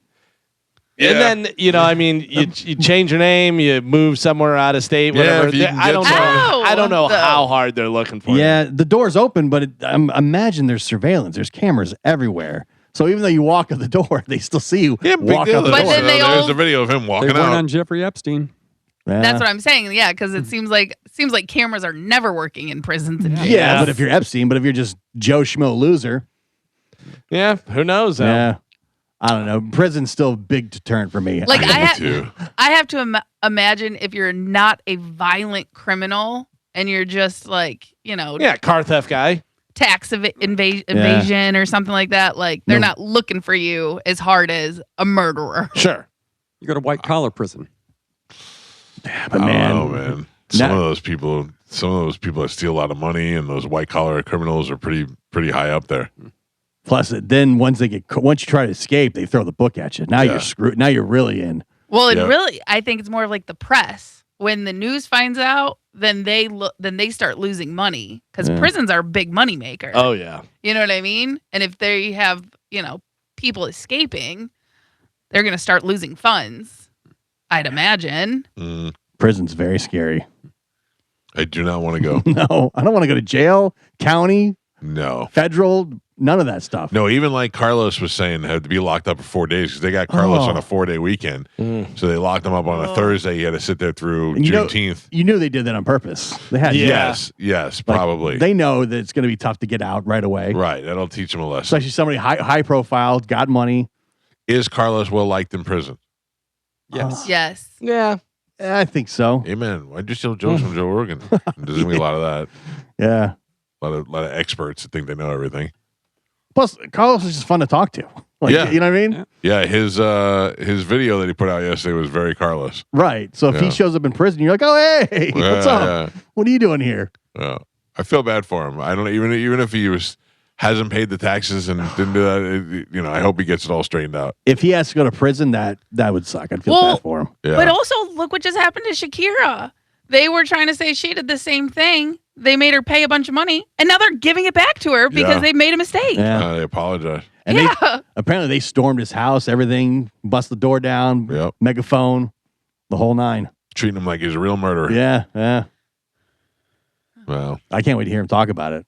Yeah. And then, you change your name, you move somewhere out of state, Yeah, whatever. if you can I get don't know. some- I don't know Ow. how hard they're looking for you. Yeah, the door's open, but imagine there's surveillance. There's cameras everywhere. So even though you walk at the door, they still see you Yeah, big walk deal. out the But door. then they There's all- the video of him They walking weren't out. on Jeffrey Epstein. Yeah. That's what I'm saying. Yeah, because it seems like cameras are never working in prisons and jails. Yeah, but if you're Epstein, but if you're just Joe Schmo loser, Yeah, who knows? Al? yeah, I don't know. Prison's still a big deterrent for me. Like, Me too. I have to imagine if you're not a violent criminal and you're just like, Yeah, car theft guy. tax evasion or something like that. Like, they're No. not looking for you as hard as a murderer. Sure. You go to white collar prison. but I don't man, know, man. Some Now- of those people that steal a lot of money and those white collar criminals are pretty high up there. plus then once you try to escape, they throw the book at you. Now Yeah. you're screwed. Now you're really in. Well, it Yeah. really, I think it's more of like the press. When the news finds out, then they start losing money because Yeah. prisons are a big money maker. Oh, yeah. You know what I mean? And if they have, people escaping, they're going to start losing funds, I'd imagine. Mm, Prison's very scary. I do not want to go. No, I don't want to go to jail, county, No. federal, none of that stuff. No, even like Carlos was saying, had to be locked up for 4 days because they got Carlos Oh. on a 4-day weekend. So they locked him up on a Thursday. He had to sit there through And Juneteenth. You knew they did that on purpose. They had to. Yeah. Yes, Like, probably. They know that it's going to be tough to get out right away. Right. That'll teach him a lesson. Especially somebody high profile, got money. Is Carlos well liked in prison? Yes. Yes. Yeah. I think so. Amen. Why'd you steal jokes from Joe Rogan? There's gonna be a lot of that. Yeah. A lot of experts that think they know everything. Plus, Carlos is just fun to talk to. Like, Yeah. you know what I mean? Yeah. Yeah, his video that he put out yesterday was very Carlos. Right. So if Yeah. he shows up in prison, you're like, oh, hey, what's up? What are you doing here? Yeah. I feel bad for him. I don't even if he hasn't paid the taxes and didn't do that. I hope he gets it all straightened out. If he has to go to prison, that would suck. I'd feel Well, bad for him. Yeah. But also, look what just happened to Shakira. They were trying to say she did the same thing. They made her pay a bunch of money, and now they're giving it back to her because Yeah. they made a mistake. Yeah. They apologize. And Yeah. apparently they stormed his house, everything, bust the door down, Yep. megaphone, the whole nine. Treating him like he's a real murderer. Yeah. Yeah. Well, I can't wait to hear him talk about it.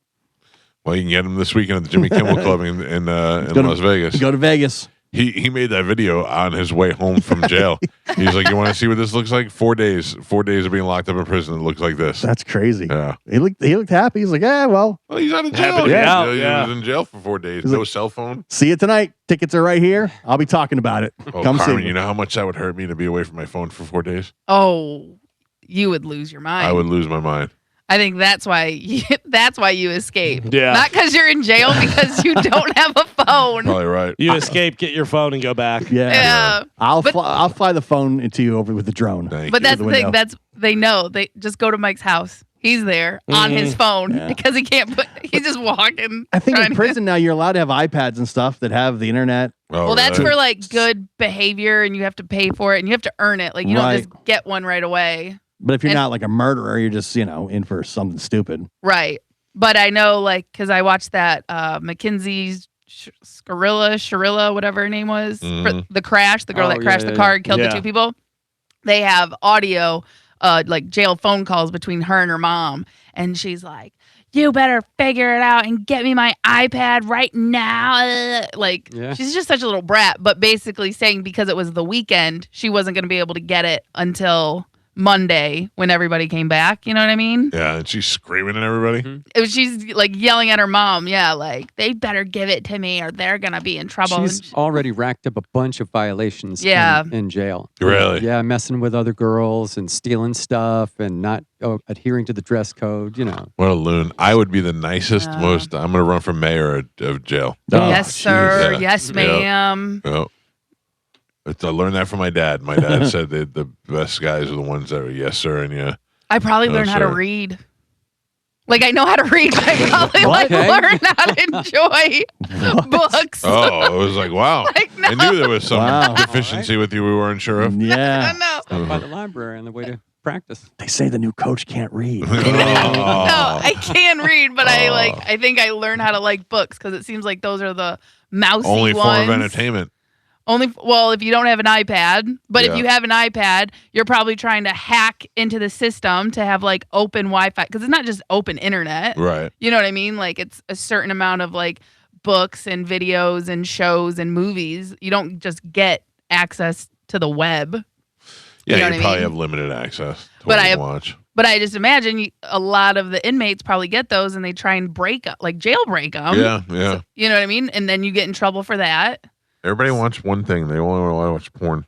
you can get him this weekend at the Jimmy Kimmel Club in go to- Las Vegas. Go to Vegas. He made that video on his way home from jail. He's like, "You want to see what this looks like? 4 days. 4 days of being locked up in prison. It looks like this." That's crazy. Yeah. He looked happy. He's like, yeah, well, Well, he's out of jail. Happy to be out, He yeah. was in jail for 4 days. He's No like- cell phone. see you tonight. Tickets are right here. I'll be talking about it. Oh, Come see Carmen, me. you know how much that would hurt me to be away from my phone for 4 days? Oh, you would lose your mind. I would lose my mind. I think that's why you escape. Yeah. Not because you're in jail, because you don't have a phone. Probably right. You escape, get your phone, and go back. Yeah. Yeah. I'll But- fly the phone into you over with the drone. Thank But you. that's the thing. window. They know. They just go to Mike's house. He's there on his phone Yeah. because he can't put. He's just walking. I think trying in to- prison now you're allowed to have iPads and stuff that have the internet. Oh, Well, that's really? for like good behavior, and you have to pay for it, and you have to earn it. Like you Right. don't just get one right away. But if you're And- not like a murderer, you're just in for something stupid. Right. But I know, like, because I watched that Mackenzie's Scarilla, whatever her name was, for Mhm. the crash, the girl Oh, that crashed yeah, the car and killed yeah. the 2 people. They have audio, like jail phone calls between her and her mom. And she's like, "You better figure it out and get me my iPad right now." Like, Yeah. she's just such a little brat, but basically saying because it was the weekend, she wasn't going to be able to get it until Monday when everybody came back. You know what I mean? Yeah, and she's screaming at everybody. She's like yelling at her mom. Yeah, like they better give it to me or they're gonna be in trouble. She's already racked up a bunch of violations Yeah. in jail. Really? Yeah, messing with other girls and stealing stuff and not adhering to the dress code, you know. What a loon. I would be the nicest, Yeah. most. I'm going to run for mayor of jail. Yes, sir. Yeah. Yes, Yeah. ma'am. Oh. I learned that from my dad. My dad said that the best guys are the ones that are yes, sir, and yeah. I probably No, learned how to sir. read. Like I know how to read, but I probably like Okay. learn how to enjoy books. Oh, I was like, wow. Like, no. I knew there was some Wow. deficiency with you we weren't sure of. I Yeah. don't know. Stop by the library on the way to practice. They say the new coach can't read. Oh. No, I can read, but Oh. I think I learned how to like books because it seems like those are the mousy Only ones. form of entertainment. Well, if you don't have an iPad, but Yeah. if you have an iPad, you're probably trying to hack into the system to have like open Wi-Fi because it's not just open internet. Right. You know what I mean? Like it's a certain amount of like books and videos and shows and movies. You don't just get access to the web. Yeah, You know you what I probably mean? have limited access to But what I you have- watch. But I just imagine a lot of the inmates probably get those and they try and break up, like jailbreak them. Yeah. You know what I mean? And then you get in trouble for that. Everybody wants one thing. They only want to watch porn.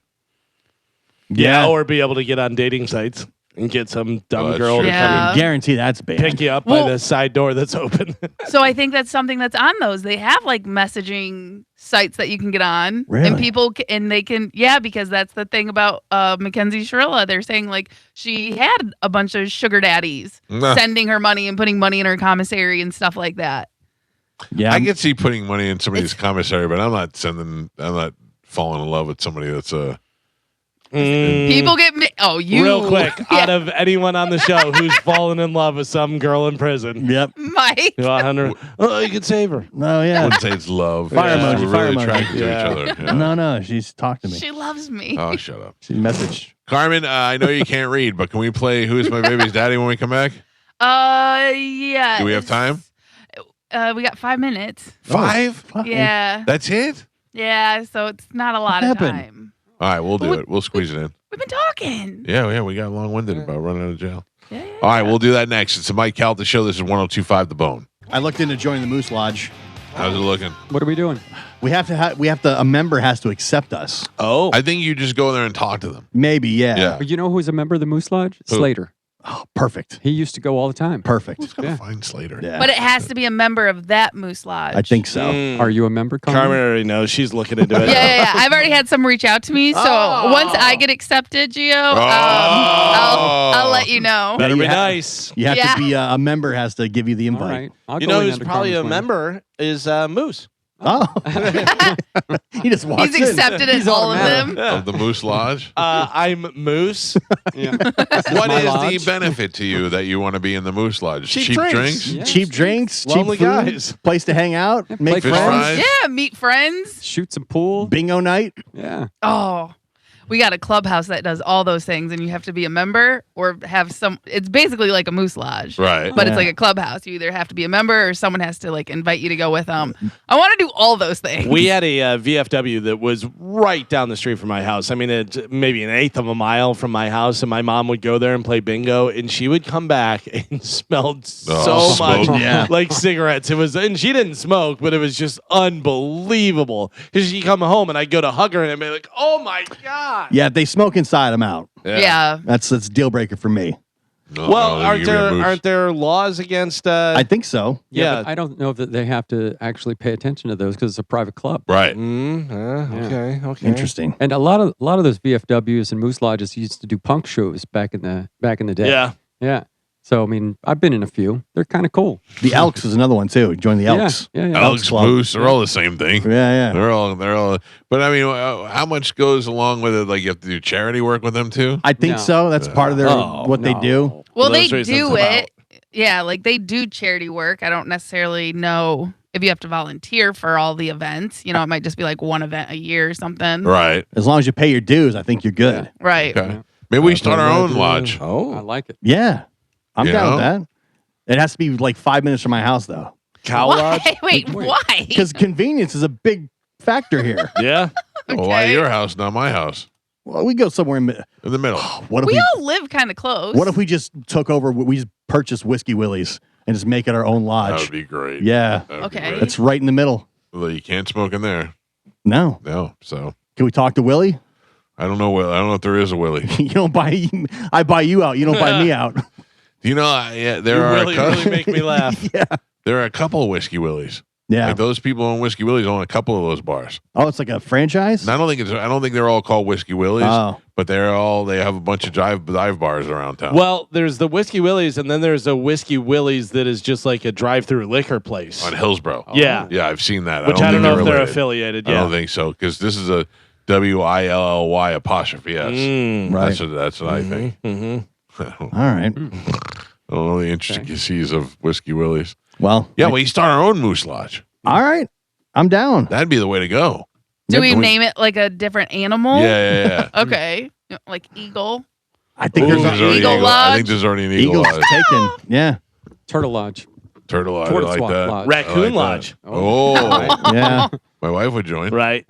Yeah, or be able to get on dating sites and get some dumb that's girl true. to Yeah. come Guarantee that's banned. and pick you up Well- by the side door that's open. So I think that's something that's on those. They have like messaging sites that you can get on, Really? and people and they can because that's the thing about Mackenzie Shirilla. They're saying like she had a bunch of sugar daddies Nah. sending her money and putting money in her commissary and stuff like that. Yeah. I could see putting money in somebody's commissary, but I'm not falling in love with somebody that's People get you real quick Yeah, out of anyone on the show who's fallen in love with some girl in prison. Yep. Mike. You want 100? Oh, you could save her. No, I yeah. wouldn't say it's love. Fire It's just emoji, we're fire really emoji. attracted to Yeah. each other. Yeah. No, she's talked to me. She loves me. Oh, shut up. She messaged. Carmen, I know you can't read, but can we play Who is My Baby's Daddy when we come back? Yeah. Do we have time? We got 5 minutes. 5? Fine. Yeah. That's it? Yeah. So it's not a lot of happened? time. All right, we'll do What- it. We'll squeeze it in. We've been talking. Yeah, we got long-winded about running out of jail. Yeah. All right, we'll do that next. It's the Mike Calta Show. This is 102.5 The Bone. I looked into joining the Moose Lodge. How's it looking? What are we doing? We have to. A member has to accept us. Oh. I think you just go there and talk to them. Maybe. Yeah. Yeah. You know who's a member of the Moose Lodge? Who? Slater. Oh, perfect. He used to go all the time. Perfect. Who's going to Yeah. find Slater? Yeah. But it has to be a member of that Moose Lodge. I think so. Are you a member, Carmen? Carmen already knows. She's looking into it. Yeah. I've already had some reach out to me. So once I get accepted, Gio, I'll let you know. Better Yeah, be you have- nice. You have Yeah. to be a member has to give you the All invite. right. I'll You go know in who's under probably a Carmen's wing. member is Moose. Oh. He just walks He's in. accepted at He's all of automatic. them. Of the Moose Lodge? I'm Moose. Yeah. What my is lodge. the benefit to you that you want to be in the Moose Lodge? Cheap drinks. Yeah. Cheap drinks, Lonely cheap food, guys. place to hang out, make play Fish friends. fries. Yeah, meet friends. Shoot some pool. Bingo night. Yeah. Oh, we got a clubhouse that does all those things, and you have to be a member or have some. It's basically like a moose lodge, Right. but Yeah. it's like a clubhouse. You either have to be a member or someone has to like invite you to go with them. I want to do all those things. We had a VFW that was right down the street from my house. I mean, it's maybe an eighth of a mile from my house, and my mom would go there and play bingo, and she would come back and smelled so smoke. much Yeah. like cigarettes. It was, and she didn't smoke, but it was just unbelievable. Because she'd come home, and I'd go to hug her, and I'd be like, "Oh my god!" Yeah, if they smoke inside, I'm out. yeah. That's a deal breaker for me. No, Well, no, you get moose. aren't there laws against? I think so. Yeah. but I don't know that they have to actually pay attention to those because it's a private club. Right. Okay. Okay. Interesting. And a lot of those VFWs and moose lodges used to do punk shows back in the day. Yeah. Yeah. So I mean, I've been in a few. They're kind of cool. The Elks is another one too. Join the Elks. Yeah. Elks, Club. moose, they're all the same thing. Yeah, yeah. They're all. But I mean, how much goes along with it? Like you have to do charity work with them too. I think No. so. That's part of their what they do. Well, they those reasons do I'm it. Yeah, like they do charity work. I don't necessarily know if you have to volunteer for all the events. You know, it might just be like one event a year or something. Right. As long as you pay your dues, I think you're good. Right. Okay. Maybe we start our own lodge. I Oh, like it. Yeah, I'm You down know? with that. It has to be like 5 minutes from my house though, cow Why? lodge. Wait, why? because convenience is a big factor here. Yeah. Well, why Okay. your house, not my house? Well, we go somewhere in. In the middle. What if We we? all live kind of close. What if we just took over? We just purchased Whiskey Willie's and just make it our own That lodge. would be great. Yeah, That would be Okay. great. that's right in the middle. Well, you can't smoke in there. No, No. So can we talk to Willie? I don't know. I don't know if there is a Willie. You don't buy. I buy you out. You don't buy me out. Do you know? Yeah, You there are really, a couple, really make me laugh. there are a couple of Whiskey Willies. Yeah. Like those people on Whiskey Willies own a couple of those bars. Oh, it's like a franchise. And I don't think they're all called Whiskey Willies, Oh. but they have a bunch of dive bars around town. Well, there's the Whiskey Willie's, and then there's a Whiskey Willie's that is just like a drive-through liquor place. on Hillsboro. Yeah. Yeah, I've seen that. Which I don't know if they're related. affiliated. I Yeah. don't think so because this is a WILLY apostrophe S. Right. That's what I think. All right. I don't know the intricacies of Whiskey Willie's. Well. Yeah, we start our own moose lodge. All right. I'm down. That'd be the way to go. Do we Can name it like a different animal? Yeah. Okay. Like eagle. I think Ooh, there's there's an already Eagle an I think Lodge? there's already an eagle Eagles lodge. taken. Yeah. Turtle Lodge. Turtle lodge. I Tortoise like that. Lodge. Raccoon I like that. Lodge. Oh, Yeah. my wife would join. Right.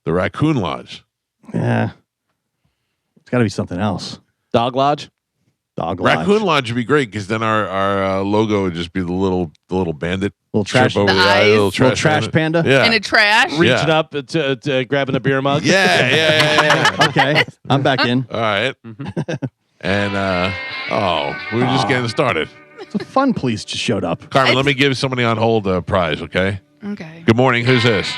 The Raccoon Lodge. Yeah. It's got to be something else. Dog Lodge. Dog lodge. Raccoon Lodge would be great because then our logo would just be the little bandit. Little trash. Trip over The the eye, eyes. little Little trash, trash panda. Yeah. In a trash. Reaching up to grabbing a beer mug. Yeah. Okay. I'm back in. All right. And we were just getting started. It's a fun police just showed up. Carmen, let me give somebody on hold a prize, okay? Okay. Good morning. Who's this?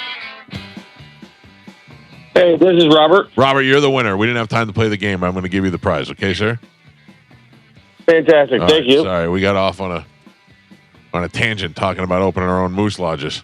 Hey, this is Robert. Robert, you're the winner. We didn't have time to play the game. I'm going to give you the prize, okay, sir? Fantastic. All Thank right, you. Sorry, we got off on a tangent talking about opening our own moose lodges.